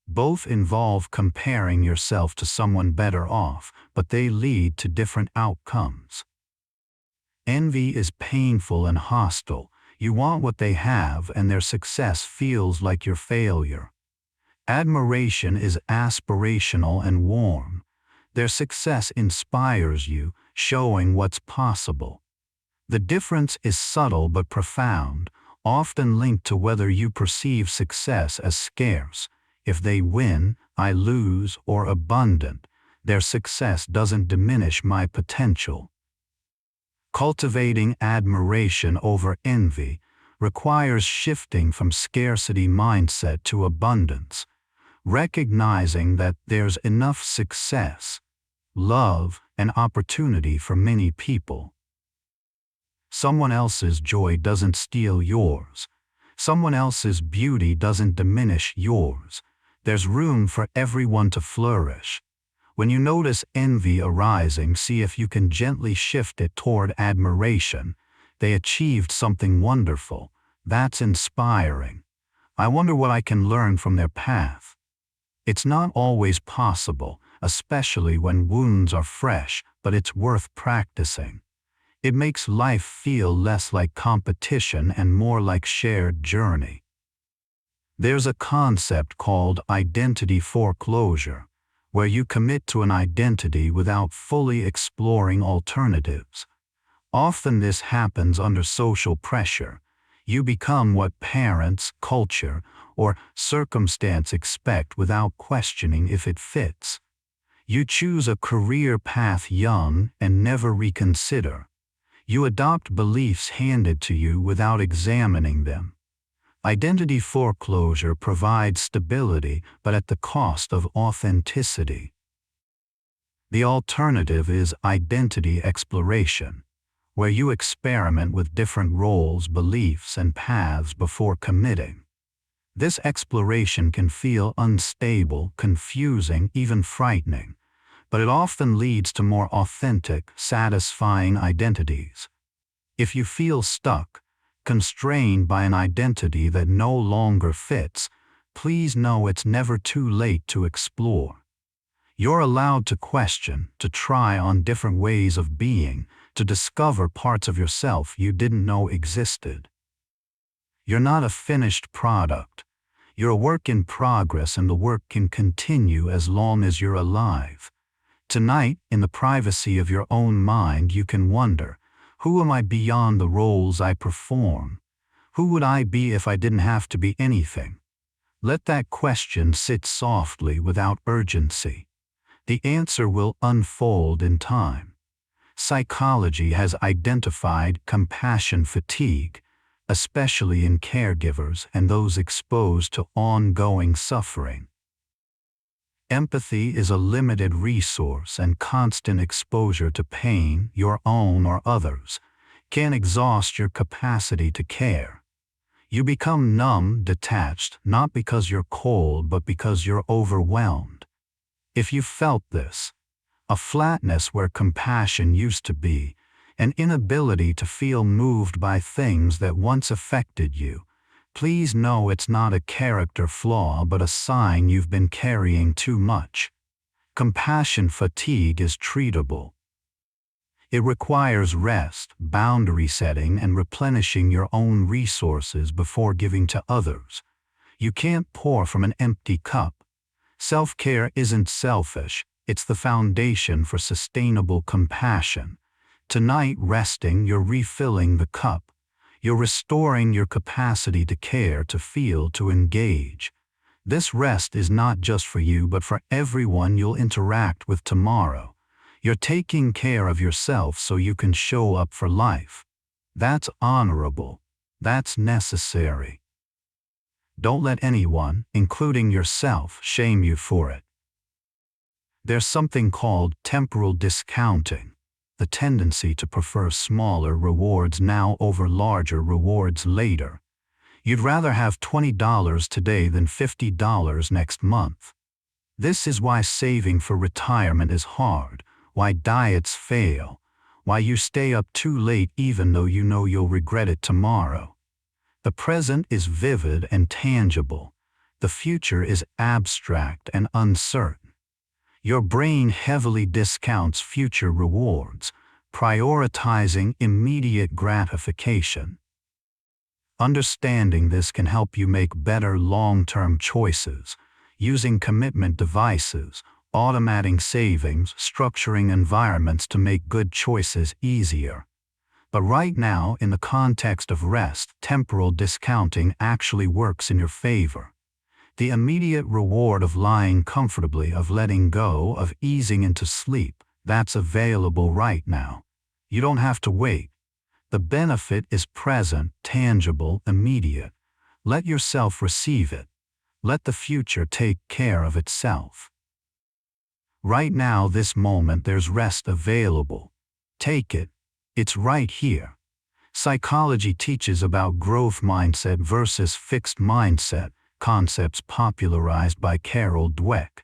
Both involve comparing yourself to someone better off, but they lead to different outcomes. Envy is painful and hostile. You want what they have, and their success feels like your failure. Admiration is aspirational and warm. Their success inspires you, showing what's possible. The difference is subtle but profound. often linked to whether you perceive success as scarce. If they win, I lose, or abundant, their success doesn't diminish my potential. Cultivating admiration over envy requires shifting from scarcity mindset to abundance, recognizing that there's enough success, love, and opportunity for many people. Someone else's joy doesn't steal yours. Someone else's beauty doesn't diminish yours. There's room for everyone to flourish. When you notice envy arising, see if you can gently shift it toward admiration. They achieved something wonderful. That's inspiring. I wonder what I can learn from their path. It's not always possible, especially when wounds are fresh, but it's worth practicing. It makes life feel less like competition and more like shared journey. There's a concept called identity foreclosure, where you commit to an identity without fully exploring alternatives. Often this happens under social pressure. You become what parents, culture, or circumstance expect without questioning if it fits. You choose a career path young and never reconsider. You adopt beliefs handed to you without examining them. Identity foreclosure provides stability, but at the cost of authenticity. The alternative is identity exploration, where you experiment with different roles, beliefs, and paths before committing. This exploration can feel unstable, confusing, even frightening, but it often leads to more authentic, satisfying identities. If you feel stuck, constrained by an identity that no longer fits, please know it's never too late to explore. You're allowed to question, to try on different ways of being, to discover parts of yourself you didn't know existed. You're not a finished product. You're a work in progress, and the work can continue as long as you're alive. Tonight, in the privacy of your own mind, you can wonder, who am I beyond the roles I perform? Who would I be if I didn't have to be anything? Let that question sit softly without urgency. The answer will unfold in time. Psychology has identified compassion fatigue, especially in caregivers and those exposed to ongoing suffering. Empathy is a limited resource, and constant exposure to pain, your own or others, can exhaust your capacity to care. You become numb, detached, not because you're cold, but because you're overwhelmed. If you felt this, a flatness where compassion used to be, an inability to feel moved by things that once affected you, please know it's not a character flaw but a sign you've been carrying too much. Compassion fatigue is treatable. It requires rest, boundary setting, and replenishing your own resources before giving to others. You can't pour from an empty cup. Self-care isn't selfish, it's the foundation for sustainable compassion. Tonight, resting, you're refilling the cup. You're restoring your capacity to care, to feel, to engage. This rest is not just for you, but for everyone you'll interact with tomorrow. You're taking care of yourself so you can show up for life. That's honorable. That's necessary. Don't let anyone, including yourself, shame you for it. There's something called temporal discounting, the tendency to prefer smaller rewards now over larger rewards later. You'd rather have $20 today than $50 next month. This is why saving for retirement is hard, why diets fail, why you stay up too late even though you know you'll regret it tomorrow. The present is vivid and tangible. The future is abstract and uncertain. Your brain heavily discounts future rewards, prioritizing immediate gratification. Understanding this can help you make better long-term choices, using commitment devices, automating savings, structuring environments to make good choices easier. But right now, in the context of rest, temporal discounting actually works in your favor. The immediate reward of lying comfortably, of letting go, of easing into sleep, that's available right now. You don't have to wait. The benefit is present, tangible, immediate. Let yourself receive it. Let the future take care of itself. Right now, this moment, there's rest available. Take it. It's right here. Psychology teaches about growth mindset versus fixed mindset, concepts popularized by Carol Dweck.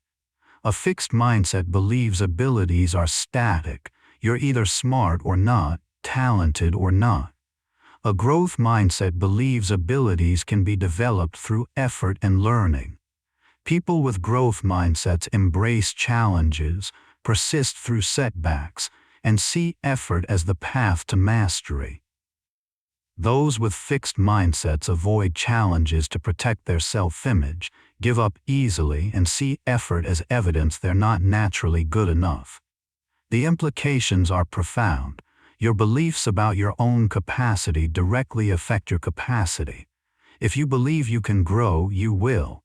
A fixed mindset believes abilities are static. You're either smart or not, talented or not. A growth mindset believes abilities can be developed through effort and learning. People with growth mindsets embrace challenges, persist through setbacks, and see effort as the path to mastery. Those with fixed mindsets avoid challenges to protect their self-image, give up easily, and see effort as evidence they're not naturally good enough. The implications are profound. Your beliefs about your own capacity directly affect your capacity. If you believe you can grow, you will.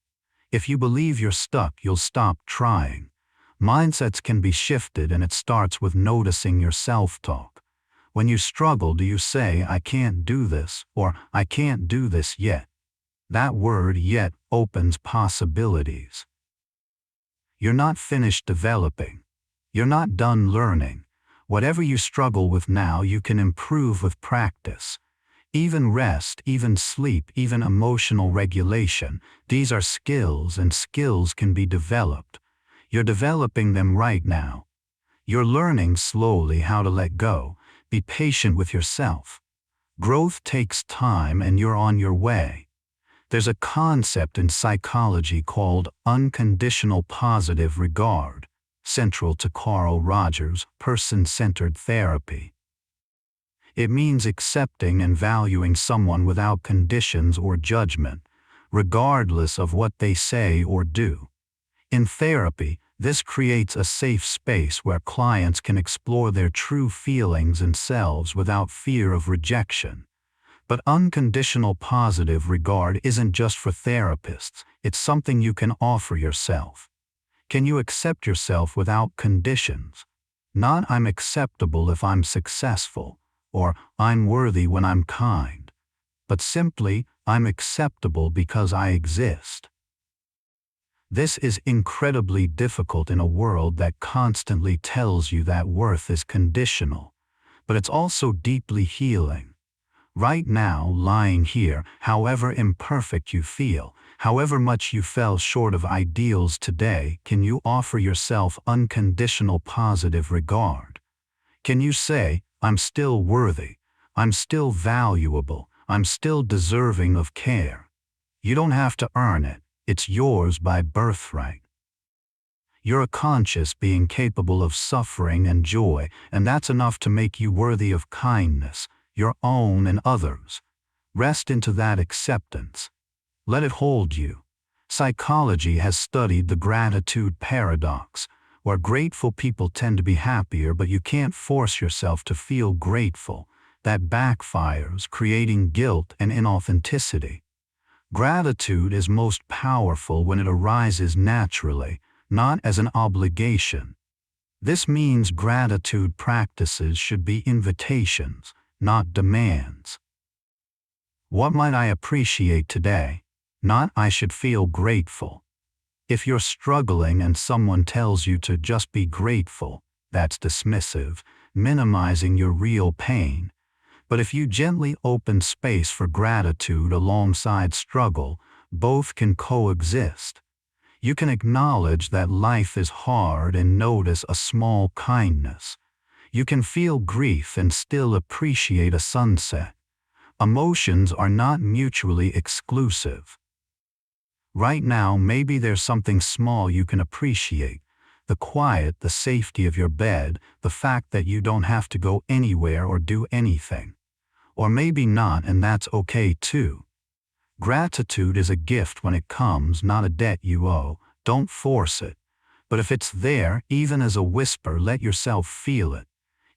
If you believe you're stuck, you'll stop trying. Mindsets can be shifted, and it starts with noticing your self-talk. When you struggle, do you say, "I can't do this," or "I can't do this yet"? That word "yet" opens possibilities. You're not finished developing. You're not done learning. Whatever you struggle with now, you can improve with practice. Even rest, even sleep, even emotional regulation, these are skills, and skills can be developed. You're developing them right now. You're learning slowly how to let go. Be patient with yourself. Growth takes time, and you're on your way. There's a concept in psychology called unconditional positive regard, central to Carl Rogers' person-centered therapy. It means accepting and valuing someone without conditions or judgment, regardless of what they say or do. In therapy, this creates a safe space where clients can explore their true feelings and selves without fear of rejection. But unconditional positive regard isn't just for therapists, it's something you can offer yourself. Can you accept yourself without conditions? Not "I'm acceptable if I'm successful," or "I'm worthy when I'm kind," but simply "I'm acceptable because I exist." This is incredibly difficult in a world that constantly tells you that worth is conditional, but it's also deeply healing. Right now, lying here, however imperfect you feel, however much you fell short of ideals today, can you offer yourself unconditional positive regard? Can you say, "I'm still worthy, I'm still valuable, I'm still deserving of care"? You don't have to earn it, it's yours by birthright. You're a conscious being capable of suffering and joy, and that's enough to make you worthy of kindness, your own and others. Rest into that acceptance. Let it hold you. Psychology has studied the gratitude paradox, where grateful people tend to be happier, but you can't force yourself to feel grateful. That backfires, creating guilt and inauthenticity. Gratitude is most powerful when it arises naturally, not as an obligation. This means gratitude practices should be invitations, not demands. What might I appreciate today? Not "I should feel grateful." If you're struggling and someone tells you to just be grateful, that's dismissive, minimizing your real pain. But if you gently open space for gratitude alongside struggle, both can coexist. You can acknowledge that life is hard and notice a small kindness. You can feel grief and still appreciate a sunset. Emotions are not mutually exclusive. Right now, maybe there's something small you can appreciate. The quiet, the safety of your bed, the fact that you don't have to go anywhere or do anything. Or maybe not, and that's okay too. Gratitude is a gift when it comes, not a debt you owe. Don't force it. But if it's there, even as a whisper, let yourself feel it.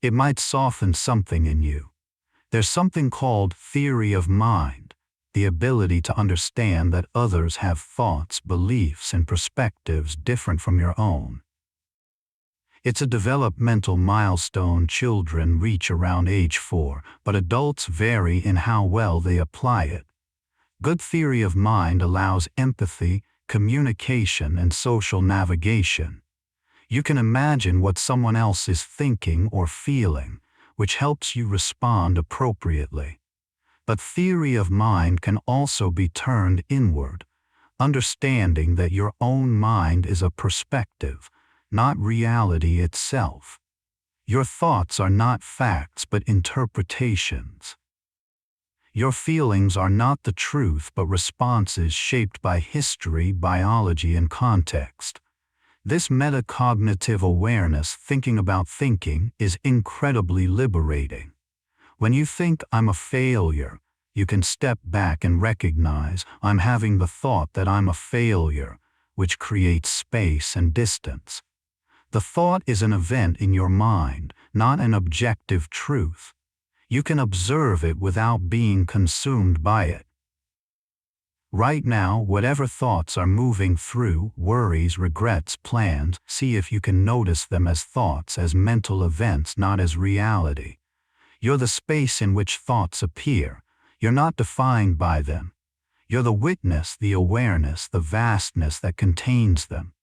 It might soften something in you. There's something called theory of mind, the ability to understand that others have thoughts, beliefs, and perspectives different from your own. It's a developmental milestone children reach around age 4, but adults vary in how well they apply it. Good theory of mind allows empathy, communication, and social navigation. You can imagine what someone else is thinking or feeling, which helps you respond appropriately. But theory of mind can also be turned inward, understanding that your own mind is a perspective, not reality itself. Your thoughts are not facts but interpretations. Your feelings are not the truth but responses shaped by history, biology, and context. This metacognitive awareness, thinking about thinking, is incredibly liberating. When you think I'm a failure, you can step back and recognize I'm having the thought that I'm a failure, which creates space and distance. The thought is an event in your mind, not an objective truth. You can observe it without being consumed by it. Right now, whatever thoughts are moving through, worries, regrets, plans, see if you can notice them as thoughts, as mental events, not as reality. You're the space in which thoughts appear. You're not defined by them. You're the witness, the awareness, the vastness that contains them.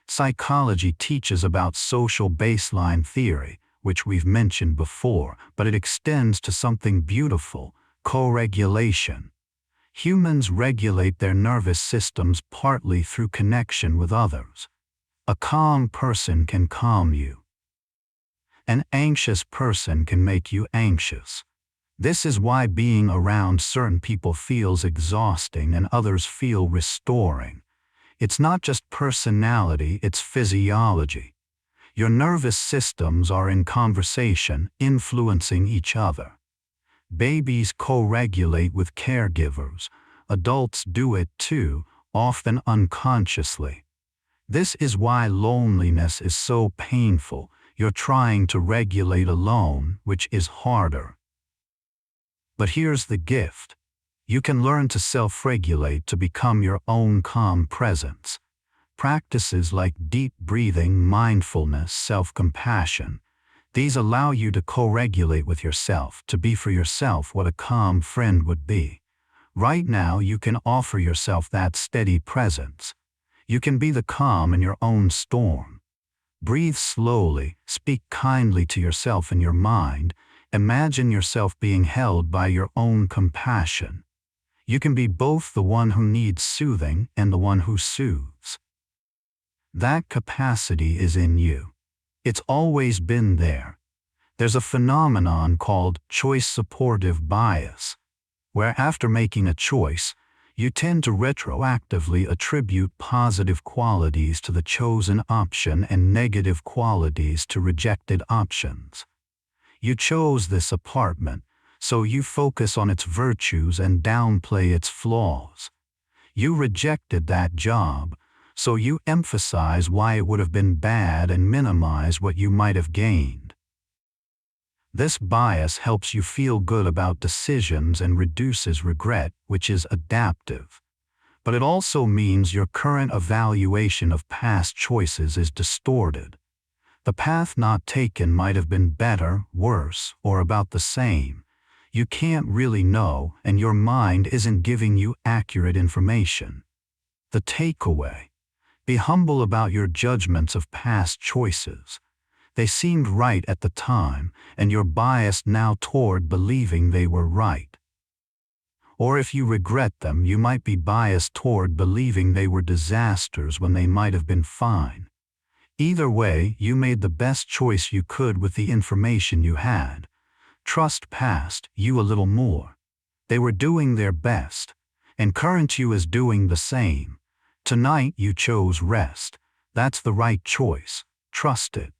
Psychology teaches about social baseline theory, which we've mentioned before, but it extends to something beautiful, co-regulation. Humans regulate their nervous systems partly through connection with others. A calm person can calm you. An anxious person can make you anxious. This is why being around certain people feels exhausting and others feel restoring. It's not just personality, it's physiology. Your nervous systems are in conversation, influencing each other. Babies co-regulate with caregivers. Adults do it too, often unconsciously. This is why loneliness is so painful. You're trying to regulate alone, which is harder. But here's the gift. You can learn to self-regulate to become your own calm presence. Practices like deep breathing, mindfulness, self-compassion, these allow you to co-regulate with yourself, to be for yourself what a calm friend would be. Right now, you can offer yourself that steady presence. You can be the calm in your own storm. Breathe slowly, speak kindly to yourself in your mind, imagine yourself being held by your own compassion. You can be both the one who needs soothing and the one who soothes. That capacity is in you. It's always been there. There's a phenomenon called choice supportive bias, where after making a choice, you tend to retroactively attribute positive qualities to the chosen option and negative qualities to rejected options. You chose this apartment, so you focus on its virtues and downplay its flaws. You rejected that job, so you emphasize why it would have been bad and minimize what you might have gained. This bias helps you feel good about decisions and reduces regret, which is adaptive. But it also means your current evaluation of past choices is distorted. The path not taken might have been better, worse, or about the same. You can't really know, and your mind isn't giving you accurate information. The takeaway: be humble about your judgments of past choices. They seemed right at the time, and you're biased now toward believing they were right. Or if you regret them, you might be biased toward believing they were disasters when they might have been fine. Either way, you made the best choice you could with the information you had. Trust past you a little more. They were doing their best, and current you is doing the same. Tonight you chose rest. That's the right choice. Trust it.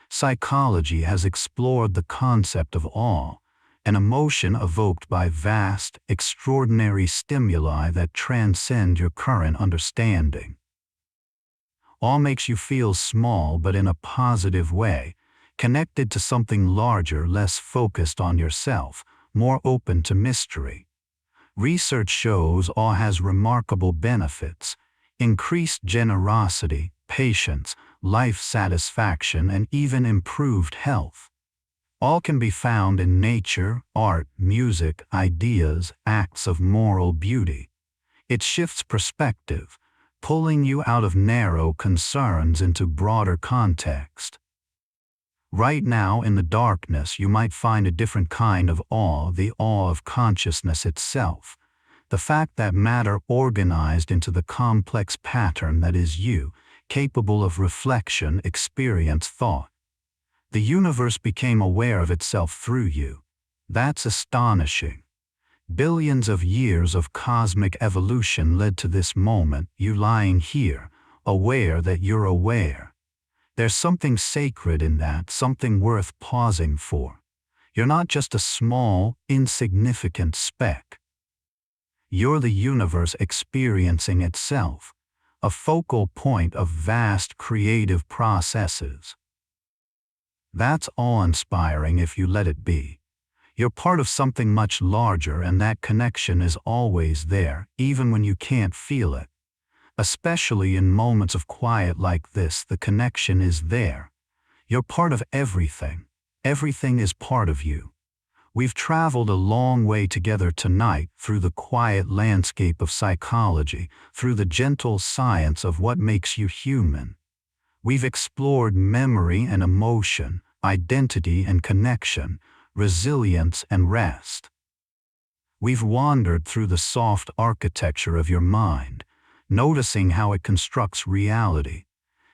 Psychology has explored the concept of awe, an emotion evoked by vast, extraordinary stimuli that transcend your current understanding. Awe makes you feel small but in a positive way, connected to something larger, less focused on yourself, more open to mystery. Research shows awe has remarkable benefits: increased generosity, patience, life satisfaction, and even improved health. All can be found in nature, art, music, ideas, acts of moral beauty. It shifts perspective, pulling you out of narrow concerns into broader context. Right now in the darkness you might find a different kind of awe, the awe of consciousness itself. The fact that matter organized into the complex pattern that is you, capable of reflection, experience, thought. The universe became aware of itself through you. That's astonishing. Billions of years of cosmic evolution led to this moment, you lying here, aware that you're aware. There's something sacred in that, something worth pausing for. You're not just a small, insignificant speck. You're the universe experiencing itself, a focal point of vast creative processes. That's awe-inspiring if you let it be. You're part of something much larger, and that connection is always there, even when you can't feel it. Especially in moments of quiet like this, the connection is there. You're part of everything. Everything is part of you. We've traveled a long way together tonight through the quiet landscape of psychology, through the gentle science of what makes you human. We've explored memory and emotion, identity and connection, resilience and rest. We've wandered through the soft architecture of your mind, noticing how it constructs reality,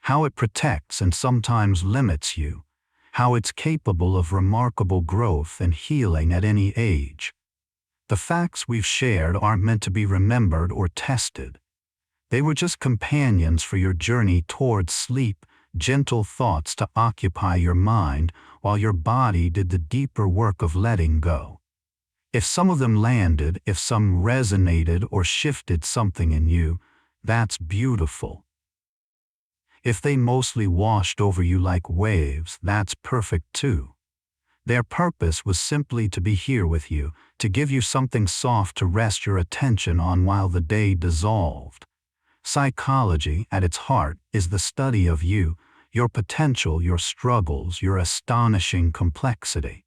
how it protects and sometimes limits you, how it's capable of remarkable growth and healing at any age. The facts we've shared aren't meant to be remembered or tested. They were just companions for your journey towards sleep, gentle thoughts to occupy your mind while your body did the deeper work of letting go. If some of them landed, if some resonated or shifted something in you, that's beautiful. If they mostly washed over you like waves, that's perfect too. Their purpose was simply to be here with you, to give you something soft to rest your attention on while the day dissolved. Psychology, at its heart, is the study of you, your potential, your struggles, your astonishing complexity.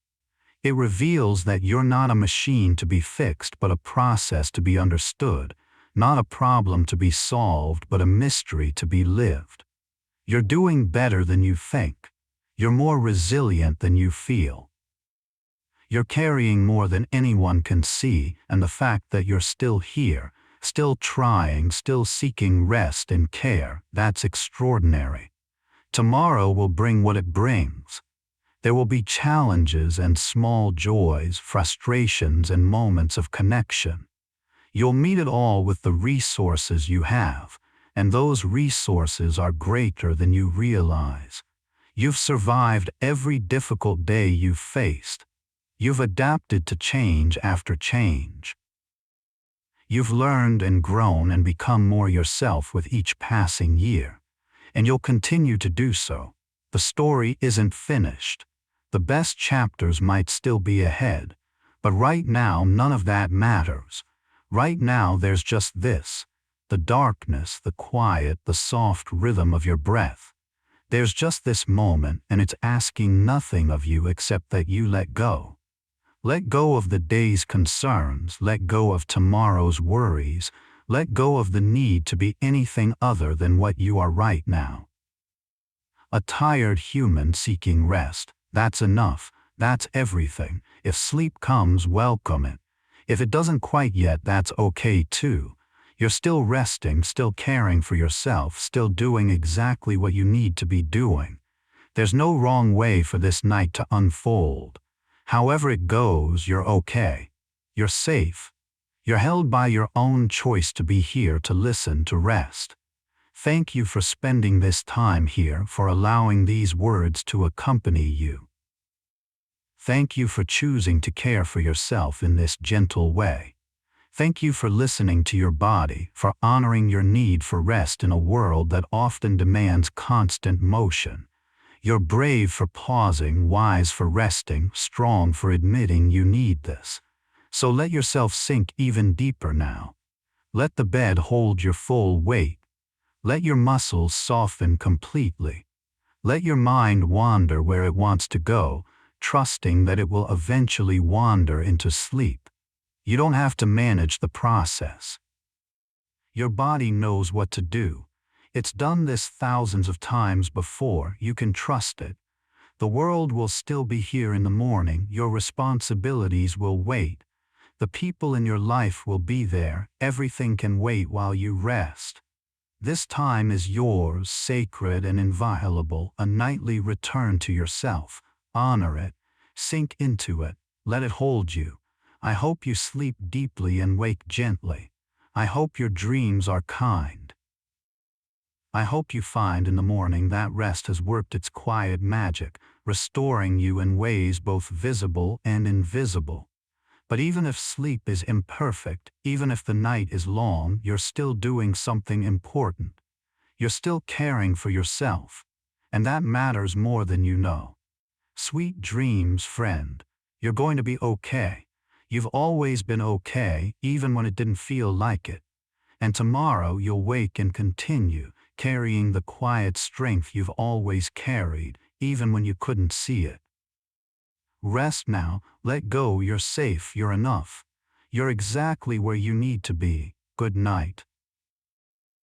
It reveals that you're not a machine to be fixed, but a process to be understood, not a problem to be solved, but a mystery to be lived. You're doing better than you think. You're more resilient than you feel. You're carrying more than anyone can see, and the fact that you're still here, still trying, still seeking rest and care, that's extraordinary. Tomorrow will bring what it brings. There will be challenges and small joys, frustrations and moments of connection. You'll meet it all with the resources you have, and those resources are greater than you realize. You've survived every difficult day you've faced. You've adapted to change after change. You've learned and grown and become more yourself with each passing year, and you'll continue to do so. The story isn't finished. The best chapters might still be ahead, but right now none of that matters. Right now there's just this, the darkness, the quiet, the soft rhythm of your breath. There's just this moment, and it's asking nothing of you except that you let go. Let go of the day's concerns, let go of tomorrow's worries, let go of the need to be anything other than what you are right now. A tired human seeking rest, that's enough, that's everything. If sleep comes, welcome it. If it doesn't quite yet, that's okay too. You're still resting, still caring for yourself, still doing exactly what you need to be doing. There's no wrong way for this night to unfold. However it goes, you're okay. You're safe. You're held by your own choice to be here, to listen, to rest. Thank you for spending this time here, for allowing these words to accompany you. Thank you for choosing to care for yourself in this gentle way. Thank you for listening to your body, for honoring your need for rest in a world that often demands constant motion. You're brave for pausing, wise for resting, strong for admitting you need this. So let yourself sink even deeper now. Let the bed hold your full weight. Let your muscles soften completely. Let your mind wander where it wants to go, trusting that it will eventually wander into sleep. You don't have to manage the process. Your body knows what to do. It's done this thousands of times before. You can trust it. The world will still be here in the morning. Your responsibilities will wait. The people in your life will be there. Everything can wait while you rest. This time is yours, sacred and inviolable, a nightly return to yourself. Honor it. Sink into it. Let it hold you. I hope you sleep deeply and wake gently. I hope your dreams are kind. I hope you find in the morning that rest has worked its quiet magic, restoring you in ways both visible and invisible. But even if sleep is imperfect, even if the night is long, you're still doing something important. You're still caring for yourself. And that matters more than you know. Sweet dreams, friend. You're going to be okay. You've always been okay, even when it didn't feel like it. And tomorrow you'll wake and continue, carrying the quiet strength you've always carried, even when you couldn't see it. Rest now, let go, you're safe, you're enough. You're exactly where you need to be. Good night.